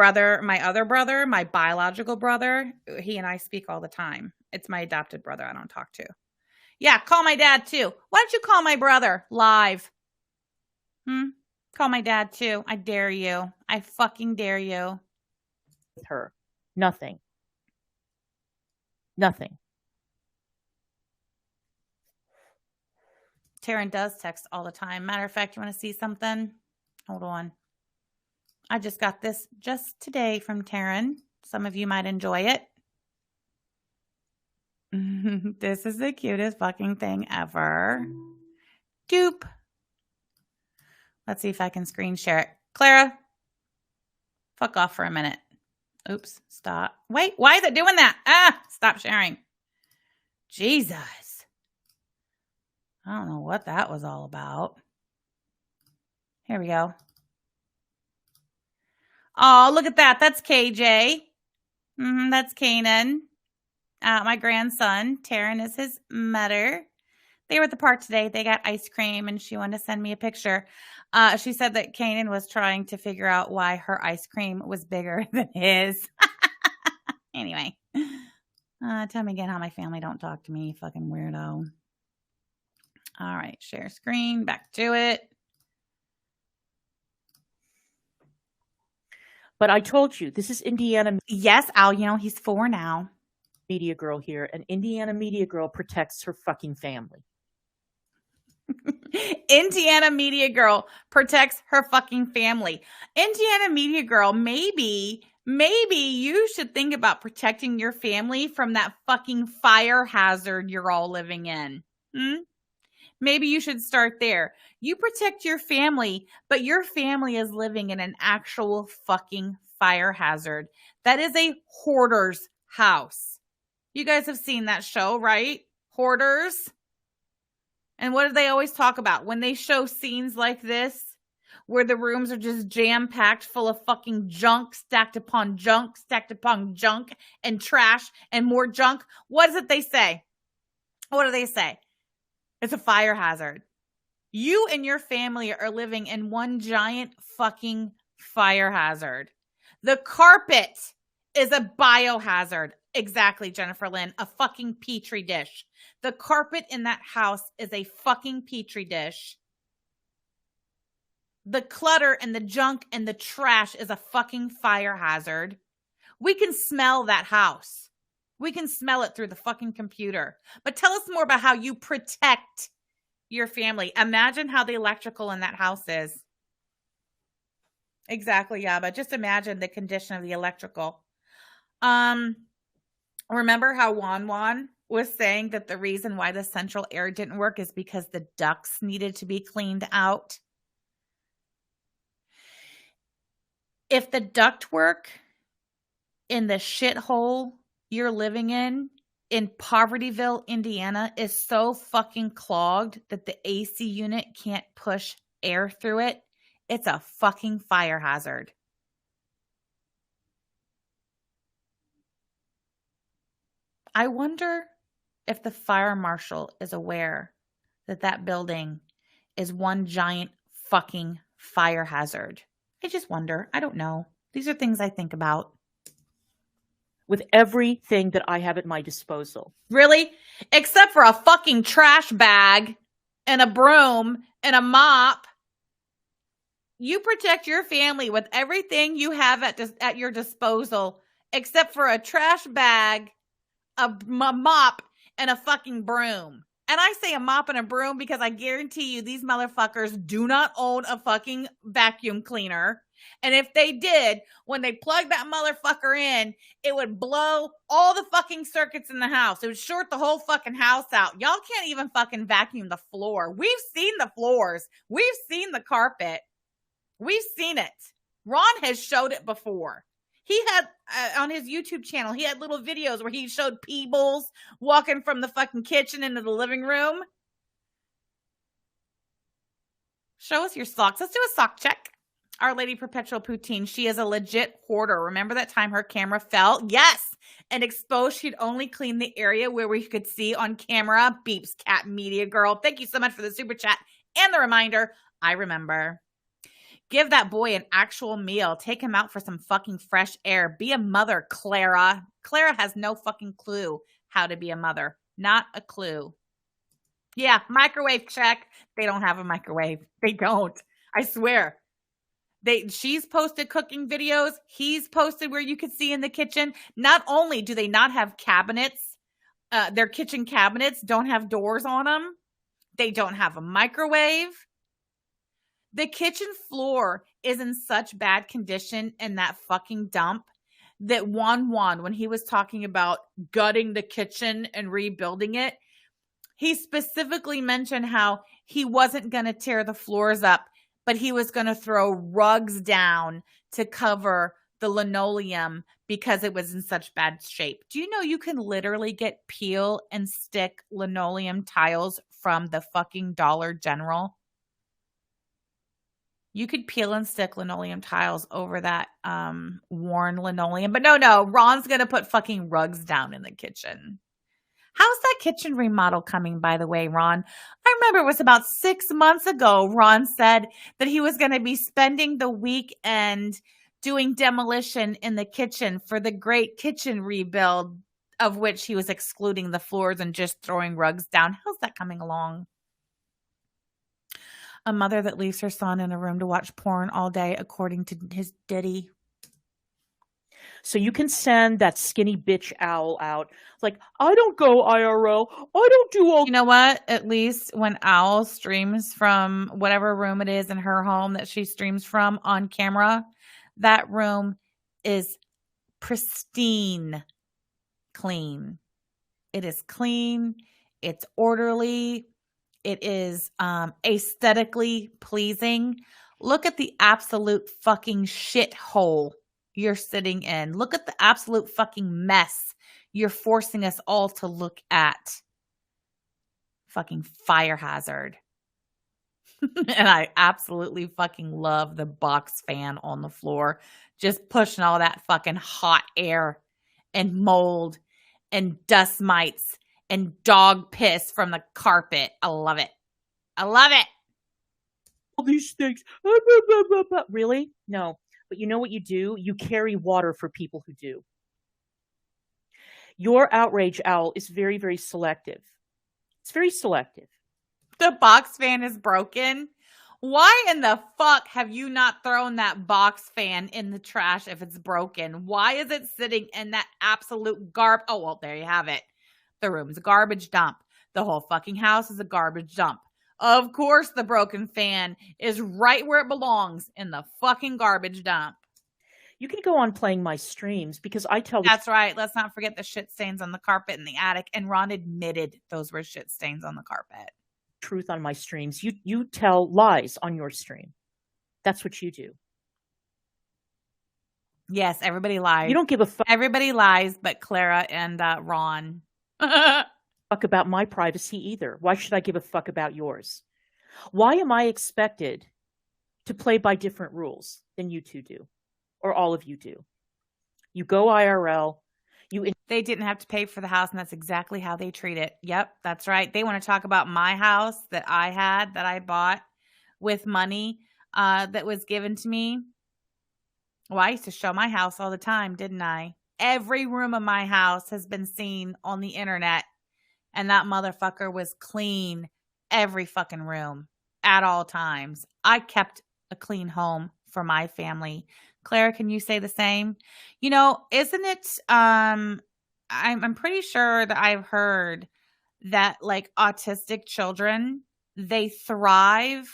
other brother, my biological brother, he and I speak all the time. It's my adopted brother I don't talk to. Yeah, call my dad too. Why don't you call my brother live? Call my dad too. I dare you. I fucking dare you. With her. Nothing. Nothing. Taryn does text all the time. Matter of fact, you want to see something? Hold on. I just got this just today from Taryn. Some of you might enjoy it. This is the cutest fucking thing ever. Doop. Let's see if I can screen share it. Clara, fuck off for a minute. Oops, stop. Wait, why is it doing that? Stop sharing. Jesus. I don't know what that was all about. Here we go. Oh, look at that. That's KJ. That's Kanan. My grandson. Taryn is his mother. They were at the park today. They got ice cream, and she wanted to send me a picture. She said that Kanan was trying to figure out why her ice cream was bigger than his. Anyway. Tell me again how my family don't talk to me, you fucking weirdo. All right, share screen. Back to it. But I told you, this is Indiana. Yes, Al, he's 4 now. Media girl here. And Indiana Media Girl protects her fucking family. Indiana Media Girl protects her fucking family. Indiana Media Girl, maybe you should think about protecting your family from that fucking fire hazard you're all living in. Maybe you should start there. You protect your family, but your family is living in an actual fucking fire hazard. That is a hoarder's house. You guys have seen that show, right? Hoarders. And what do they always talk about when they show scenes like this, where the rooms are just jam-packed full of fucking junk, stacked upon junk, and trash, and more junk? What is it they say? What do they say? It's a fire hazard. You and your family are living in one giant fucking fire hazard. The carpet is a biohazard. Exactly, Jennifer Lynn. A fucking petri dish. The carpet in that house is a fucking petri dish. The clutter and the junk and the trash is a fucking fire hazard. We can smell that house. We can smell it through the fucking computer. But tell us more about how you protect your family. Imagine how the electrical in that house is. Exactly, Yaba. Just imagine the condition of the electrical. Remember how Wan was saying that the reason why the central air didn't work is because the ducts needed to be cleaned out? If the ductwork in the shithole you're living in Povertyville, Indiana, is so fucking clogged that the AC unit can't push air through it, it's a fucking fire hazard. I wonder if the fire marshal is aware that that building is one giant fucking fire hazard. I just wonder. I don't know. These are things I think about. With everything that I have at my disposal. Really? Except for a fucking trash bag and a broom and a mop. You protect your family with everything you have at your disposal, except for a trash bag, a mop, and a fucking broom. And I say a mop and a broom because I guarantee you these motherfuckers do not own a fucking vacuum cleaner. And if they did, when they plug that motherfucker in, it would blow all the fucking circuits in the house. It would short the whole fucking house out. Y'all can't even fucking vacuum the floor. We've seen the floors. We've seen the carpet. We've seen it. Ron has showed it before. He had, on his YouTube channel, he had little videos where he showed Peebles walking from the fucking kitchen into the living room. Show us your socks. Let's do a sock check. Our Lady Perpetual Poutine, she is a legit hoarder. Remember that time her camera fell? Yes. And exposed, she'd only clean the area where we could see on camera. Beeps Cat Media Girl. Thank you so much for the super chat and the reminder. I remember. Give that boy an actual meal. Take him out for some fucking fresh air. Be a mother, Clara. Clara has no fucking clue how to be a mother. Not a clue. Yeah, microwave check. They don't have a microwave. They don't. I swear. She's posted cooking videos. He's posted where you could see in the kitchen. Not only do they not have cabinets, their kitchen cabinets don't have doors on them. They don't have a microwave. The kitchen floor is in such bad condition in that fucking dump that Wan, when he was talking about gutting the kitchen and rebuilding it, he specifically mentioned how he wasn't going to tear the floors up, but he was going to throw rugs down to cover the linoleum because it was in such bad shape. Do you know you can literally get peel and stick linoleum tiles from the fucking Dollar General? You could peel and stick linoleum tiles over that worn linoleum. But no, Ron's going to put fucking rugs down in the kitchen. How's that kitchen remodel coming, by the way, Ron? I remember it was about 6 months ago, Ron said that he was going to be spending the weekend doing demolition in the kitchen for the great kitchen rebuild, of which he was excluding the floors and just throwing rugs down. How's that coming along? A mother that leaves her son in a room to watch porn all day, according to his Diddy. So you can send that skinny bitch owl out. Like, I don't go IRL. I don't do all. You know what? At least when Owl streams from whatever room it is in her home that she streams from on camera, that room is pristine clean. It is clean. It's orderly. It is aesthetically pleasing. Look at the absolute fucking shithole you're sitting in. Look at the absolute fucking mess you're forcing us all to look at. Fucking fire hazard. And I absolutely fucking love the box fan on the floor. Just pushing all that fucking hot air and mold and dust mites and dog piss from the carpet. I love it. I love it. All these things. Really? No. But you know what you do? You carry water for people who do. Your outrage owl is very, very selective. It's very selective. The box fan is broken. Why in the fuck have you not thrown that box fan in the trash if it's broken? Why is it sitting in that absolute garbage? Oh, well, there you have it. The room's a garbage dump. The whole fucking house is a garbage dump. Of course, the broken fan is right where it belongs, in the fucking garbage dump. You can go on playing my streams because I tell That's right. Let's not forget the shit stains on the carpet in the attic. And Ron admitted those were shit stains on the carpet. truth on my streams. You tell lies on your stream. That's what you do. Yes, everybody lies. You don't give a fuck Everybody lies but Clara and Ron. about my privacy either. Why should I give a fuck about yours? Why am I expected to play by different rules than you two do? Or all of you do? You go IRL. They didn't have to pay for the house, and that's exactly how they treat it. Yep, that's right. They want to talk about my house that I had, that I bought with money that was given to me. Well, I used to show my house all the time, didn't I? Every room of my house has been seen on the internet, and that motherfucker was clean every fucking room at all times. I kept a clean home for my family. Clara, can you say the same? You know, isn't it I'm pretty sure that I've heard that like autistic children, they thrive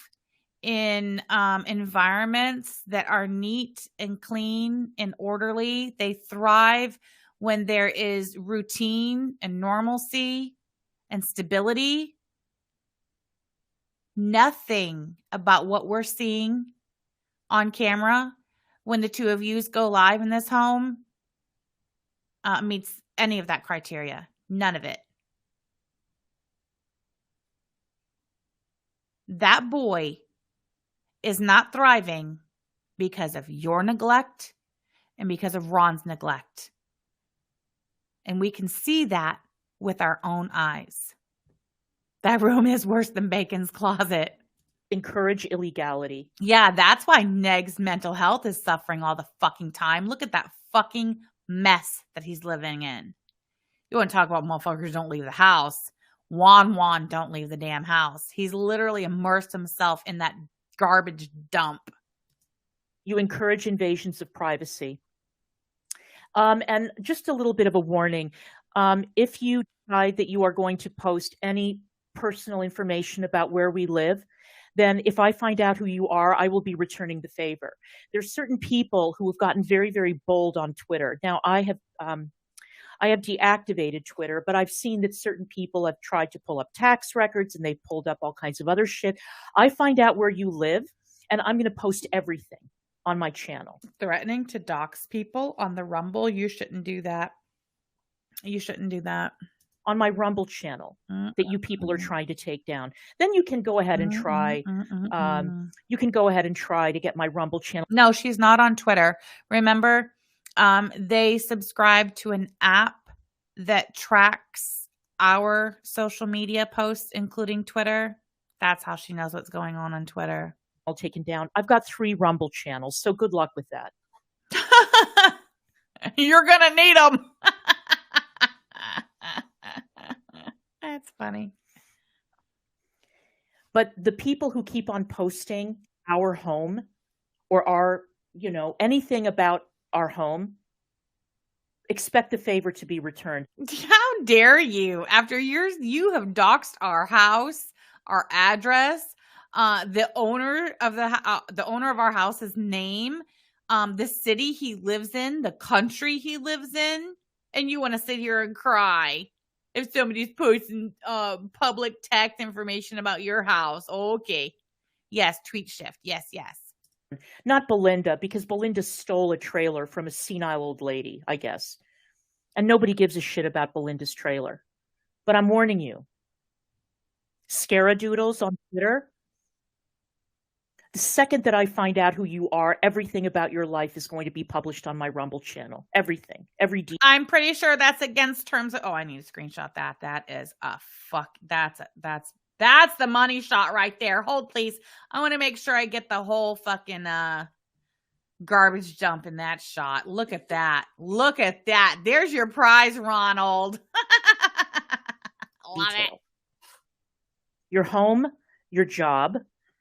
in environments that are neat and clean and orderly. They thrive when there is routine and normalcy and stability. Nothing about what we're seeing on camera when the two of yous go live in this home meets any of that criteria. None of it. That boy is not thriving because of your neglect and because of Ron's neglect. And we can see that with our own eyes. That room is worse than Bacon's closet. Encourage illegality. Yeah, that's why Neg's mental health is suffering all the fucking time. Look at that fucking mess that he's living in. You want to talk about motherfuckers don't leave the house. Juan don't leave the damn house. He's literally immersed himself in that garbage dump. You encourage invasions of privacy. And just a little bit of a warning. If you decide that you are going to post any personal information about where we live, then if I find out who you are, I will be returning the favor. There's certain people who have gotten very, very bold on Twitter. Now, I have deactivated Twitter, but I've seen that certain people have tried to pull up tax records and they've pulled up all kinds of other shit. I find out where you live, and I'm going to post everything on my channel. Threatening to dox people on the Rumble, you shouldn't do that. You shouldn't do that. On my Rumble channel that you people are trying to take down. Then you can go ahead and try. You can go ahead and try to get my Rumble channel. No, she's not on Twitter. Remember, they subscribe to an app that tracks our social media posts, including Twitter. That's how she knows what's going on Twitter. All taken down. I've got 3 Rumble channels, so good luck with that. You're gonna need them. That's funny. But the people who keep on posting our home or our, anything about our home, expect the favor to be returned. How dare you? After years, you have doxed our house, our address, the owner of our house's name, the city he lives in, the country he lives in, and you want to sit here and cry if somebody's posting public text information about your house. Okay. Yes, tweet shift. Yes. Not Belinda, because Belinda stole a trailer from a senile old lady, I guess. And nobody gives a shit about Belinda's trailer. But I'm warning you. Scaradoodles on Twitter. The second that I find out who you are, everything about your life is going to be published on my Rumble channel. Everything. Every detail. I'm pretty sure that's against terms of, I need to screenshot that. That is a fuck. That's the money shot right there. Hold, please. I want to make sure I get the whole fucking, garbage dump in that shot. Look at that. Look at that. There's your prize, Ronald. Love it. Detail. Your home, your job,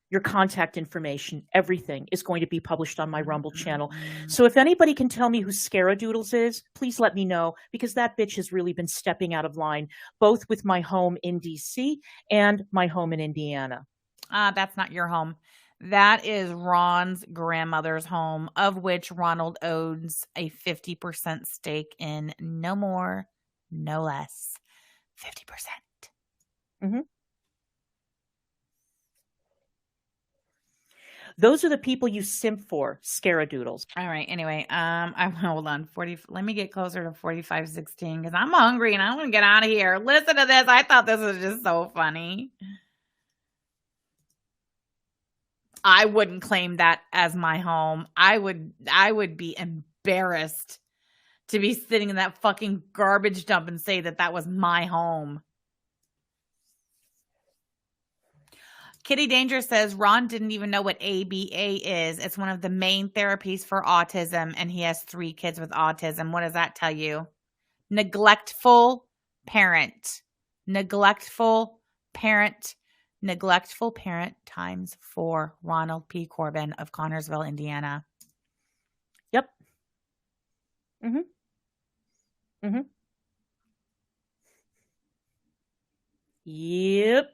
your contact information, everything is going to be published on my Rumble channel. So if anybody can tell me who Scaradoodles is, please let me know, because that bitch has really been stepping out of line, both with my home in DC and my home in Indiana. That's not your home. That is Ron's grandmother's home, of which Ronald owns a 50% stake in. No more, no less. 50%. Mm-hmm. Those are the people you simp for, Scaradoodles. All right. Anyway, I hold on. 40. Let me get closer to 45:16 because I'm hungry and I want to get out of here. Listen to this. I thought this was just so funny. I wouldn't claim that as my home. I would be embarrassed to be sitting in that fucking garbage dump and say that that was my home. Kitty Danger says Ron didn't even know what ABA is. It's one of the main therapies for autism, and he has 3 kids with autism. What does that tell you? Neglectful parent. Neglectful parent. Neglectful parent times 4. Ronald P. Corbin of Connersville, Indiana. Yep. Mm-hmm. Mm-hmm. Yep.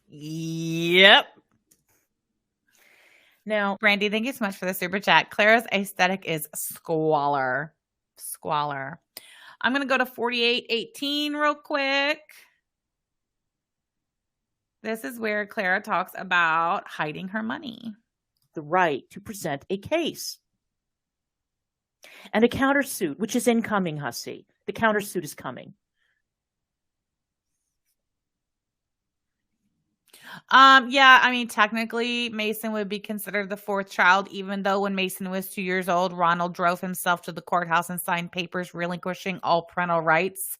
Yep. Now, Brandy, thank you so much for the super chat. Clara's aesthetic is squalor. Squalor. I'm going to go to 48:18 real quick. This is where Clara talks about hiding her money. the right to present a case and a countersuit, which is incoming, Hussey. The countersuit is coming. Yeah, I mean, technically, Mason would be considered the 4th child, even though when Mason was 2 years old, Ronald drove himself to the courthouse and signed papers relinquishing all parental rights,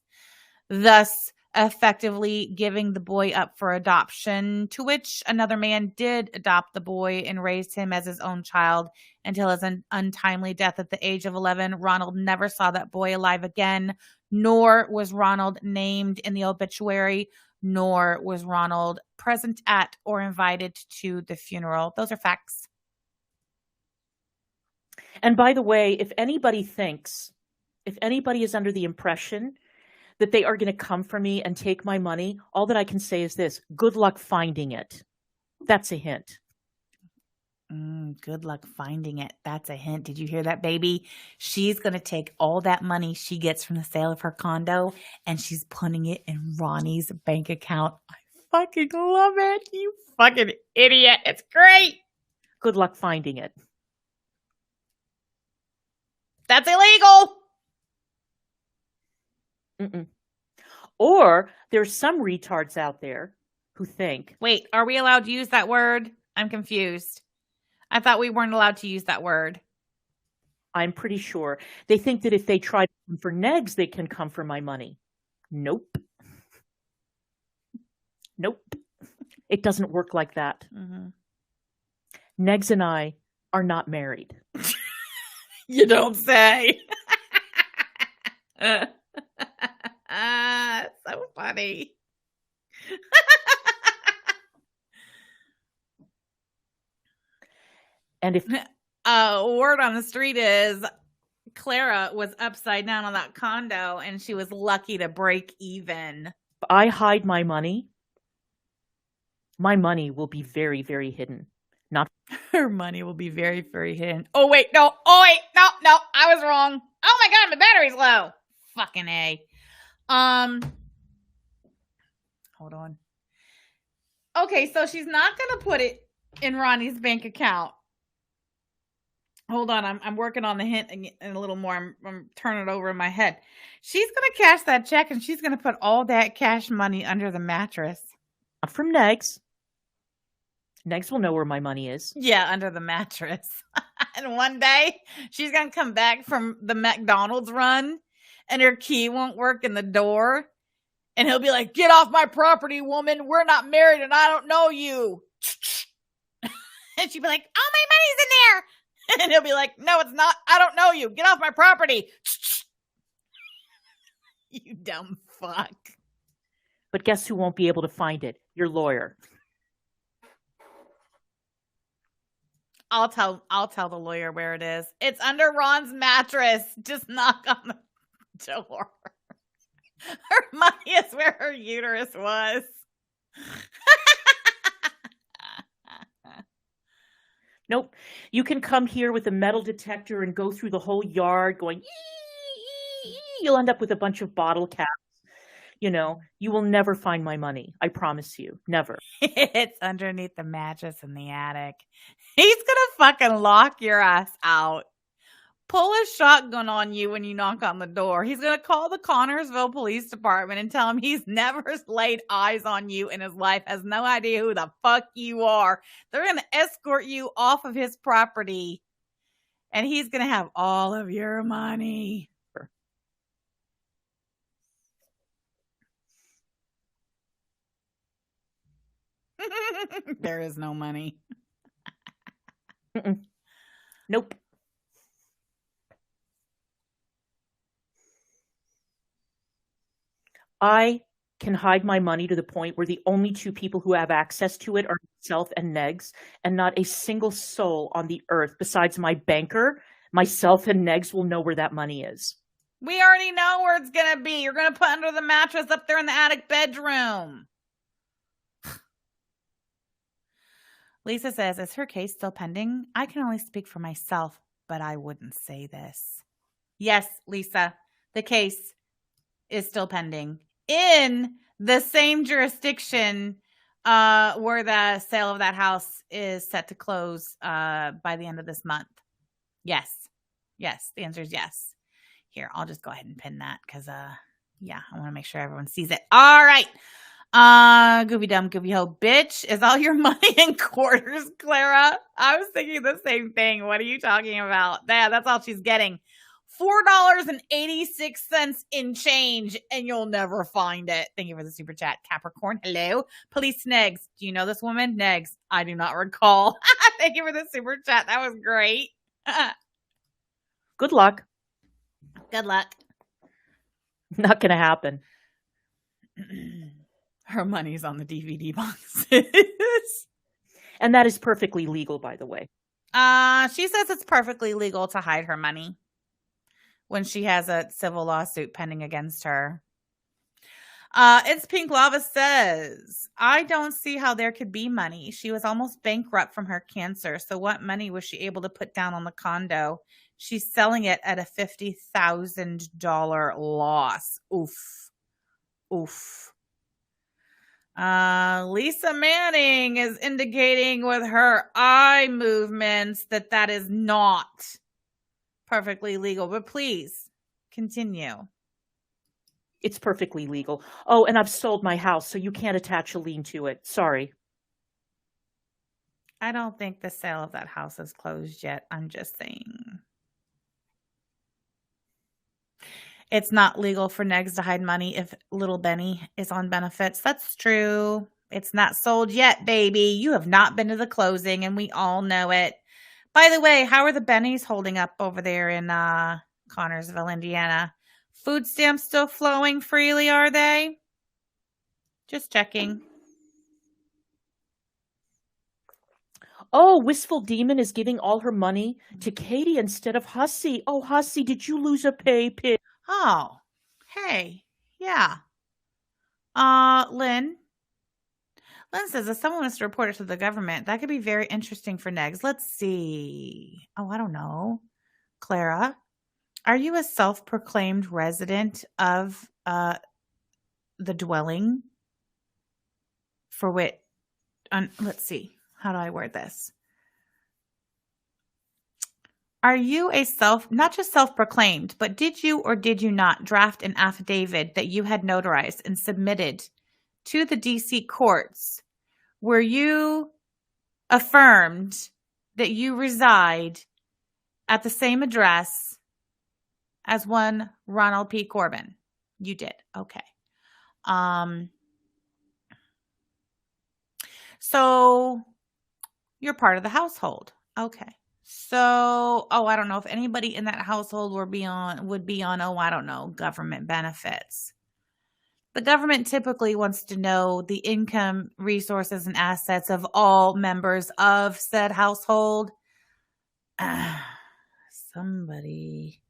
thus effectively giving the boy up for adoption, to which another man did adopt the boy and raised him as his own child until his untimely death at the age of 11. Ronald never saw that boy alive again, nor was Ronald named in the obituary, nor was Ronald present at or invited to the funeral. Those are facts. And by the way, if anybody is under the impression that they are going to come for me and take my money, all that I can say is this: good luck finding it. That's a hint. Good luck finding it. That's a hint. Did you hear that, baby? She's going to take all that money she gets from the sale of her condo and she's putting it in Ronnie's bank account. I fucking love it. You fucking idiot. It's great. Good luck finding it. That's illegal. Mm-mm. Or there's some retards out there who think... Wait, are we allowed to use that word? I'm confused. I thought we weren't allowed to use that word. I'm pretty sure. They think that if they try to come for Negs, they can come for my money. Nope. Nope. It doesn't work like that. Mm-hmm. Negs and I are not married. You don't say. So funny. And if word on the street is Clara was upside down on that condo and she was lucky to break even. I hide my money will be very, very hidden. Not her money will be very, very hidden. Oh wait, no, I was wrong. Oh my god, my battery's low. Fucking A. Hold on. Okay, so she's not gonna put it in Ronnie's bank account. Hold on, I'm working on the hint and a little more. I'm turning it over in my head. She's gonna cash that check and she's gonna put all that cash money under the mattress. Not from Negs. Negs will know where my money is. Yeah, under the mattress. And one day she's gonna come back from the McDonald's run and her key won't work in the door. And he'll be like, "Get off my property, woman. We're not married and I don't know you." And she'd be like, "Oh, my money's in there." And he'll be like, no, it's not. I don't know you. Get off my property. You dumb fuck. But guess who won't be able to find it? Your lawyer. I'll tell the lawyer where it is. It's under Ron's mattress. Just knock on the door. Her money is where her uterus was. Nope. You can come here with a metal detector and go through the whole yard going, "Ee." You'll end up with a bunch of bottle caps. You know, you will never find my money. I promise you. Never. It's underneath the mattress in the attic. He's gonna fucking lock your ass out. Pull a shotgun on you when you knock on the door. He's gonna call the Connorsville Police Department and tell him he's never laid eyes on you in his life, has no idea who the fuck you are. They're gonna escort you off of his property, and he's gonna have all of your money. There is no money. Nope. I can hide my money to the point where the only two people who have access to it are myself and Negs, and not a single soul on the earth besides my banker, myself and Negs will know where that money is. We already know where it's gonna be. You're gonna put under the mattress up there in the attic bedroom. Lisa says, is her case still pending? I can only speak for myself, but I wouldn't say this. Yes, Lisa, the case is still pending in the same jurisdiction where the sale of that house is set to close by the end of this month. Yes. Yes, the answer is yes. Here, I'll just go ahead and pin that because, yeah, I want to make sure everyone sees it. All right. Goofy dumb, goofy hoe, bitch. Is all your money in quarters, Clara? I was thinking the same thing. What are you talking about? Yeah, that's all she's getting. $4.86 in change, and you'll never find it. Thank you for the super chat, Capricorn. Hello, Police Negs. Do you know this woman? Negs. I do not recall. Thank you for the super chat. That was great. Good luck. Good luck. Not going to happen. Her money's on the DVD boxes. And that is perfectly legal, by the way. She says it's perfectly legal to hide her money when she has a civil lawsuit pending against her. It's Pink Lava says, I don't see how there could be money. She was almost bankrupt from her cancer. So what money was she able to put down on the condo? She's selling it at a $50,000 loss. Oof. Oof. Lisa Manning is indicating with her eye movements that is not perfectly legal, but please continue. It's perfectly legal. Oh, and I've sold my house, so you can't attach a lien to it. Sorry. I don't think the sale of that house is closed yet. I'm just saying. It's not legal for Negs to hide money if little Benny is on benefits. That's true. It's not sold yet, baby. You have not been to the closing, and we all know it. By the way, how are the Bennies holding up over there in Connorsville, Indiana? Food stamps still flowing freely, are they? Just checking. Oh, Wistful Demon is giving all her money to Katie instead of Hussy. Oh, Hussy, did you lose a pay pin? Oh, hey, yeah. Lynn says, if someone wants to report it to the government, that could be very interesting for Negs. Let's see. Oh, I don't know. Clara, are you a self-proclaimed resident of the dwelling for which, let's see. How do I word this? Are you a not just self-proclaimed, but did you or did you not draft an affidavit that you had notarized and submitted to the DC courts where you affirmed that you reside at the same address as one Ronald P. Corbin? You did. Okay. So you're part of the household. Okay. So, I don't know if anybody in that household would be on, I don't know, government benefits. The government typically wants to know the income, resources, and assets of all members of said household. Somebody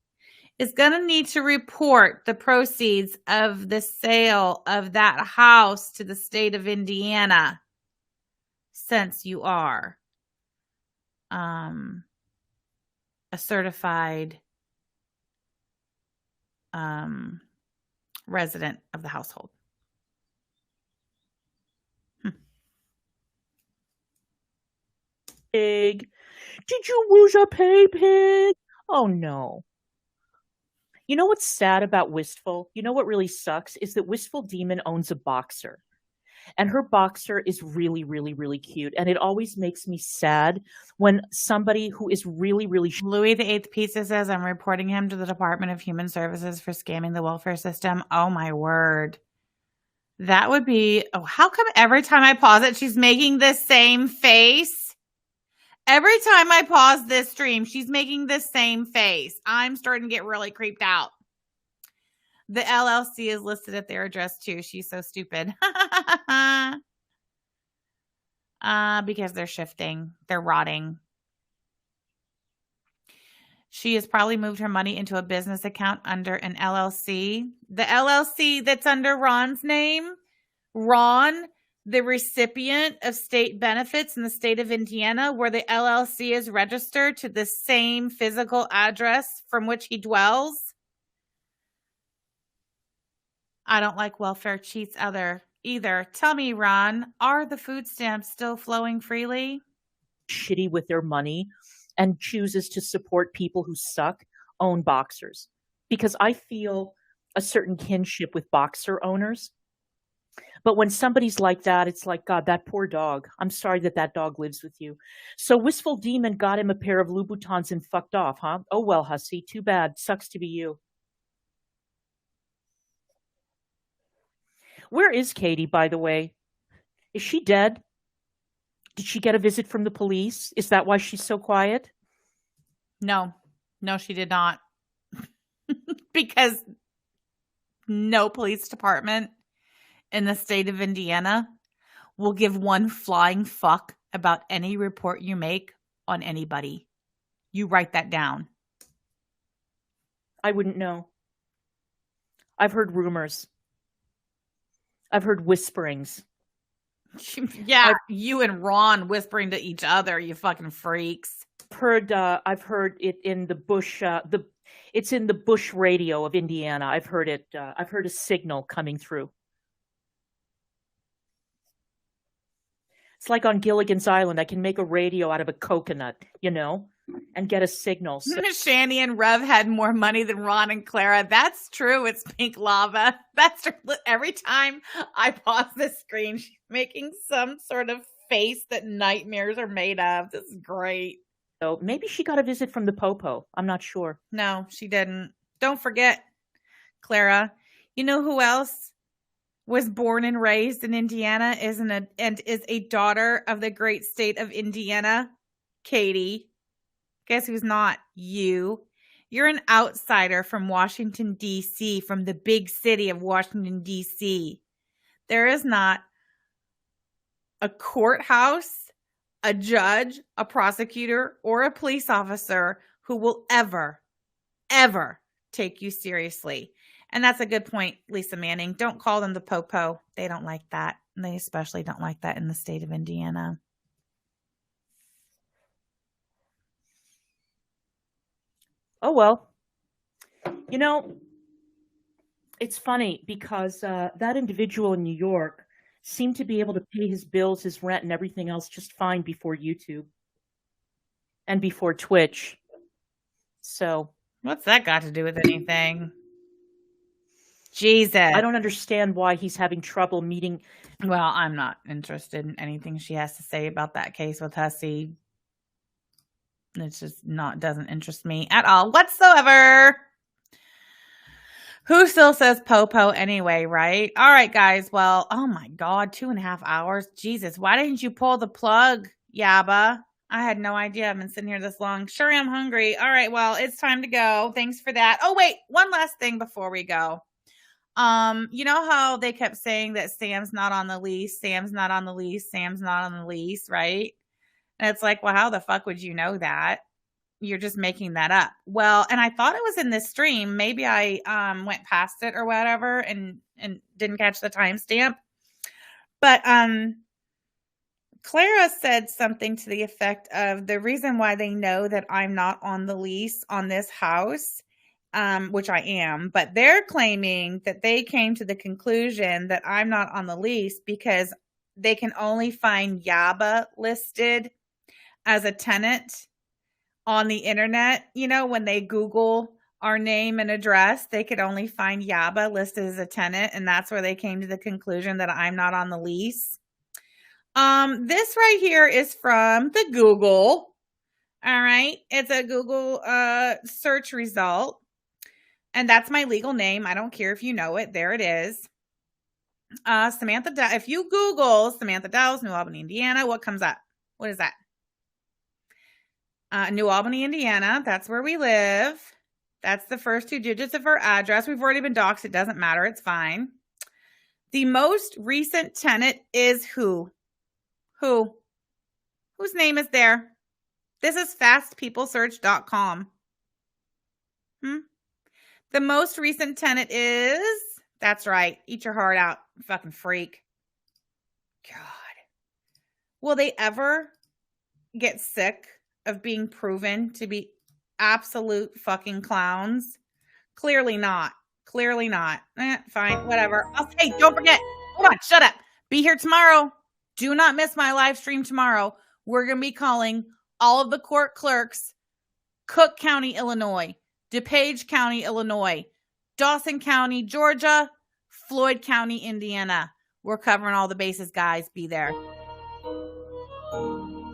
is going to need to report the proceeds of the sale of that house to the state of Indiana, since you are a certified resident of the household. Pig. Did you lose a pay pig? Oh no. You know what's sad about Wistful? You know what really sucks is that Wistful Demon owns a boxer. And her boxer is really, really, really cute. And it always makes me sad when somebody who is really, really... Louis the Eighth Pizza says, I'm reporting him to the Department of Human Services for scamming the welfare system. Oh, my word. That would be... Oh, how come every time I pause it, she's making the same face? Every time I pause this stream, she's making the same face. I'm starting to get really creeped out. The LLC is listed at their address too. She's so stupid. Because they're shifting. They're rotting. She has probably moved her money into a business account under an LLC. The LLC that's under Ron's name, Ron, the recipient of state benefits in the state of Indiana, where the LLC is registered to the same physical address from which he dwells. I don't like welfare cheats either. Tell me, Ron, are the food stamps still flowing freely? Shitty with their money and chooses to support people who suck own boxers. Because I feel a certain kinship with boxer owners. But when somebody's like that, it's like, God, that poor dog. I'm sorry that dog lives with you. So Wistful Demon got him a pair of Louboutins and fucked off, huh? Oh, well, hussy. Too bad. Sucks to be you. Where is Katie, by the way? Is she dead? Did she get a visit from the police? Is that why she's so quiet? No, she did not. Because no police department in the state of Indiana will give one flying fuck about any report you make on anybody. You write that down. I wouldn't know. I've heard rumors. I've heard whisperings. Yeah, you and Ron whispering to each other, you fucking freaks. I've heard it in the Bush. It's in the Bush radio of Indiana. I've heard it. I've heard a signal coming through. It's like on Gilligan's Island. I can make a radio out of a coconut, and get a signal. So. Shani and Rev had more money than Ron and Clara. That's true. It's pink lava. That's true. Every time I pause this screen, she's making some sort of face that nightmares are made of. This is great. So maybe she got a visit from the Popo. I'm not sure. No, she didn't. Don't forget, Clara. You know who else was born and raised in Indiana and is a daughter of the great state of Indiana? Katie. Guess who's not? You. You're an outsider from Washington, D.C., from the big city of Washington, D.C. There is not a courthouse, a judge, a prosecutor, or a police officer who will ever take you seriously. And that's a good point, Lisa Manning. Don't call them the Popo. They don't like that. And they especially don't like that in the state of Indiana. Oh, well, it's funny because that individual in New York seemed to be able to pay his bills, his rent, and everything else just fine before YouTube and before Twitch. So what's that got to do with anything? Jesus. I don't understand why he's having trouble meeting. Well, I'm not interested in anything she has to say about that case with Hussey. It's just doesn't interest me at all whatsoever. Who still says Popo anyway, right? All right, guys. Well, oh my God, 2.5 hours. Jesus, why didn't you pull the plug, Yaba? I had no idea I've been sitting here this long. Sure am hungry. All right, well, it's time to go. Thanks for that. Oh, wait, one last thing before we go. You know how they kept saying that Sam's not on the lease, Sam's not on the lease, Sam's not on the lease, right? And it's like, well, how the fuck would you know that? You're just making that up. Well, and I thought it was in this stream. Maybe I went past it or whatever and didn't catch the timestamp. But Clara said something to the effect of the reason why they know that I'm not on the lease on this house, which I am, but they're claiming that they came to the conclusion that I'm not on the lease because they can only find Yaba listed as a tenant on the internet. You know, when they Google our name and address, they could only find Yaba listed as a tenant, and that's where they came to the conclusion that I'm not on the lease. This right here is from the Google. All right. It's a Google search result. And that's my legal name. I don't care if you know it. There it is. Samantha, if you Google Samantha Dells, New Albany, Indiana, what comes up? What is that? New Albany, Indiana. That's where we live. That's the first 2 digits of our address. We've already been doxxed. It doesn't matter. It's fine. The most recent tenant is who? Who? Whose name is there? This is fastpeoplesearch.com. The most recent tenant is, that's right. Eat your heart out, fucking freak. God. Will they ever get sick of being proven to be absolute fucking clowns? Clearly not. Clearly not. Fine, whatever. Hey, don't forget. Hold on, shut up. Be here tomorrow. Do not miss my live stream tomorrow. We're going to be calling all of the court clerks, Cook County, Illinois, DuPage County, Illinois, Dawson County, Georgia, Floyd County, Indiana. We're covering all the bases, guys. Be there.